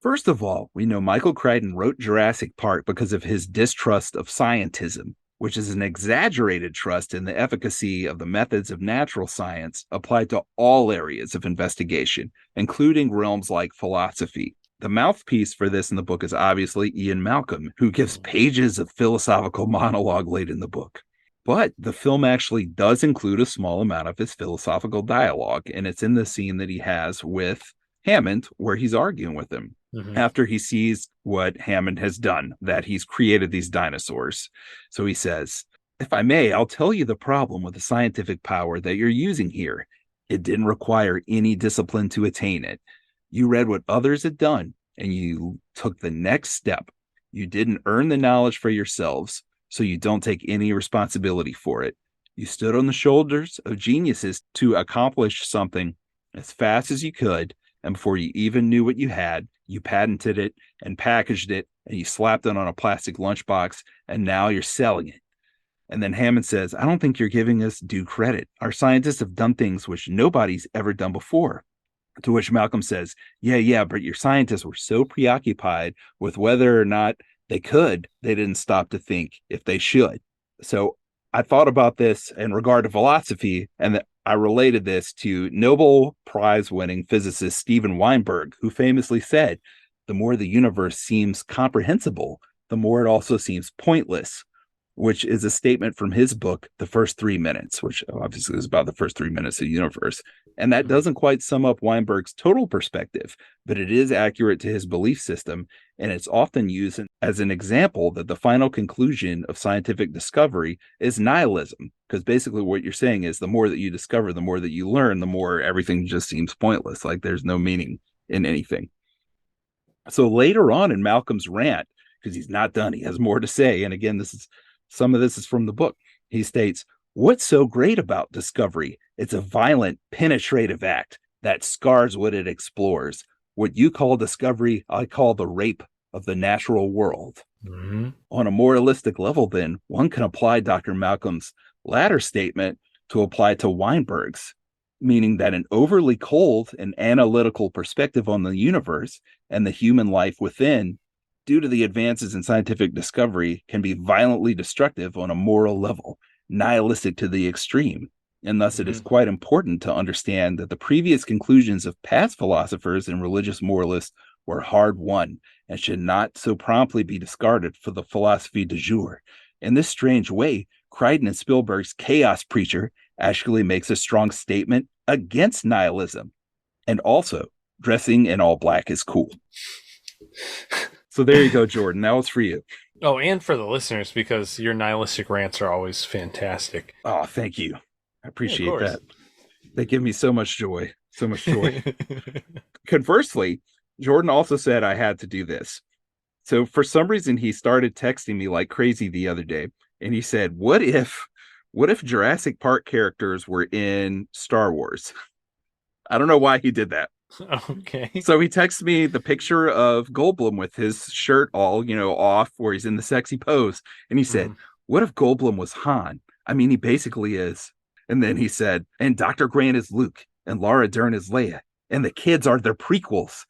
First of all, we know Michael Crichton wrote Jurassic Park because of his distrust of scientism, which is an exaggerated trust in the efficacy of the methods of natural science applied to all areas of investigation, including realms like philosophy. The mouthpiece for this in the book is obviously Ian Malcolm, who gives pages of philosophical monologue late in the book. But the film actually does include a small amount of his philosophical dialogue, and it's in the scene that he has with Hammond, where he's arguing with him. After he sees what Hammond has done, that he's created these dinosaurs. So he says, if I may, I'll tell you the problem with the scientific power that you're using here. It didn't require any discipline to attain it. You read what others had done, and you took the next step. You didn't earn the knowledge for yourselves, so you don't take any responsibility for it. You stood on the shoulders of geniuses to accomplish something as fast as you could, And before you even knew what you had, you patented it and packaged it, and you slapped it on a plastic lunchbox, and now you're selling it. And then Hammond says, I don't think you're giving us due credit. Our scientists have done things which nobody's ever done before. To which Malcolm says, yeah, but your scientists were so preoccupied with whether or not they could, they didn't stop to think if they should. So I thought about this in regard to philosophy, and I related this to Nobel Prize winning physicist Steven Weinberg, who famously said, the more the universe seems comprehensible, the more it also seems pointless, which is a statement from his book, The First 3 Minutes, which obviously is about the first 3 minutes of the universe. And that doesn't quite sum up Weinberg's total perspective, but it is accurate to his belief system. And it's often used as an example that the final conclusion of scientific discovery is nihilism. Because basically what you're saying is the more that you discover, the more that you learn, the more everything just seems pointless. Like there's no meaning in anything. So later on in Malcolm's rant, because he's not done, he has more to say. And again, some of this is from the book. He states, what's so great about discovery? It's a violent, penetrative act that scars what it explores. What you call discovery, I call the rape of the natural world. Mm-hmm. On a moralistic level, then, one can apply Dr. Malcolm's latter statement to apply to Weinberg's, meaning that an overly cold and analytical perspective on the universe and the human life within, due to the advances in scientific discovery, can be violently destructive on a moral level, nihilistic to the extreme. And thus it is quite important to understand that the previous conclusions of past philosophers and religious moralists were hard won and should not so promptly be discarded for the philosophy du jour. In this strange way, Crichton and Spielberg's Chaos Preacher actually makes a strong statement against nihilism. And also, dressing in all black is cool. So there you go, Jordan. That was for you. Oh, and for the listeners, because your nihilistic rants are always fantastic. Oh, thank you. I appreciate that. They give me so much joy. So much joy. Conversely, Jordan also said I had to do this. So for some reason, he started texting me like crazy the other day. And he said, what if Jurassic Park characters were in Star Wars? I don't know why he did that. Okay. So he texts me the picture of Goldblum with his shirt all, off, where he's in the sexy pose. And he said, what if Goldblum was Han? I mean, he basically is. And then he said, and Dr. Grant is Luke, and Laura Dern is Leia, and the kids are their prequels.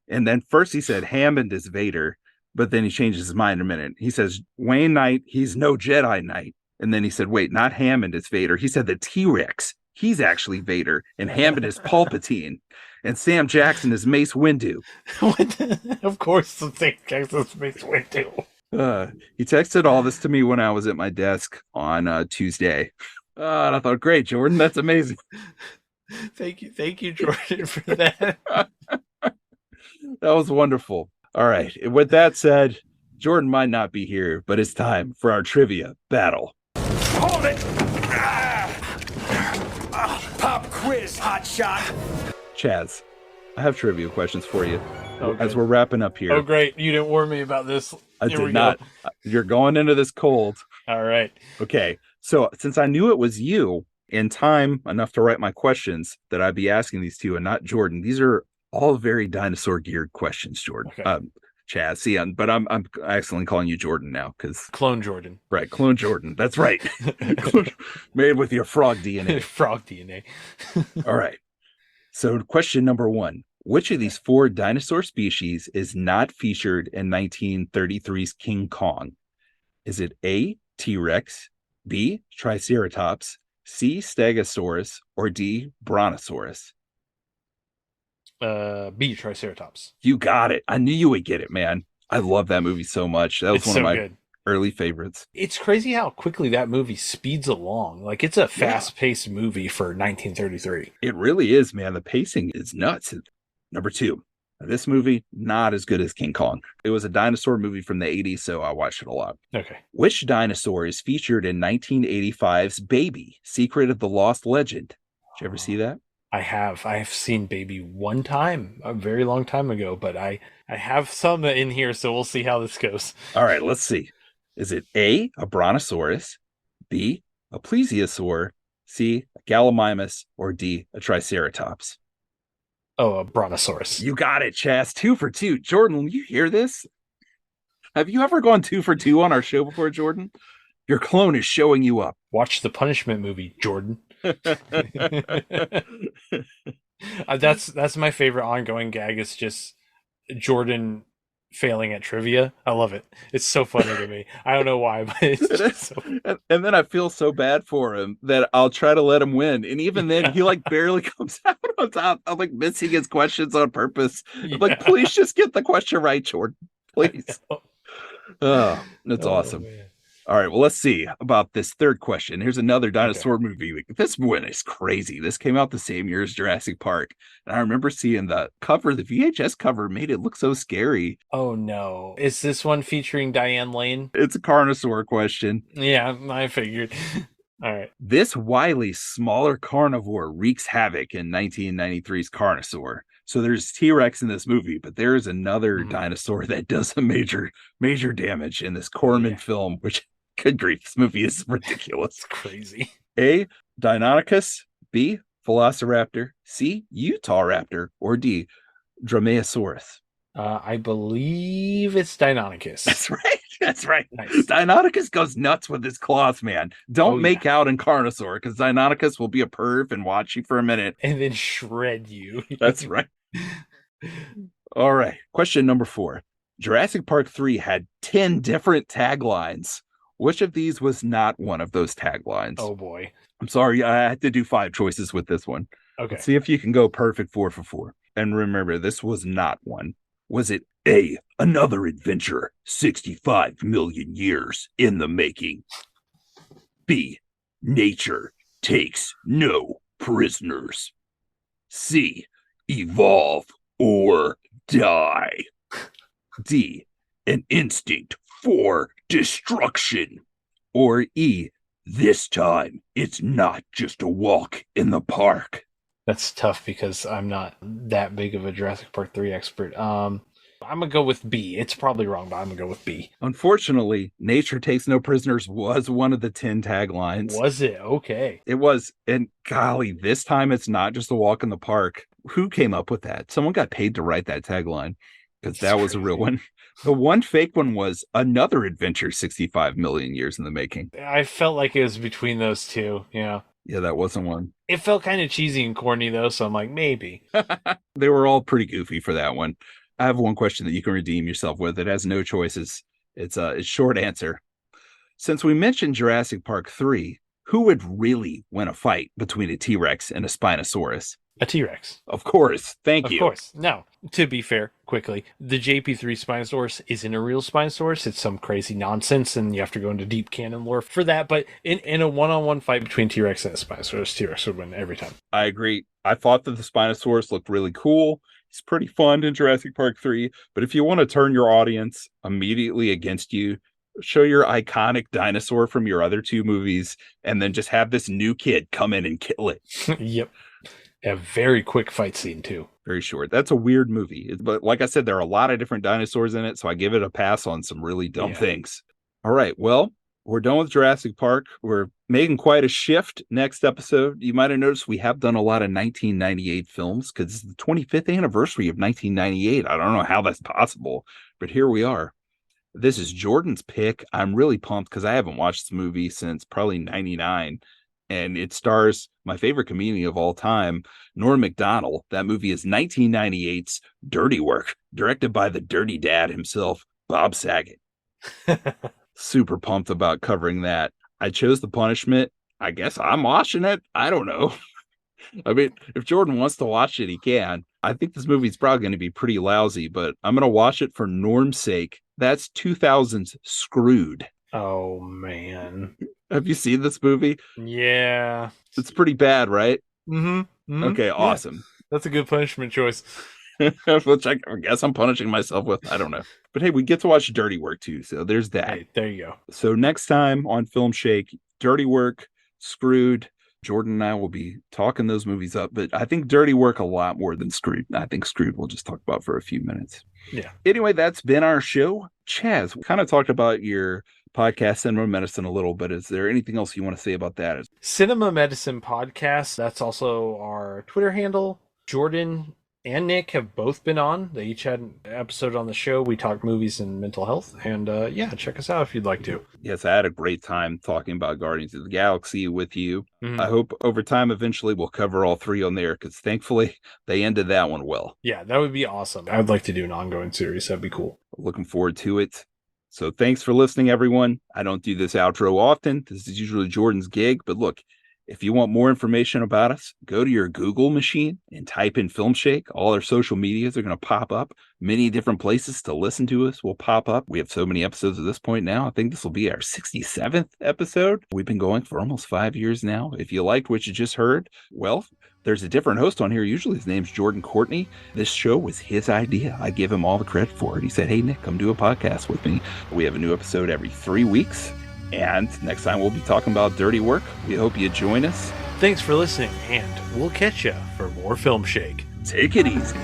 And then first he said Hammond is Vader, but then he changes his mind in a minute. He says, Wayne Knight, he's no Jedi Knight. And then he said, wait, not Hammond is Vader. He said the T-Rex, he's actually Vader, and Hammond is Palpatine. And Sam Jackson is Mace Windu. Of course, Sam Jackson is Mace Windu. He texted all this to me when I was at my desk on Tuesday. And I thought, great, Jordan, that's amazing. Thank you, Jordan, for that. That was wonderful. All right. With that said, Jordan might not be here, but it's time for our trivia battle. Hold it! Pop quiz, hot shot. Chaz, I have trivia questions for you Okay. as we're wrapping up here. Oh, great. You didn't warn me about this. I did not. You're going into this cold. All right. Okay. So since I knew it was you in time enough to write my questions that I'd be asking these to and not Jordan, these are all very dinosaur geared questions, Jordan. Okay. Chaz, see, but I'm accidentally calling you Jordan now because Clone Jordan. Right, Clone Jordan. That's right. Made with your frog DNA. Frog DNA. All right. So question number 1. Which of these 4 dinosaur species is not featured in 1933's King Kong? Is it A, T-Rex, B, Triceratops, C, Stegosaurus, or D, Brontosaurus? B, Triceratops. You got it. I knew you would get it, man. I love that movie so much. That was one of my early favorites. It's crazy how quickly that movie speeds along. Like, it's a fast-paced movie for 1933. It really is, man. The pacing is nuts. Number 2. This movie, not as good as King Kong. It was a dinosaur movie from the 80s, so I watched it a lot. Okay. Which dinosaur is featured in 1985's Baby, Secret of the Lost Legend? Did you ever see that? I have seen Baby one time, a very long time ago, but I have some in here, so we'll see how this goes. All right, let's see. Is it A, a Brontosaurus, B, a Plesiosaur, C, a Gallimimus, or D, a Triceratops? Oh, a brontosaurus. You got it, Chaz. 2 for 2. Jordan, you hear this? Have you ever gone 2 for 2 on our show before, Jordan? Your clone is showing you up. Watch the Punishment movie, Jordan. That's my favorite ongoing gag. It's just Jordan failing at trivia. I love it. It's so funny to me. I don't know why, but it's just so... And then I feel so bad for him that I'll try to let him win. And even then, he like barely comes out on top. I'm like missing his questions on purpose. I'm like, please just get the question right, Jordan. Please. Oh, that's awesome. Man. All right, well, let's see about this third question. Here's another dinosaur movie. This one is crazy. This came out the same year as Jurassic Park. And I remember seeing the cover, the VHS cover made it look so scary. Oh, no. Is this one featuring Diane Lane? It's a carnosaur question. Yeah, I figured. All right. This wily, smaller carnivore wreaks havoc in 1993's Carnosaur. So there's T-Rex in this movie, but there's another dinosaur that does some major damage in this Corman film, which, good grief, this movie is ridiculous. It's crazy. A, Deinonychus. B, Velociraptor. C, Utahraptor. Or D, Dromaeosaurus. I believe it's Deinonychus. That's right. That's right. Nice. Deinonychus goes nuts with his claws, man. Don't make out in Carnosaur, because Deinonychus will be a perv and watch you for a minute. And then shred you. That's right. All right. Question number 4. Jurassic Park 3 had 10 different taglines. Which of these was not one of those taglines? Oh, boy. I'm sorry. I had to do 5 choices with this one. Okay. Let's see if you can go perfect 4 for 4. And remember, this was not one. Was it A, another adventure, 65 million years in the making? B, nature takes no prisoners. C, evolve or die. D, an instinct for destruction. Or E, this time it's not just a walk in the park. That's tough because I'm not that big of a Jurassic Park 3 expert. I'm going to go with B. It's probably wrong, but I'm going to go with B. Unfortunately, nature takes no prisoners was one of the 10 taglines. Was it? Okay. It was. And golly, this time it's not just a walk in the park. Who came up with that? Someone got paid to write that tagline because that was crazy. A real one. The one fake one was another adventure 65 million years in the making. I felt like it was between those two. Yeah. Yeah, that wasn't one. It felt kind of cheesy and corny, though, so I'm like, maybe. They were all pretty goofy for that one. I have one question that you can redeem yourself with. It has no choices. It's a short answer. Since we mentioned Jurassic Park 3, who would really win a fight between a T-Rex and a Spinosaurus? A T-Rex. Of course. Thank you. Of course. Now, to be fair, quickly, the JP3 Spinosaurus isn't a real Spinosaurus. It's some crazy nonsense, and you have to go into deep canon lore for that. But in a one-on-one fight between T-Rex and a Spinosaurus, T-Rex would win every time. I agree. I thought that the Spinosaurus looked really cool. It's pretty fun in Jurassic Park 3. But if you want to turn your audience immediately against you, show your iconic dinosaur from your other 2 movies, and then just have this new kid come in and kill it. Yep. A very quick fight scene, too. Very short. That's a weird movie. But like I said, there are a lot of different dinosaurs in it, so I give it a pass on some really dumb things. All right, well, we're done with Jurassic Park. We're making quite a shift next episode. You might have noticed we have done a lot of 1998 films because it's the 25th anniversary of 1998. I don't know how that's possible, but here we are. This is Jordan's pick. I'm really pumped because I haven't watched this movie since probably 99. And it stars my favorite comedian of all time, Norm Macdonald. That movie is 1998's Dirty Work, directed by the dirty dad himself, Bob Saget. Super pumped about covering that. I chose The Punishment. I guess I'm watching it. I don't know. I mean, if Jordan wants to watch it, he can. I think this movie's probably going to be pretty lousy, but I'm going to watch it for Norm's sake. That's 2000's Screwed. Oh, man. Have you seen this movie? Yeah. It's pretty bad, right? Mm-hmm. Okay, awesome. That's a good punishment choice. Which I guess I'm punishing myself with. I don't know. But hey, we get to watch Dirty Work too, so there's that. Hey, there you go. So next time on Filmshake, Dirty Work, Screwed. Jordan and I will be talking those movies up, but I think Dirty Work a lot more than Screwed. I think Screwed we'll just talk about for a few minutes. Yeah. Anyway, that's been our show. Chaz, we kind of talked about your podcast, Cinema Medicine, a little bit. Is there anything else you want to say about that? Cinema Medicine Podcast. That's also our Twitter handle. Jordan and Nick have both been on. They each had an episode on the show. We talked movies and mental health. And yeah, check us out if you'd like to. Yes, I had a great time talking about Guardians of the Galaxy with you. Mhm. I hope over time, eventually, we'll cover all three on there because thankfully they ended that one well. Yeah, that would be awesome. I would like to do an ongoing series. That'd be cool. Looking forward to it. So thanks for listening, everyone. I don't do this outro often. This is usually Jordan's gig, but look, if you want more information about us, go to your Google machine and type in Filmshake. All our social medias are going to pop up. Many different places to listen to us will pop up. We have so many episodes at this point now. I think this will be our 67th episode. We've been going for almost 5 years now. If you liked what you just heard, well, there's a different host on here. Usually his name's Jordan Courtney. This show was his idea. I give him all the credit for it. He said, hey, Nick, come do a podcast with me. We have a new episode every 3 weeks. And next time we'll be talking about dirty work. We hope you join us. Thanks for listening, and we'll catch you for more Filmshake. Take it easy.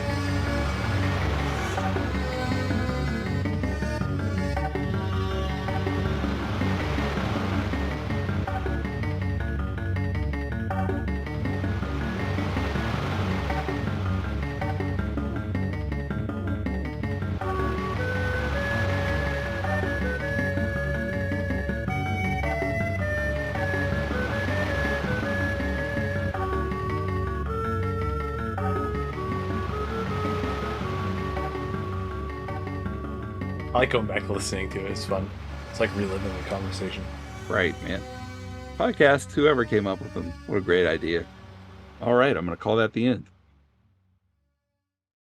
I like going back and listening to it. It's fun. It's like reliving the conversation. Right, man. Podcast, whoever came up with them. What a great idea. All right, I'm going to call that the end.